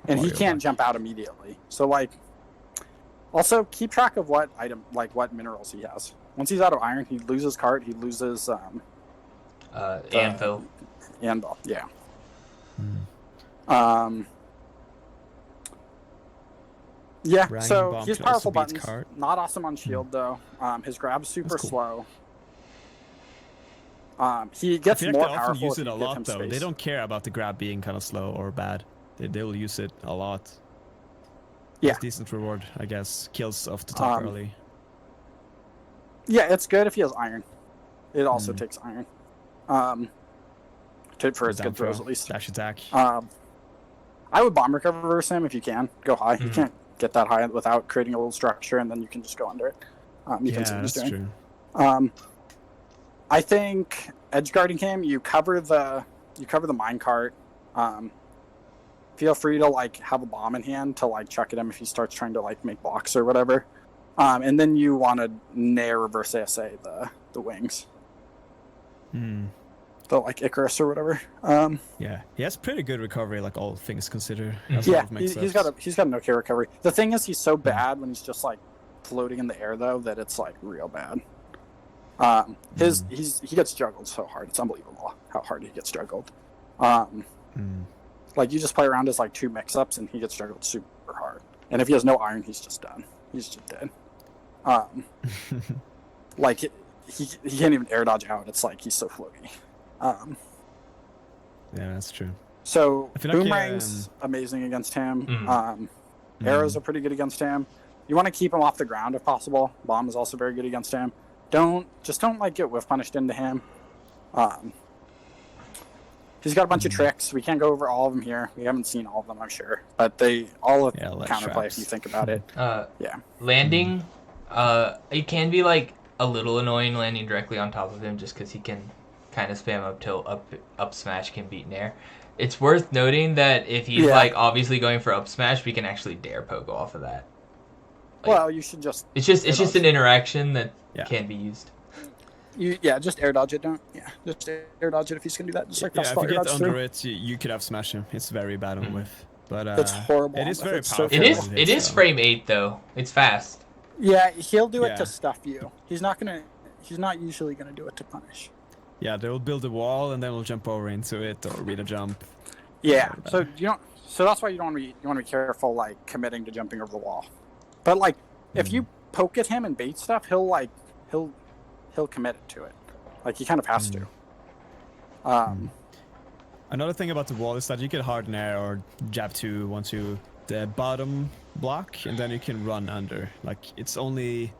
and he Mario can't Bike. jump out immediately. So like, also keep track of what item like what minerals he has. Once he's out of iron, he loses cart. He loses Anvil. anvil. Yeah. Yeah, Ragging so Bomb he's can also powerful beat buttons. cart. Not awesome on shield though. His grab's super That's cool. slow. He I gets feel like more they often powerful use if it you a give lot him though. space. They don't care about the grab being kind of slow or bad. They will use it a lot. Yeah. It's decent reward, I guess. Kills off the top early. Yeah, it's good if he has iron. It also takes iron. For his Down good throws throw, at least. dash attack. I would bomb recover versus him if you can. Go high. You can't get that high without creating a little structure, and then you can just go under it. You can see Yeah, what he's that's doing. true. I think edge guarding him. You cover the minecart. Feel free to like have a bomb in hand to like chuck at him if he starts trying to like make blocks or whatever. And then you want to nair reverse ASA the wings. The like Icarus or whatever. Yeah, he has pretty good recovery, like all things considered. Yeah, he's got an okay recovery. The thing is, he's so bad when he's just like floating in the air though that it's like real bad. He gets juggled so hard. It's unbelievable how hard he gets juggled. Mm. Like, you just play around as like 2 mix-ups, and he gets juggled super hard. And if he has no iron, he's just done. He's just dead. Like, he can't even air dodge out. It's like he's so floaty. Yeah, that's true. So I feel like, boomerang's amazing against him. Mm. Arrows are pretty good against him. You want to keep him off the ground if possible. Bomb is also very good against him. Don't like get whiff punished into him. He's got a bunch of tricks. We can't go over all of them here. We haven't seen all of them, I'm sure, but they all have counterplay if you think about it. Yeah. Landing, it can be like a little annoying landing directly on top of him just because he can kind of spam up tilt, up smash can beat nair. It's worth noting that if he's like obviously going for up smash, we can actually dare pogo off of that. Like, Well, you should just. it's just an interaction that can be used. Just air dodge it. Just air dodge it if he's gonna do that. Just like Yeah, if fastball you air get dodge under through. it, you could have smash him. It's very bad on whiff. But It's horrible. It is on very whiff. It's so powerful. terrible. It is frame 8 though. It's fast. Yeah, he'll do it Yeah. to stuff you. He's not usually gonna do it to punish. Yeah, they'll build a wall and then we'll jump over into it or read a jump. Yeah. So you don't. So that's why you want to be careful, like committing to jumping over the wall. But like, if you poke at him and bait stuff, he'll commit it to it. Like he kind of has to. Another thing about the wall is that you can hard nair or jab 2 onto the bottom block, and then you can run under. Like it's only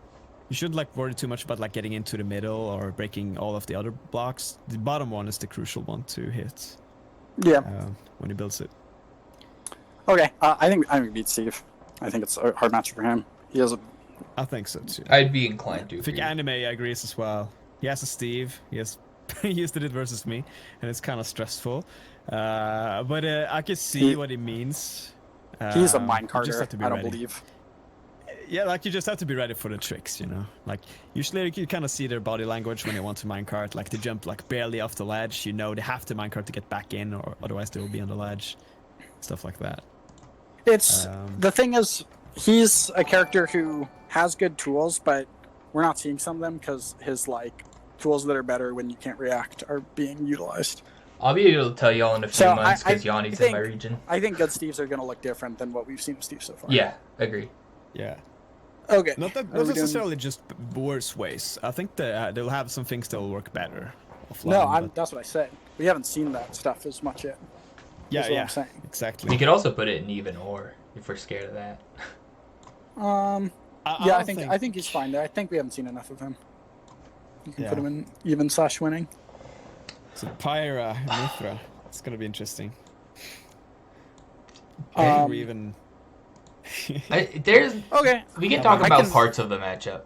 you shouldn't like worry too much about like getting into the middle or breaking all of the other blocks. The bottom one is the crucial one to hit. Yeah. When he builds it. Okay. I think he beats Steve. I think it's a hard match for him. He has a. I think so too. I'd be inclined to. I think agree. anime agrees as well. He has a Steve. He used it versus me, and it's kind of stressful. But I can see what he means. He's a You mine just have carder. to be I don't ready. believe. Yeah, like you just have to be ready for the tricks, you know. Like usually you kind of see their body language when they want to minecart. Like they jump like barely off the ledge. You know they have to minecart to get back in, or otherwise they will be on the ledge. Stuff like that. It's the thing is, he's a character who has good tools, but we're not seeing some of them because his like tools that are better when you can't react are being utilized. I'll be able to tell y'all in a few So months I because Yanni's in think- my region. I think good Steves are going to look different than what we've seen of Steve so far. Yeah, agree. Yeah. Okay. Not Are that we not doing- necessarily just worse ways. I think that they'll have some things that will work better offline. No, but- that's what I said. We haven't seen that stuff as much yet. yeah, That's what yeah, I'm saying. exactly. We could also put it in even or if we're scared of that. Yeah, I think he's fine there. I think we haven't seen enough of him. You can put him in even/winning. So Pyra, Mithra. It's gonna be interesting. We even. There's Okay. we can talk I about can- parts of the matchup.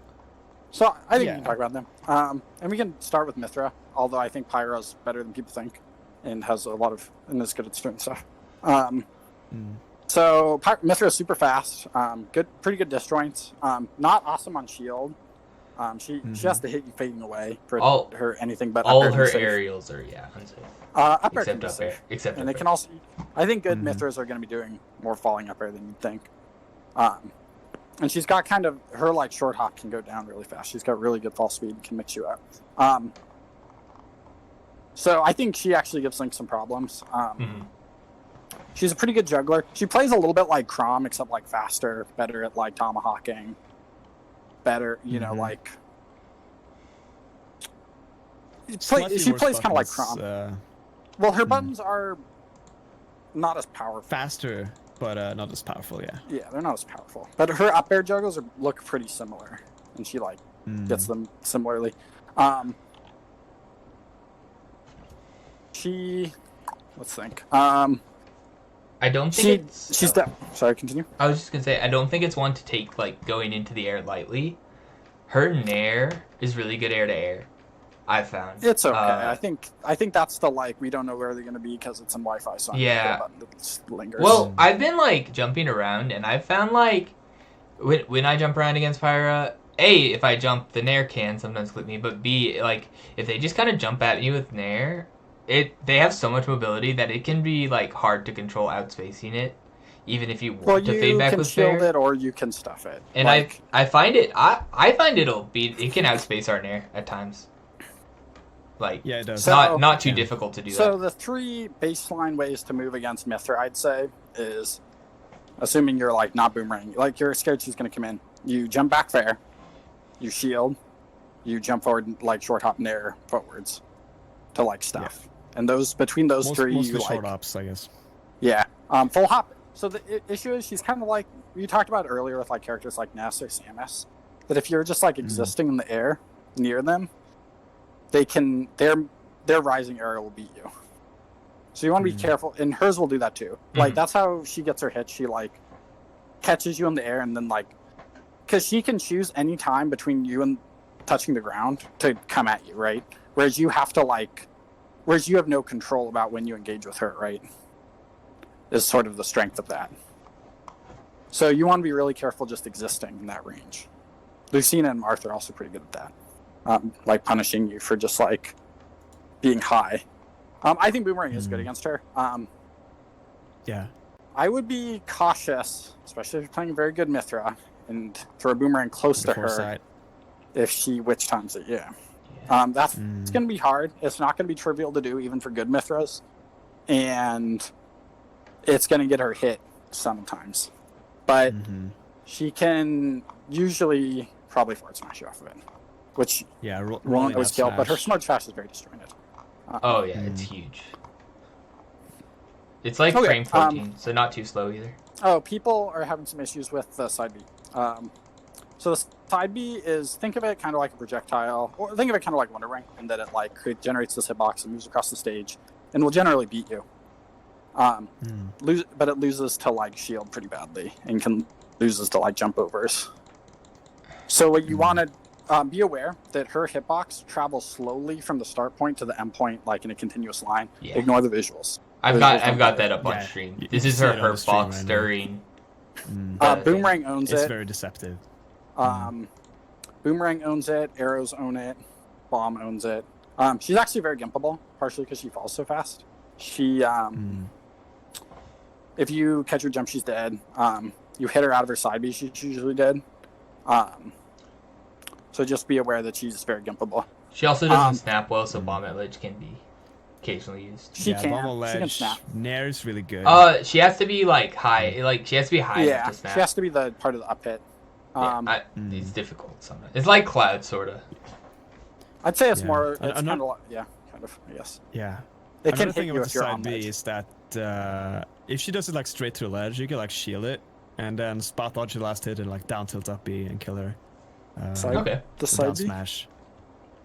So I think Yeah. we can talk about them. And we can start with Mithra, although I think Pyro's better than people think, and has a lot of and is good at certain stuff. So Mithra's super fast. Pretty good disjoints. Not awesome on shield. She has to hit you fading away for her anything but All up air her can be safe. aerials are unsafe. Up air can Except be up air. safe. Except And up they can air. also. I think good Mithras are going to be doing more falling up air than you'd think. And she's got kind of her like short hop can go down really fast. She's got really good fall speed and can mix you up. So I think she actually gives Link some problems. She's a pretty good juggler. She plays a little bit like Chrom, except like faster, better at like tomahawking, better, you know, like. She plays kind of like Chrom. Well, her buttons are not as powerful. Faster, but not as powerful. Yeah. Yeah, they're not as powerful. But her up air juggles look pretty similar, and she like gets them similarly. Let's think. I don't think Sorry, continue. I was just gonna say I don't think it's one to take like going into the air lightly. Her nair is really good air to air. I've found It's okay. I think that's the like we don't know where they're gonna be because it's in Wi-Fi. So Yeah. it lingers. Well, I've been like jumping around, and I've found like when I jump around against Pyra, A, if I jump, the Nair can sometimes clip me, but B, like if they just kind of jump at me with Nair, they have so much mobility that it can be like hard to control outspacing it, even if you want to fade back with shield Nair. it or you can stuff it. And I find it can outspace our Nair at times. Like, Yeah, it does. not too Yeah. difficult to do So that. the 3 baseline ways to move against Mithra, I'd say, is assuming you're like not boomerang, like you're scared she's gonna come in. You jump back there, you shield, you jump forward like short hop nair forwards to like stuff. And those between those 3, mostly you like short ops, I guess. yeah, full hop. So the issue is she's kind of like you talked about earlier with like characters like Ness or Samus, that if you're just like existing in the air near them, they can their rising area will beat you. So you want to be careful, and hers will do that too. Like that's how she gets her hit. She like catches you in the air, and then like because she can choose any time between you and touching the ground to come at you, right? Whereas you have no control about when you engage with her, right? Is sort of the strength of that. So you want to be really careful just existing in that range. Lucina and Martha are also pretty good at that. Like punishing you for just like being high. I think Boomerang is good against her. Yeah. I would be cautious, especially if you're playing a very good Mithra, and throw a Boomerang close to her Foresight. if she witch times it, yeah. That's it's going to be hard. It's not going to be trivial to do, even for good Mithras. And it's going to get her hit sometimes. But she can usually probably forward smash you off of it. Which won't always kill, but her smart smash is very disjointed. Oh yeah, it's huge. It's like frame 14, so not too slow either. Oh, people are having some issues with the side B. So the side B is, think of it kind of like a projectile, or think of it kind of like Wonder Ring, in that it like generates this hitbox and moves across the stage, and will generally beat you. But it loses to like shield pretty badly, and loses to like jump overs. So what you want to be aware that her hitbox travels slowly from the start point to the end point, like in a continuous line. Yeah. Ignore the visuals. I've got that up on stream. This is her box stirring. Boomerang owns it. It's very deceptive. Boomerang owns it. Arrows own it. Bomb owns it. She's actually very gimpable, partially because she falls so fast. She, if you catch her jump, she's dead. You hit her out of her side B, she's usually dead. So just be aware that she's very gimpable. She also doesn't snap well, so bomb at ledge can be occasionally used. She can snap. Nair is really good. She has to be like high. Like she has to be high enough to snap. She has to be the part of the up hit. It's difficult sometimes. It's like Cloud, sort of. I'd say it's more. It's kind of like, kind of. I guess. Yeah. It can Another hit thing you about if the you're side on B ledge. is that if she does it like straight to the ledge, you can like shield it and then spot dodge the last hit and like down tilt up B and kill her. Okay. The side B? Smash.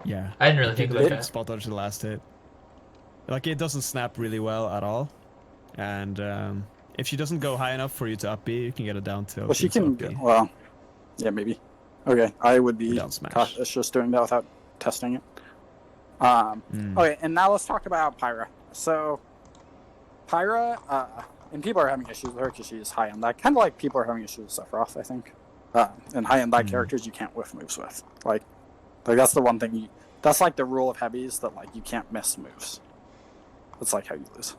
Yeah. I didn't really think about that. Spot dodge the last hit. Like it doesn't snap really well at all, and if she doesn't go high enough for you to up B, you can get a down tilt. Well, she can. Well, yeah, maybe. Okay, I would be cautious just doing that without testing it. Okay, and now let's talk about Pyra. So, Pyra, and people are having issues with her because she's high end that. Kind of like people are having issues with Sephiroth, I think. And high end that characters you can't whiff moves with. Like that's the one thing. That's like the rule of heavies that like you can't miss moves. That's like how you lose.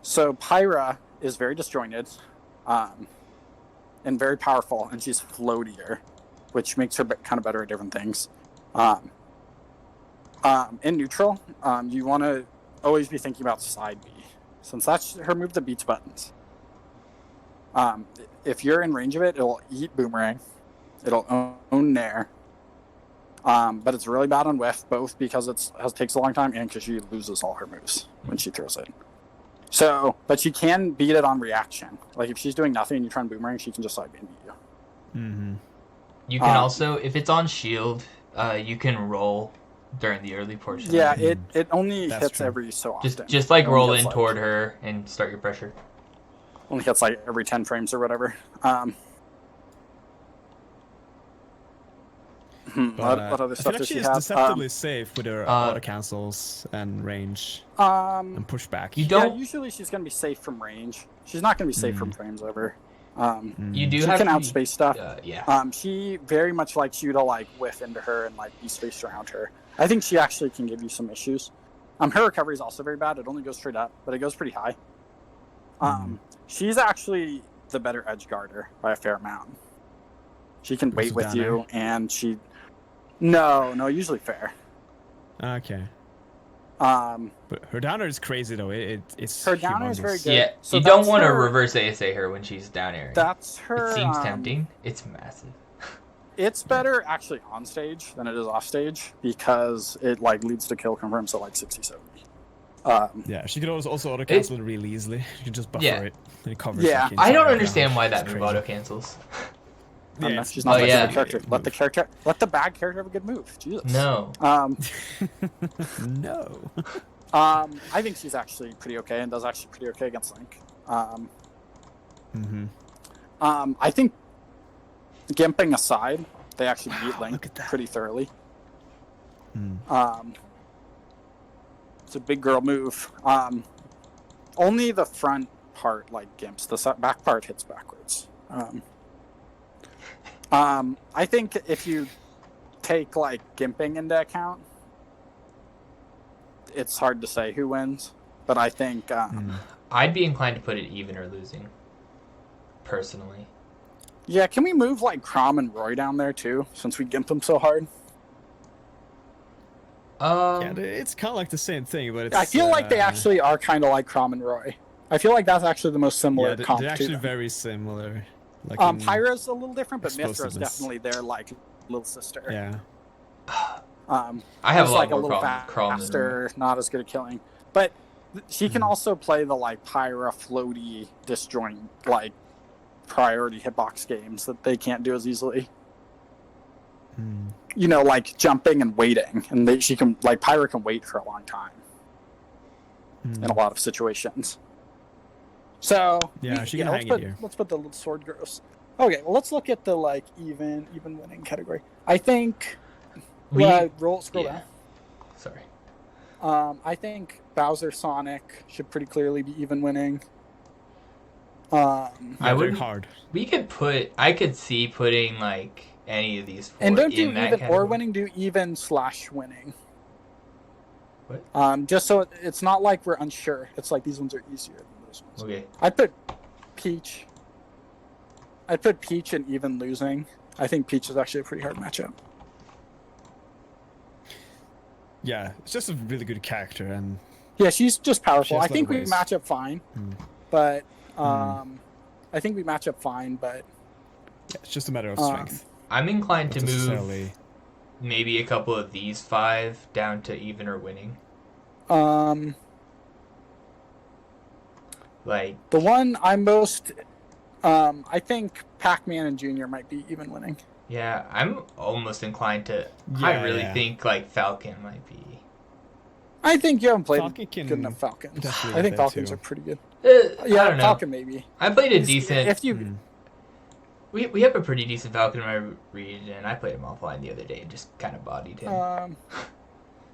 So Pyra is very disjointed, and very powerful, and she's floatier, which makes her kind of better at different things. In neutral, you want to always be thinking about side B, since that's her move that beats buttons. If you're in range of it, it'll eat Boomerang, it'll own Nair, but it's really bad on whiff, both because it takes a long time and because she loses all her moves when she throws it. So, but she can beat it on reaction. Like if she's doing nothing and you try and Boomerang, she can just side B and beat you. You can also, if it's on shield, you can roll during the early portion. Yeah, it only hits every so often. Just like roll in toward her and start your pressure. Only hits like every 10 frames or whatever. What other stuff does she have? She's deceptively safe with her auto cancels and range and pushback. Yeah, usually she's going to be safe from range. She's not going to be safe from frames over. You do she have can outspace stuff. Yeah. She very much likes you to like whiff into her and like be spaced around her. I think she actually can give you some issues. Her recovery is also very bad. It only goes straight up, but it goes pretty high. She's actually the better edge guarder by a fair amount. She can wait with you, and she... No, usually fair. Okay. But her downer is crazy though. It's Her downer is very humongous. good. Yeah, So you don't that's want to her- reverse ASA her when she's down air. That's her. It seems tempting. It's massive. It's better actually on stage than it is off stage because it like leads to kill confirms at like 60-70. Yeah, she could also auto cancel it really easily. You can just buffer it and it covers. Yeah. like, the I don't entire understand ground. why that It's move crazy. auto cancels. Yeah, She's not Oh, letting yeah. the character. Let the bad character have a good move. Jesus. No. No. I think she's actually pretty okay and does actually pretty okay against Link. I think gimping aside, they actually beat Look Link at that. pretty thoroughly. Mm. It's a big girl move. Only the front part like gimps. The back part hits backwards. I think if you take like gimping into account, it's hard to say who wins. But I think I'd be inclined to put it even or losing. Personally. yeah. Can we move like Crom and Roy down there too, since we gimp them so hard? Yeah, it's kind of like the same thing, but it's. I feel like they actually are kind of like Crom and Roy. I feel like that's actually the most similar Yeah, comp they're to actually them. very similar. Like Pyra's a little different, but Mistra is explosiveness. definitely their like little sister. Yeah. I have a just, lot like more a little Crom than faster, not as good at killing. But she can also play the like Pyra floaty disjoint like priority hitbox games that they can't do as easily. You know, like jumping and waiting, and she can like Pyra can wait for a long time in a lot of situations. So Yeah, she can hang it here. let's put the little sword girls. Okay, well let's look at the like even winning category. I think scroll down. Sorry. I think Bowser Sonic should pretty clearly be even winning. Yeah, I they're would. hard. I could see putting like any of these four And don't do in that even category. or winning, do even / winning. What? Just so it's not like we're unsure. It's like these ones are easier than those ones. Okay. I'd put Peach in even losing. I think Peach is actually a pretty hard matchup. Yeah, it's just a really good character, and Yeah, she's just powerful. She has I think we ways. match up fine, but yeah, it's just a matter of strength. I'm inclined Not to move necessarily. maybe a couple of these 5 down to even or winning. Like the one I'm most, I think Pac-Man and Junior might be even winning. yeah, I'm almost inclined to. I really think like Falcon might be. I think you haven't played Falcon can good enough Falcons. definitely I get think there, Falcons too. are pretty good. I Yeah, don't know. Falcon maybe. I played a decent. If you, We have a pretty decent Falcon in my region. I played him offline the other day and just kind of bodied him.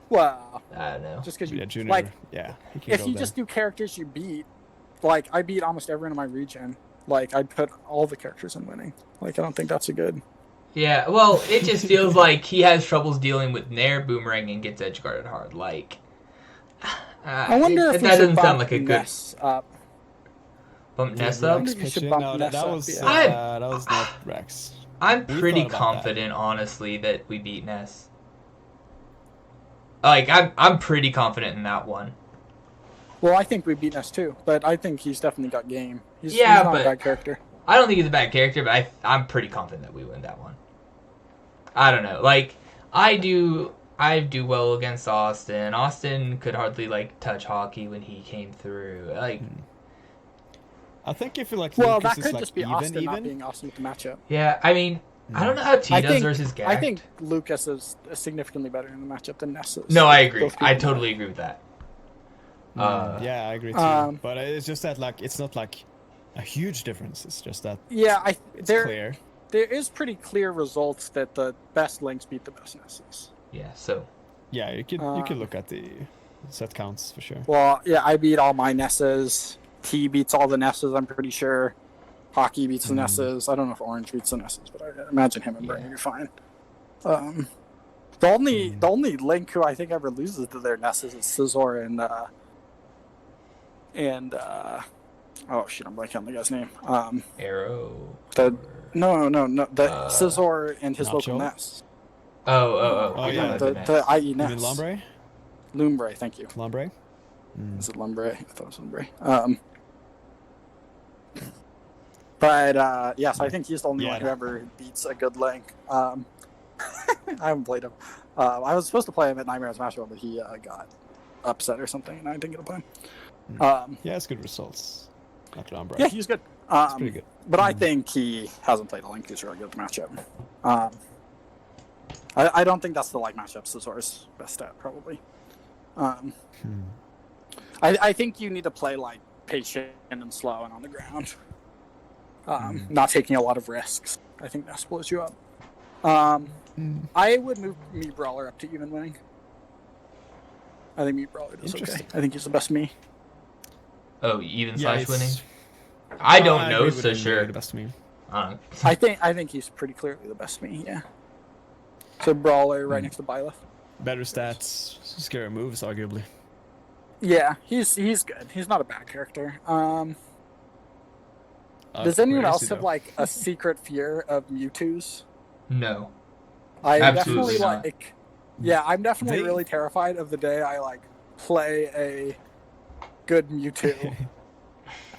well, I don't know. just because you Yeah, Junior. like, Yeah. he can if go you there. just do characters you beat, like I beat almost everyone in my region. Like I'd put all the characters in winning. Like I don't think that's a good. Yeah, well, it just feels like he has troubles dealing with Nair, Boomerang, and gets edge guarded hard. Like, I wonder if that we should doesn't sound bump like a good Ness up. bump Ness Rex up. Maybe you should pitching? bump No, Ness that up, was yeah. that was not Rex. I'm We pretty thought about confident, honestly, that we beat Ness. Like, I'm pretty confident in that one. Well, I think we beat Ness too, but I think he's definitely got game. He's Yeah, not but- a bad character. I don't think he's a bad character, but I'm pretty confident that we win that one. I don't know. Like, I do well against Austin. Austin could hardly, like, touch hockey when he came through. Like, I think if you like. Well, Lucas that is, could like, just be even, Austin not even. being Austin with the matchup. yeah, I mean, I don't know how T I does think versus Gak. I think Lucas is significantly better in the matchup than Ness is. No, I agree. Both people I know. totally agree with that. Yeah, I agree too. But it's just that like it's not like a huge difference. It's just that Yeah, it's there clear. is pretty clear results that the best links beat the best Nesses. Yeah, so. Yeah, you could look at the set counts for sure. Well, yeah, I beat all my Nesses. T beats all the Nesses, I'm pretty sure. Hockey beats the Nesses. I don't know if Orange beats the Nesses, but I imagine him and Bernie are fine. The only Link who I think ever loses to their Nesses is Scizor and oh shit, I'm blanking on the guy's name. Arrow. No, Scizor and his local Nacho? Oh, Ness. Oh, yeah, yeah, that's the nice. IE You Ness. mean Lombre? Lumbre, thank you. Lombre? Is it Lumbre? I thought it was Lumbre. But yes, I think he's the only one who ever beats a good Link. I haven't played him. I was supposed to play him at Nightmares Mashable, but he got upset or something, and I didn't get to play him. Yeah, it's good results. Not Lombre. Yeah, he's good. It's pretty good. But I think he hasn't played a Link who's really good at the matchup. I don't think that's the like matchup Sazor's best stat, probably. I think you need to play like patient and slow and on the ground. Not taking a lot of risks. I think that blows you up. I would move Meat Brawler up to even winning. I think Meat Brawler does okay. I think he's the best me. Oh, even slash winning? I don't know, so sure. The best me. I think he's pretty clearly the best me, yeah. So Brawler right next to Byleth. Better stats, scarier moves, arguably. Yeah, he's good. He's not a bad character. Does anyone else have like a secret fear of Mewtwo's? No. I Absolutely definitely not. like. Yeah, I'm definitely really terrified of the day I like play a good Mewtwo.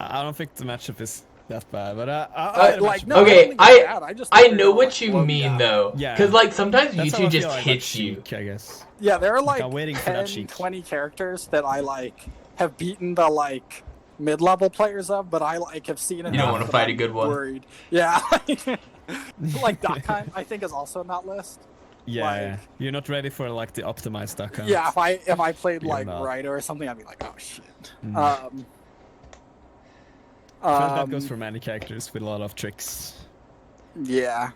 I don't think the matchup is that bad, but okay, I know what you mean though. Yeah. Because like sometimes That's how Mewtwo I just feel like hits Sheik, you. I guess. Yeah, there are like I'm waiting for that 10, Sheik. 20 characters that I like have beaten the like mid-level players of, but I like have seen it. You don't want to fight a good one. Worried. Yeah. Like Dakheim, I think is also in that list. Yeah, you're not ready for like the optimized duck. Yeah, if I played like Rhino or something, I'd be like, oh shit. I feel that goes for many characters with a lot of tricks. Yeah.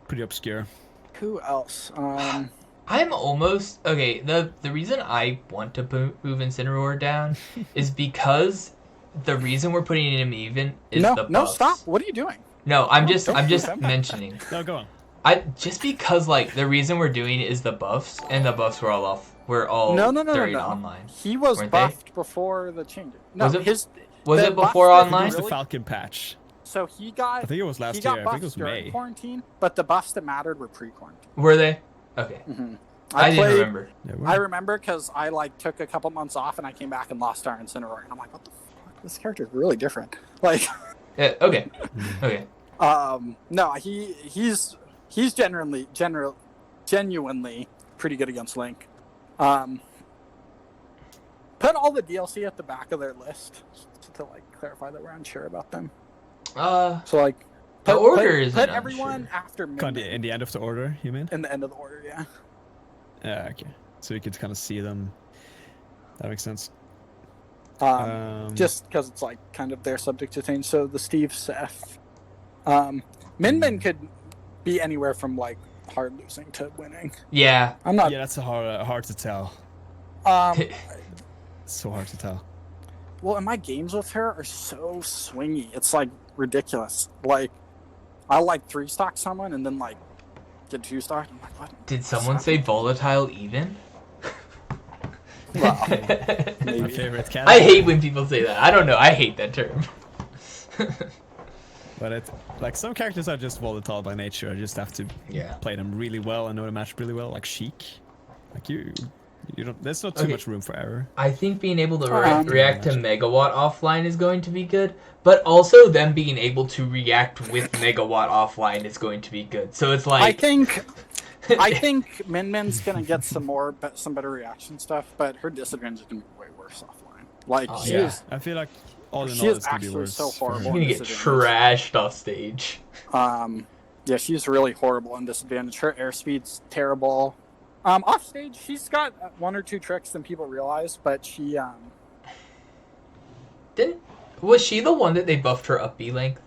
Pretty obscure. Who else? I'm almost okay. The reason I want to move Incineroar down is because the reason we're putting him even is the buffs. No, stop! What are you doing? No, I'm just mentioning. No, go on. Just because like the reason we're doing is the buffs, and the buffs were all off. We're all during online. He was buffed before the change. No, was it before online? It was the Falcon patch. So he got. I think it was last year. I think it was May. Quarantine, but the buffs that mattered were pre-quarantine. Were they? Okay. Mm-hmm. I didn't remember. I remember because I like took a couple months off and I came back and lost our Incineroar, and I'm like, what the fuck? This character is really different. Like. Yeah, okay. Okay. No, he's genuinely pretty good against Link. Put all the DLC at the back of their list to like clarify that we're unsure about them. So like the order is put everyone after in the end of the order, you mean? In the end of the order, yeah. Yeah, okay. So you could kind of see them. That makes sense. Just because it's like kind of their subject to change. So the Steve Seth, Min could be anywhere from like hard losing to winning. Yeah, I'm not. Yeah, that's hard to tell. So hard to tell. Well, and my games with her are so swingy. It's like ridiculous. Like, I'll like 3-stock someone and then like get 2-stock. I'm like, what? Did someone say volatile even? Well, my favorite cat. I hate when people say that. I don't know. I hate that term. But it's like some characters are just volatile by nature. I just have to play them really well and know the match really well. Like Sheik. Like you don't. There's not too much room for error. I think being able to react to Megawatt offline is going to be good, but also them being able to react with Megawatt offline is going to be good. So it's like I think Min-Min's gonna get some better reaction stuff, but her disadvantage is gonna be way worse offline. Like I feel like all in all, it's gonna be worse. So horrible. She's gonna get trashed off stage. Yeah, she's really horrible on disadvantage. Her airspeed's terrible. Off stage, she's got 1 or 2 tricks than people realize, but she was she the one that they buffed her up B length?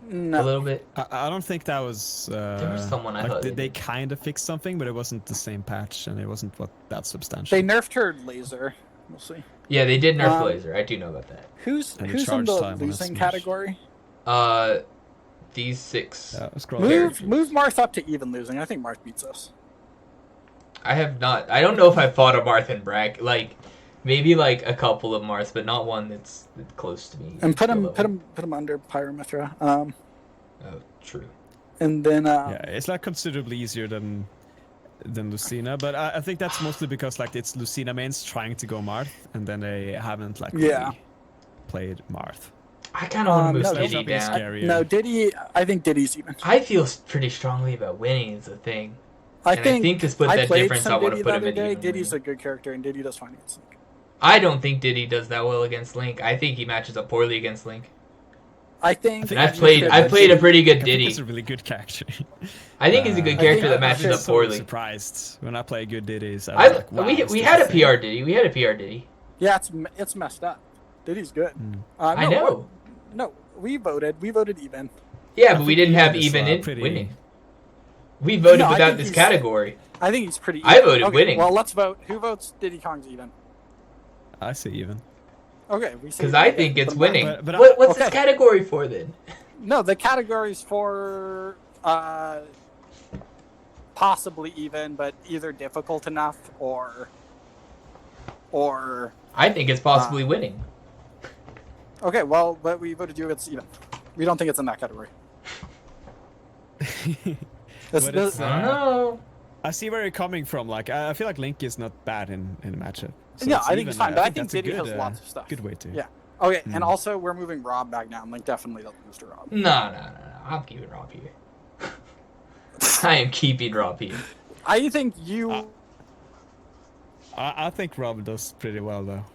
No. A little bit. I don't think that was. There was someone I thought they kind of fixed something, but it wasn't the same patch, and it wasn't that substantial. They nerfed her laser. We'll see. Yeah, they did nerf laser. I do know about that. Who's in the losing category? These 6. Move Marth up to even losing. I think Marth beats us. I have not. I don't know if I fought a Marth in Brack. Like, maybe like a couple of Marths, but not one that's close to me. And put him under Pyromithra. Oh, true. And then yeah, it's like considerably easier than than Lucina, but I think that's mostly because like it's Lucina mains trying to go Marth, and then they haven't like really played Marth. I kind of want to move no, Diddy Diddy's down. scarier. No, Diddy. I think Diddy's even. I feel pretty strongly about winning is the thing. I And I think to split I that played difference, some I want to Diddy put the him other in day. even Diddy's Link. a good character, and Diddy does fine against Link. I don't think Diddy does that well against Link. I think he matches up poorly against Link. I think. And I've played a pretty good I think Diddy. he's a really good character. I think he's a good character that matches I'm up so poorly. surprised when I play good Diddies. I was like, wow, We had a PR Diddy. We had a PR Diddy. Yeah, it's messed up. Diddy's good. I know. No, we voted. We voted even. Yeah, I but we think didn't have even is, even in pretty- winning. We voted No, I without think this he's- category. I think he's pretty. I Even. voted Okay, winning. Well, let's vote. Who votes Diddy Kong's even? I say even. Okay, we say Because I even. think it's But- winning. but What's this Okay. category for then? No, the category's for possibly even, but either difficult enough or I think it's possibly winning. okay. Well, but we voted you. It's even. We don't think it's in that category. This, But this, it's, I don't know. I see where you're coming from. Like, I feel like Link is not bad in a matchup. So Yeah, it's I think even. it's fine, but I think that's a Diddy good, has lots of stuff. Good way to. Yeah. Okay, and Mm. also we're moving Rob back down. Link definitely doesn't lose to Rob. No. I'm keeping Rob here. I am keeping Rob here. I think you. I think Rob does pretty well though.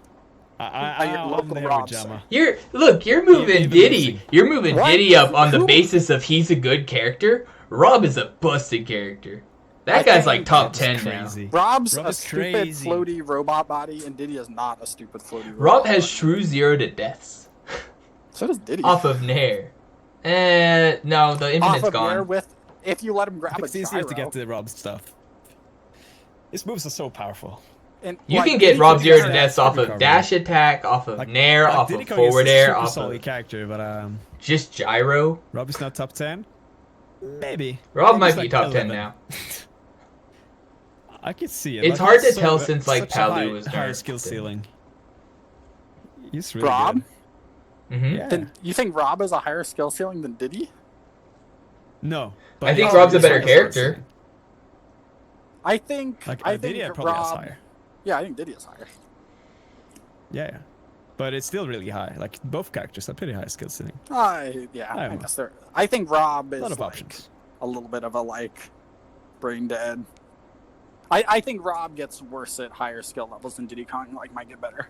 Your I'm local there with Rob, Jamma. You're moving Even Diddy. losing. You're moving What? Diddy up on the Who? basis of he's a good character. Rob is a busted character. That I guy's think like top That's 10 now. crazy. Rob's Rob a is stupid crazy. floaty robot body, and Diddy is not a stupid floaty. Rob robot has body. true 0 to deaths So does Diddy. off of Nair. No, the Off infinite's of there gone. with if you let him grab a It's easier gyro. to get the Rob stuff. His moves are so powerful. And, You like, can get Diddy Rob can 0 get to that- deaths off of recovery. dash attack, off of Nair, off Diddy of Kong is forward a air, super off solid of character, but just gyro. Rob is not top 10. Maybe. Rob Maybe might he's be like top 10 11. now. I could see it. It's Like, hard he's to tell so- since, like, such a Palu high, was high nerfed, skill but- ceiling. He's really Rob. good. hmm Yeah. Then you think Rob has a higher skill ceiling than Diddy? No. I think he's Rob's a really better high skill character. ceiling. I think. Like, I think Diddy probably has Rob. higher. Yeah, I think Diddy is higher. Yeah. But it's still really high. Like, both characters have pretty high skill ceiling. Yeah, I I don't know. guess they're. I think Rob A is lot of like options. a little bit of a like brain dead. I think Rob gets worse at higher skill levels than Diddy Kong. Like, might get better.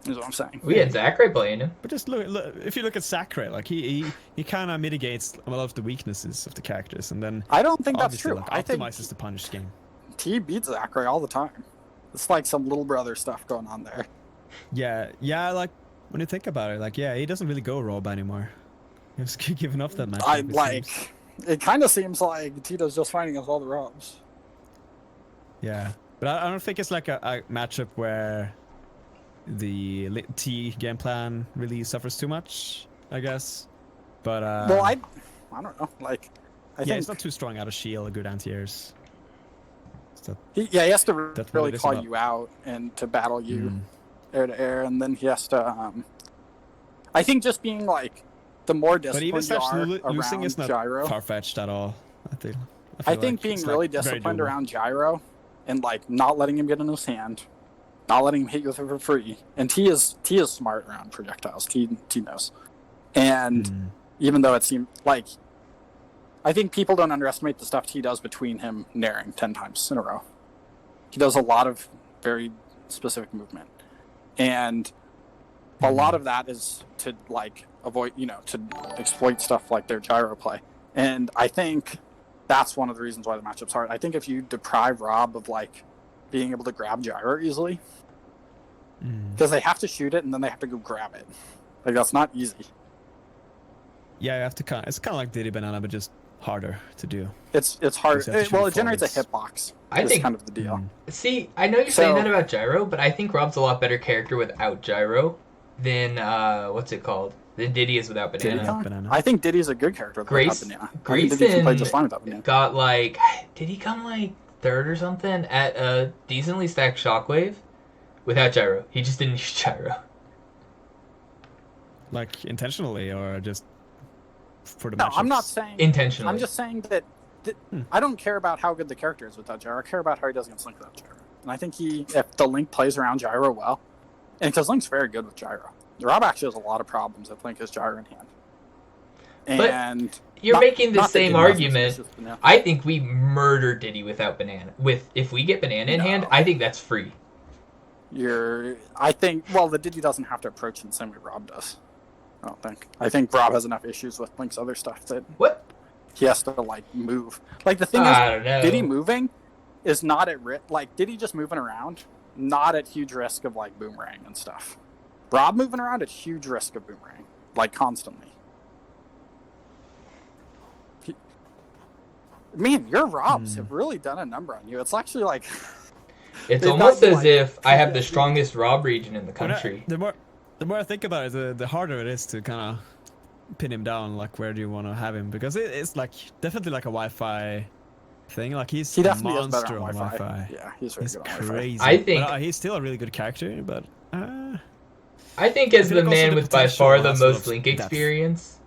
Is what I'm saying. We had Zachary playing him. But just look, if you look at Sakurai, like he kind of mitigates a lot of the weaknesses of the characters, and then I don't think that's obviously true. like I think optimizes the punish game. T beats Zachary all the time. It's like some little brother stuff going on there. Yeah. Like when you think about it, like he doesn't really go Rob anymore. He's giving up that match. I like. It kind of seems like Tito's just fighting against all the Robs. Yeah, but I don't think it's like a matchup where the T game plan really suffers too much, I guess. But Well, I don't know. Like, I yeah, think it's not too strong out of shield, good anti-airs. So, he has to That's what really it is call about. you out and to battle you mm. air to air, and then he has to. I think just being like the more But even disciplined you such are losing around is not Gyro. far-fetched at all. I feel I think like being it's, really like, very disciplined doable. around Gyro and like not letting him get in his hand, not letting him hit you with it for free. And T is smart around projectiles. T knows. And Mm. even though it seemed like, I think people don't underestimate the stuff T does between him naring 10 times in a row. He does a lot of very specific movement, and a lot of that is to like avoid, to exploit stuff like their gyro play. And I think that's one of the reasons why the matchup's hard. I think if you deprive Rob of like being able to grab gyro easily, Mm. because they have to shoot it and then they have to go grab it. Like, that's not easy. Yeah, you have to it's kind of like Diddy Banana, but just harder to do. It's hard. Because you have to Well, shoot it generates a forwards. hitbox. I is think- kind of the deal. Mm. See, I know you're saying So- that about Gyro, but I think Rob's a lot better character without Gyro than what's it called? Than Diddy is without Diddy Banana. Kong? Banana. I think Diddy's a good character without Grace- Banana. I think Diddy can play just fine without Banana. Got like, did he come like third or something at a decently stacked Shockwave without Gyro? He just didn't use Gyro. Like intentionally or just for the No, I'm not matchups? saying. Intentionally. I'm just saying that I don't care about how good the character is without gyro. I care about how he does against Link without gyro. And I think if the Link plays around gyro well, and because Link's very good with gyro, Rob actually has a lot with Link has gyro in hand. And but you're making the same argument. I think we murder Diddy without banana. If we get banana in hand, I think that's free. I think the Diddy doesn't have to approach in the same way Rob does. I don't think. I think Rob has enough issues with Link's other stuff that he has to move. Like the thing is, Diddy moving is not at risk. Like Diddy just moving around, not at huge risk of boomerang and stuff. Rob moving around at huge risk of boomerang, constantly. Man, your Robs have really done a number on you. It's actually it's almost as if I have the strongest Rob region in the country. The more I think about it, the harder it is to kind of pin him down. Where do you want to have him? Because it's definitely a Wi-Fi thing. He definitely a monster is better on Wi-Fi. Yeah, he's very good on crazy. Wi-Fi. I think he's still a really good character, but I think as the man with by far the most Link experience,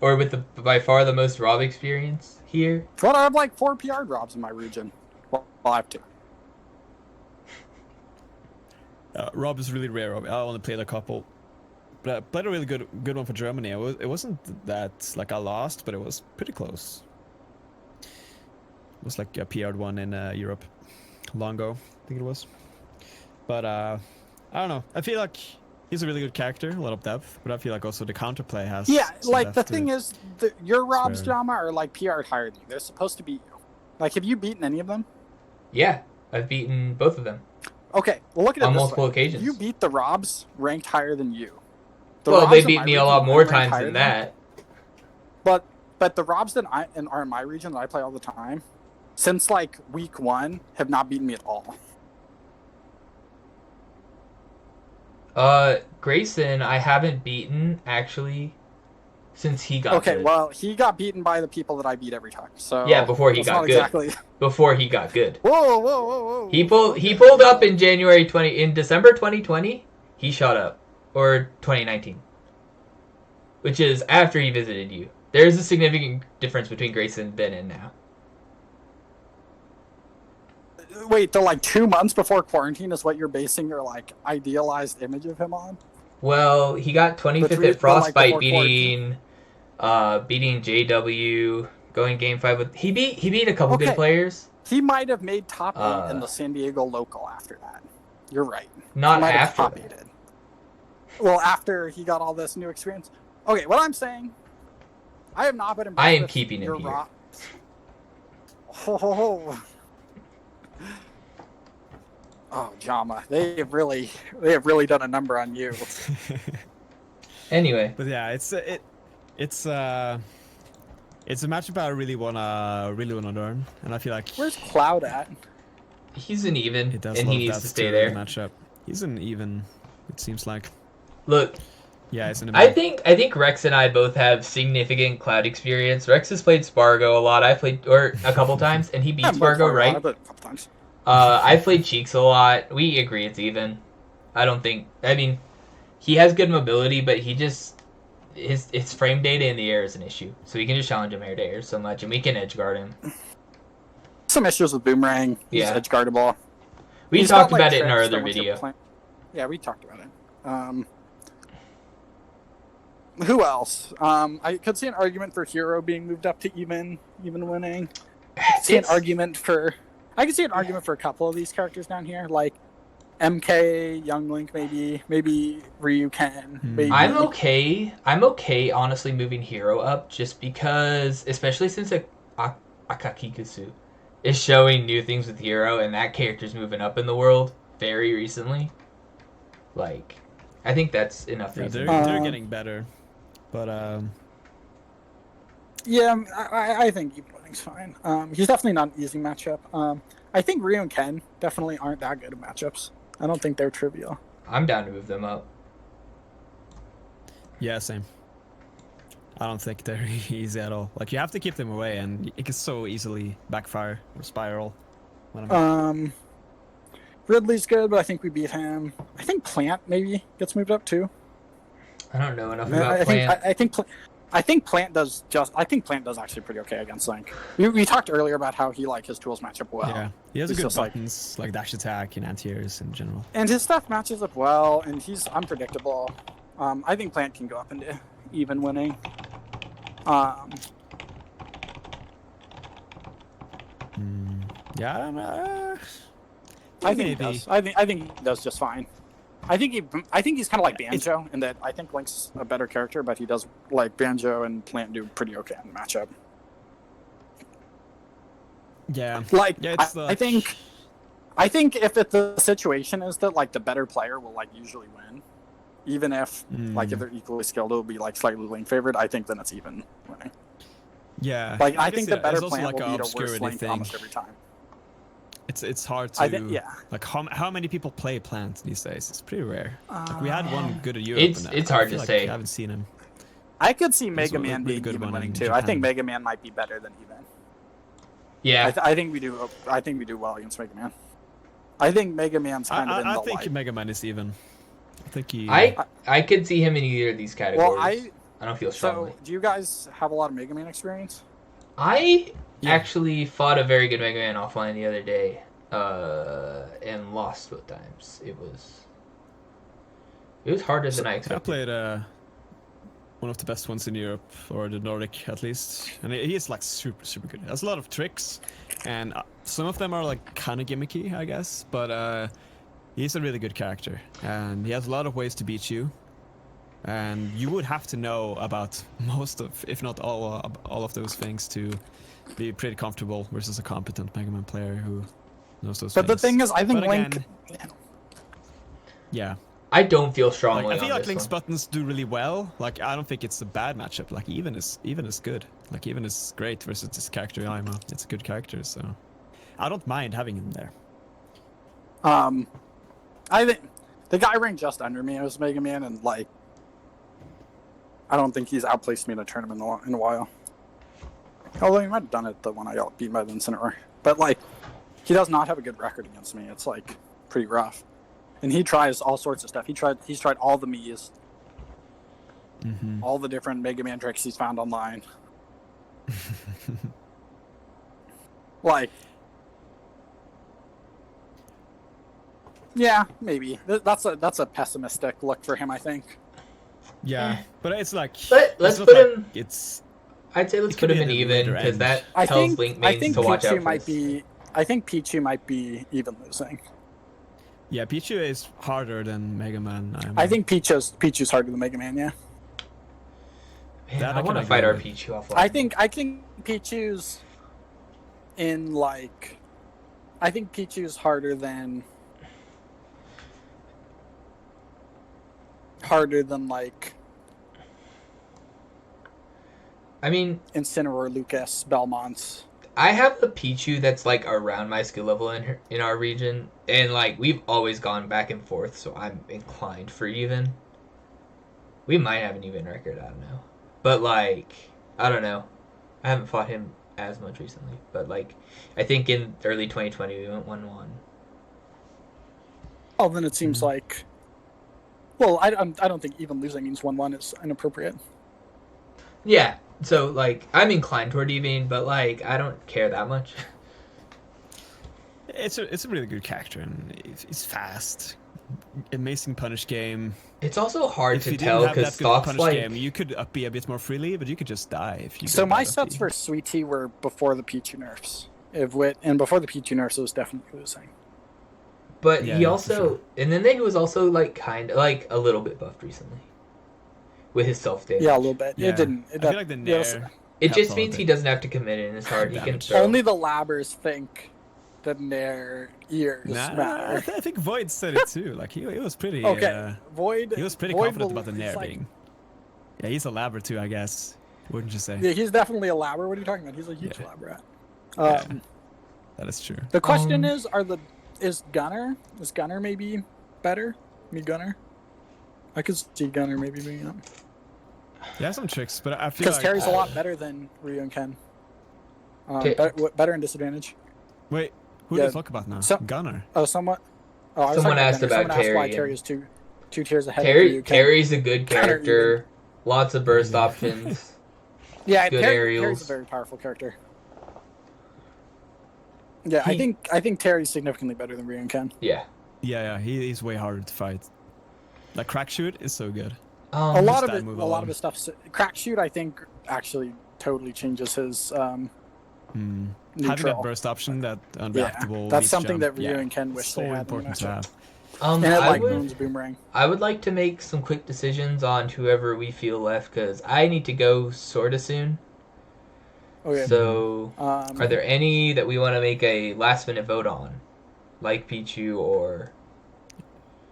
or with by far the most Rob experience here. Well, I have 4 PR Robs in my region. Well, I have 2. Rob is really rare. I only played a couple, but I played a really good one for Germany. It wasn't that I lost, but it was pretty close. It was a PR'd one in Europe, long ago, I think it was. But I don't know. I feel he's a really good character, a lot of depth, but I feel also the counterplay has. Yeah, the thing is, your Rob's drama are PR'd higher than you. They're supposed to beat you. Have you beaten any of them? Yeah, I've beaten both of them. Okay, well look at it on this multiple way. occasions. You beat the Robs ranked higher than you. They beat me a lot more times than that. But the Robs that are in my region that I play all the time, since week 1, have not beaten me at all. Grayson, I haven't beaten actually since he got good. Okay, well, he got beaten by the people that I beat every time. So yeah, before he got good. Exactly. Before he got good. Whoa. He pulled up in December 2020. He shot up, or 2019, which is after he visited you. There's a significant difference between Grayson then and now. Wait, the 2 months before quarantine is what you're basing your idealized image of him on? Well, he got 25th at Frostbite, beating JW, going game 5 with he beat a couple good players. He might have made top 8 in the San Diego local after that. You're right. Not after top 8. Well, after he got all this new experience. Okay, what I'm saying, I have not been impressed. I am keeping him here. Oh, Jama, they have really done a number on you. Anyway, but yeah, it's a matchup I really wanna learn, and I feel where's Cloud at? He's an even, and he needs to stay there. Matchup. He's an even. It seems like. Look. Yeah, it's an. I think Rex and I both have significant Cloud experience. Rex has played Spargo a lot. I played a couple times, and he beat Spargo, right? I played a couple times. I've played Cheeks a lot. We agree it's even. He has good mobility, but he just his frame data in the air is an issue. So we can just challenge him air to air so much, and we can edge guard him. Some issues with Boomerang. He's edge guardable. We talked about it in our other video. Yeah, we talked about it. Who else? I could see an argument for Hero being moved up to even winning. I could see an argument for a couple of these characters down here, like MK, Young Link, maybe Ryuken. Maybe. I'm okay, honestly, moving Hero up just because, especially since Akakikusu is showing new things with Hero, and that character's moving up in the world very recently. I think that's enough reason. They're getting better, but yeah, I think even winning's fine. He's definitely not an easy matchup. I think Ryu and Ken definitely aren't that good at matchups. I don't think they're trivial. I'm down to move them up. Yeah, same. I don't think they're easy at all. You have to keep them away, and it can so easily backfire or spiral. Ridley's good, but I think we beat him. I think Plant maybe gets moved up too. I don't know enough about Plant. I think Plant does actually pretty okay against Link. We talked earlier about how he his tools match up well. Yeah, he has He's good just, buttons like dash attack and anti-airs in general. And his stuff matches up well, and he's unpredictable. I think Plant can go up into even winning. Yeah, I don't know. I think he does. I think he does just fine. I think he's kind of like Banjo in that I think Link's a better character, but he does Banjo and Plant do pretty okay in the matchup. Yeah. I think if the situation is that the better player will usually win, even if if they're equally skilled, it'll be slightly Link favored. I think then it's even winning. Yeah. I think the better Plant will beat a worse Link almost every time. It's hard to yeah. How many people play Plant these days? It's pretty rare. We had one good at Europe. It's hard to say. I haven't seen him. I could see Mega Man being even winning too. I think Mega Man might be better than even. Yeah. I think we do. I think we do well against Mega Man. I think Mega Man's kind of in the think Mega Man is even. I think he. I could see him in either of these categories. Well, I don't feel strongly. So, do you guys have a lot of Mega Man experience? I actually fought a very good Mega Man offline the other day, and lost both times. It was harder than I expected. I played one of the best ones in Europe, or the Nordic at least, and he is super good. He has a lot of tricks, and some of them are kind of gimmicky, I guess, but he's a really good character, and he has a lot of ways to beat you. And you would have to know about most of, if not all of those things to be pretty comfortable versus a competent Mega Man player who knows those things. But the thing is, I think again, Link... Yeah. I don't feel strongly I feel on like Link's one. buttons do really well. I don't think it's a bad matchup. Even is good. Even is great versus this character Yaima. It's a good character, so I don't mind having him there. I think the guy ranked just under me as Mega Man, and I don't think he's outplaced me in a tournament in a while. Although he might have done it the one I got beat by the Incineroar. But he does not have a good record against me. It's pretty rough. And he tries all sorts of stuff. He's tried all the Mii's. All the different Mega Man tricks he's found online. Yeah, maybe. That's a pessimistic look for him, I think. Yeah, but it's let's put him. I'd say let's put him in the even, because that tells Link mains to watch out for. I think Pichu might be even losing. Yeah, Pichu is harder than Mega Man. I think Pichu's harder than Mega Man. Yeah. Man, I want to fight our Pichu offline. I think Pichu's in I think Pichu's harder than I mean, Incineroar, Lucas, Belmonts. I have a Pichu that's around my skill level in our region, and we've always gone back and forth, so I'm inclined for even. We might have an even record, I don't know. But I don't know. I haven't fought him as much recently, but I think in early 2020 we went 1-1. Oh, then it seems well, I don't think even losing means 1-1 is inappropriate. Yeah. So, I'm inclined toward even, but, I don't care that much. It's a really good character, and he's fast. Amazing punish game. It's also hard to if you tell, didn't have because that good stocks, punish game, you could be a bit more freely, but you could just die if you So get my that sets up. for Sweet Tea were before the Pichu nerfs. And before the Pichu nerfs, it was definitely losing. But Yeah, he for also... sure. And then he was also, kind of, a little bit buffed recently. With his self-damage. Yeah, a little bit. Yeah. It didn't... I feel like the Nair... It just means he doesn't have to commit it in his heart. He can throw. Only the labbers think that Nair ears matter. I think Void said it too. He was pretty... Okay, Void... He was pretty Void confident about the Nair being... Yeah, he's a labber too, I guess. Wouldn't you say? Yeah, he's definitely a labber. What are you talking about? He's a huge lab rat. That is true. The question is Gunner? Is Gunner maybe better? Gunner? I could see Gunner maybe being up. Yeah, some tricks, but I feel because Terry's a lot better than Ryu and Ken. Better in disadvantage. Wait, who do you talk about now? Gunner. Oh, somewhat. Oh, I was Someone talking asked about Someone asked why Terry. Terry is two tiers ahead of Ryu. Terry's a good Gunner character. Lots of burst options. Yeah, Good Terry's aerials. a very powerful character. Yeah, He- I think Terry's significantly better than Ryu and Ken. Yeah. Yeah, he's way harder to fight. Like crack shoot is so good. A lot Just of that move a lot alone. of his stuff. Crack shoot, I think, actually totally changes his Having neutral. that burst option, that Yeah, unreactable. that's leap something jump, that Ryu and Ken wish so they had in the important to matchup. have. And it I like would ruins Boomerang. I would like to make some quick decisions on whoever we feel left because I need to go sort of soon. Okay. So, are there any that we want to make a last minute vote on, like Pichu or?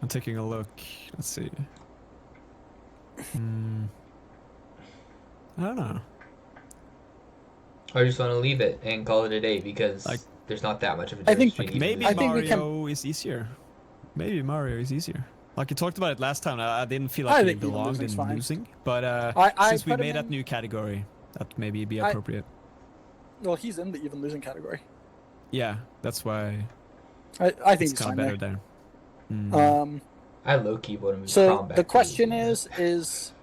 I'm taking a look. Let's see. I don't know. I just want to leave it and call it a day because Like- there's not that much of a I difference. think- between Maybe even I think we Mario is easier. Maybe Mario is easier. Like you talked about it last time, I didn't feel like I he think even belonged in losing's fine. losing. But I since we put him made that in- new category, that maybe be I- appropriate. Well, he's in the even losing category. Yeah, that's why I think it's he's kind fine of better there. there. I low key want to move So Crom back the to question losing. is,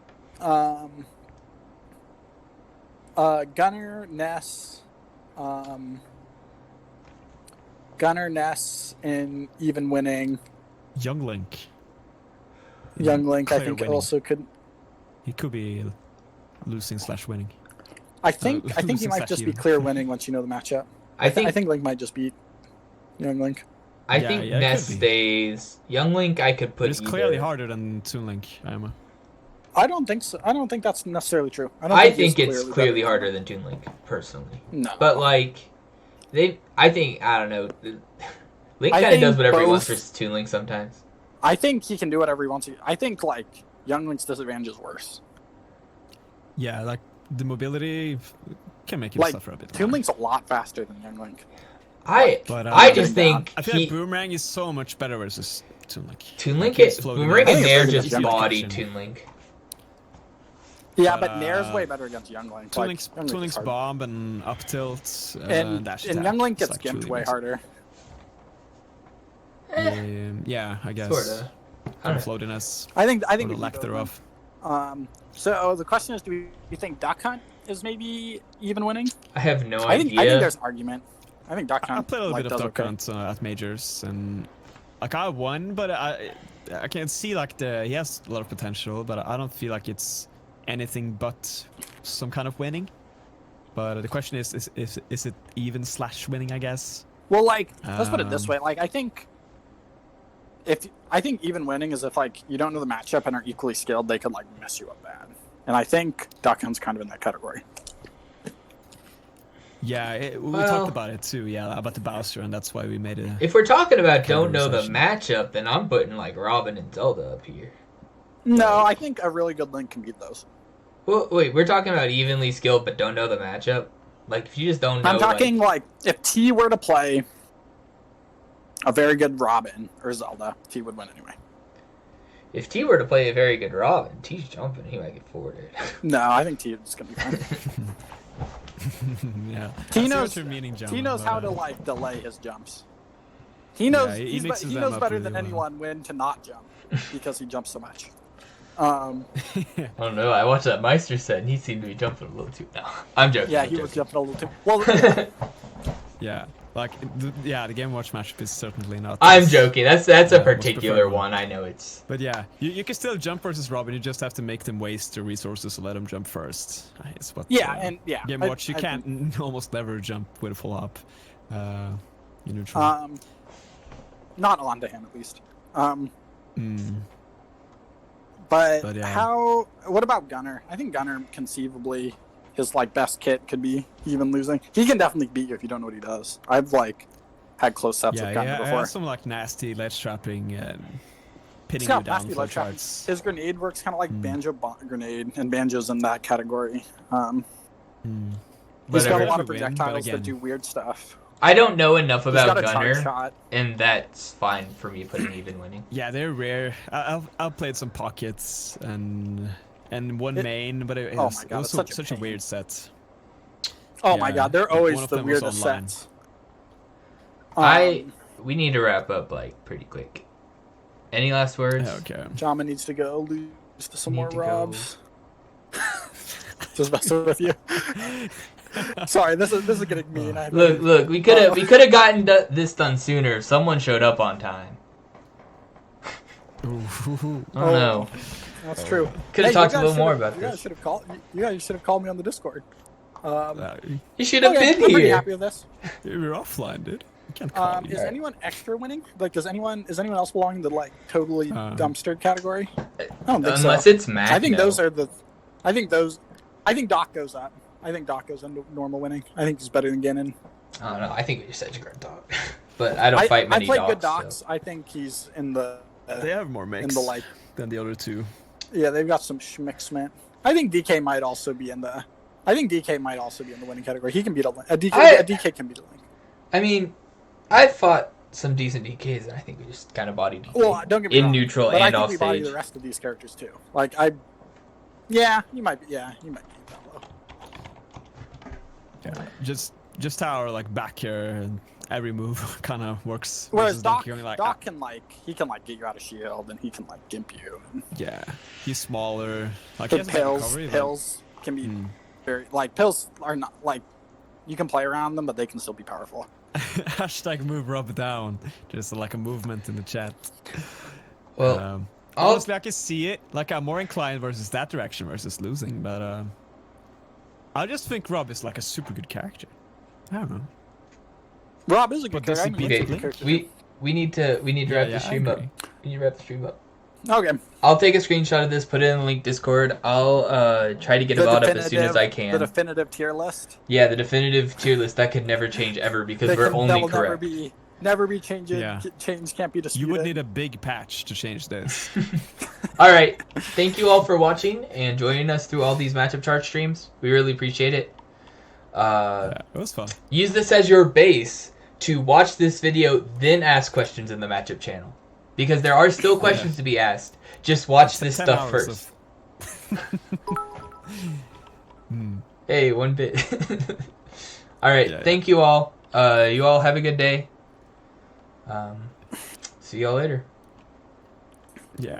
Gunner, Ness, and even winning. Young Link. Young Link, I Clear think, winning. also could. He could be losing / winning. I think he losing might slash just be even. clear winning once you know the matchup. I think Link might just beat Young Link. I Yeah, think yeah, it Ness could be. stays. Young Link I could put But it's clearly either. harder than Toon Link, Emma. I don't think so. I don't think that's necessarily true. I he's think it's better clearly than harder Young than Toon Link, personally. Link. No, But like, I don't know. Link I kind of does think whatever he wants both- versus Toon Link sometimes. I think he can do whatever he wants. I think like Young Link's disadvantage is worse. Yeah, like the mobility can make him Like suffer a bit. Toon Link's a lot faster than Young Link. But, I just Yeah. think I feel he like Boomerang is so much better versus Toon Link. Toon Like, Link he's it, floating Boomerang around. and I think Nair it's just better than body Young Toon Link. Yeah, But, but Nair's way better against Young Link. Toon Like, Link's, Young Toon Link's Link's hard. bomb and up tilt and dash and attack Young Link is, gets like, gimped truly way amazing. harder. Yeah, I guess. Sorta. I Kind don't of know. floatiness I think or we the can lack go thereof. with- So the question is, do you think Duck Hunt is maybe even winning? I have no I think idea. there's an argument. I think Duck Hunt. I played a little like, bit of does Duck okay. Hunt at majors, and like I won, but I can see like he has a lot of potential, but I don't feel like it's anything but some kind of winning. But the question is it even / winning? I guess. Well, like let's put it this Um, way. Like I think even winning is if like you don't know the matchup and are equally skilled, they could like mess you up bad. And I think Duck Hunt's kind of in that category. Yeah, we Well- talked about it too. Yeah, about the Bowser, and that's why we made it. If we're talking about don't know the Conversation. matchup, then I'm putting like Robin and Zelda up here. No, I think a really good Link can beat those. Well, wait, we're talking about evenly skilled but don't know the matchup. Like if you just don't know, I'm talking like if T were to play a very good Robin or Zelda, T would win anyway. if T were to play a very good Robin, T's jumping, he might get forwarded. No, I think T is gonna be fine. Yeah. T I see knows- what you're meaning, He John, knows but, how to like delay his jumps. He knows Yeah, he he mixes them knows up better really than well. anyone when to not jump because he jumps so much. I don't know. I watched that Meister set and he seemed to be jumping a little too. No, I'm joking. Yeah, I'm he was joking. jumping a little too. Well, Yeah, like the Game Watch matchup is certainly not. I'm as- joking. That's a most particular preferred one. I know it's. But yeah, you can still jump versus Robin. You just have to make them waste their resources to let them jump first. Is what. yeah, and yeah. Game I- Watch, you I can't think- almost never jump with a full up. You neutral. Not onto him at least. Mm. But yeah. how? What about Gunner? I think Gunner conceivably his like best kit could be even losing. He can definitely beat you if you don't know what he does. I've like had close sets Yeah, with Gunner yeah, before. has some like nasty ledge trapping and pinning He's you got down nasty with ledge trapping. charts. His grenade works kind of like Mm. Banjo grenade, and Banjo's in that category. Mm. He's got Whatever. a lot of Win, but projectiles again- that do weird stuff. I don't know enough He's about got a charge Gunner, shot. and that's fine for me putting even winning. Yeah, they're rare. I've played some pockets and one main, but it Oh was, my it God, was it's so, such a such a pain. weird set. Oh my Yeah, god, they're like, always one of the them was weirdest online. sets. We need to wrap up like pretty quick. Any last words? Okay. Jama needs to go lose to some Need more to go. Robs. Just messing with you. Sorry, this is getting mean. Look, we could have gotten this done sooner if someone showed up on time. Ooh. I don't know. That's true. Could have Hey, talked you a guys little more should've- about you guys this. should have called. You guys should have called me on the Discord. You should have Okay, been I'm pretty here. happy with this. You're offline, dude. You can't call me. Is anyone extra winning? Like, is anyone else belonging to like totally dumpster category? I don't think so. Unless it's Mac. I think those are the. I think Doc goes up. I think Doc goes into normal winning. I think he's better than Gannon. I don't know. I think we just said Grunt Dog, but I don't fight many I played dogs. good Docs. So. I think he's in the. They have more mix than the other two. Yeah, they've got some schmixment. I think DK might also be in the. I think DK might also be in the winning category. He can beat a DK. A DK can beat a Link. I mean, I've fought some decent DKs, and I think we just kind of bodied DK. Well, don't get me wrong, neutral but and I think off we body stage. the rest of these characters too. Like yeah, you might be. Yeah, you might be that low. Yeah, just how like back here and every move kind of works. Whereas versus Doc, Donkey Kong, Doc can get you out of shield, and he can like gimp you. And yeah, he's smaller. Like he the has a better pills, recovery, pills can be very like pills are not like you can play around them, but they can still be powerful. Hashtag move rub down. Just like a movement in the chat. Well, honestly, I can see it. Like I'm more inclined versus that direction versus losing, but I just think Rob is like a super good character. I don't know. Rob is a good But does character. he I mean, beat he's a Link? good character. we need to wrap the I stream up. agree. We need to wrap the stream up. Okay. I'll take a screenshot of this, put it in the link Discord. I'll try to get it out up as soon as I can. The definitive tier list. Yeah, the definitive tier list that could never change ever because we're only that will correct. never be changed. Yeah. Change can't be disputed. You would need a big patch to change this. All right, thank you all for watching and joining us through all these matchup chart streams. We really appreciate it. Yeah, it was fun. Use this as your base to watch this video, then ask questions in the matchup channel. Because there are still questions to be asked. Just watch this 10 stuff hours first. Hey, 1 bit. Alright, Yeah, thank you all. You all have a good day. See y'all later. Yeah.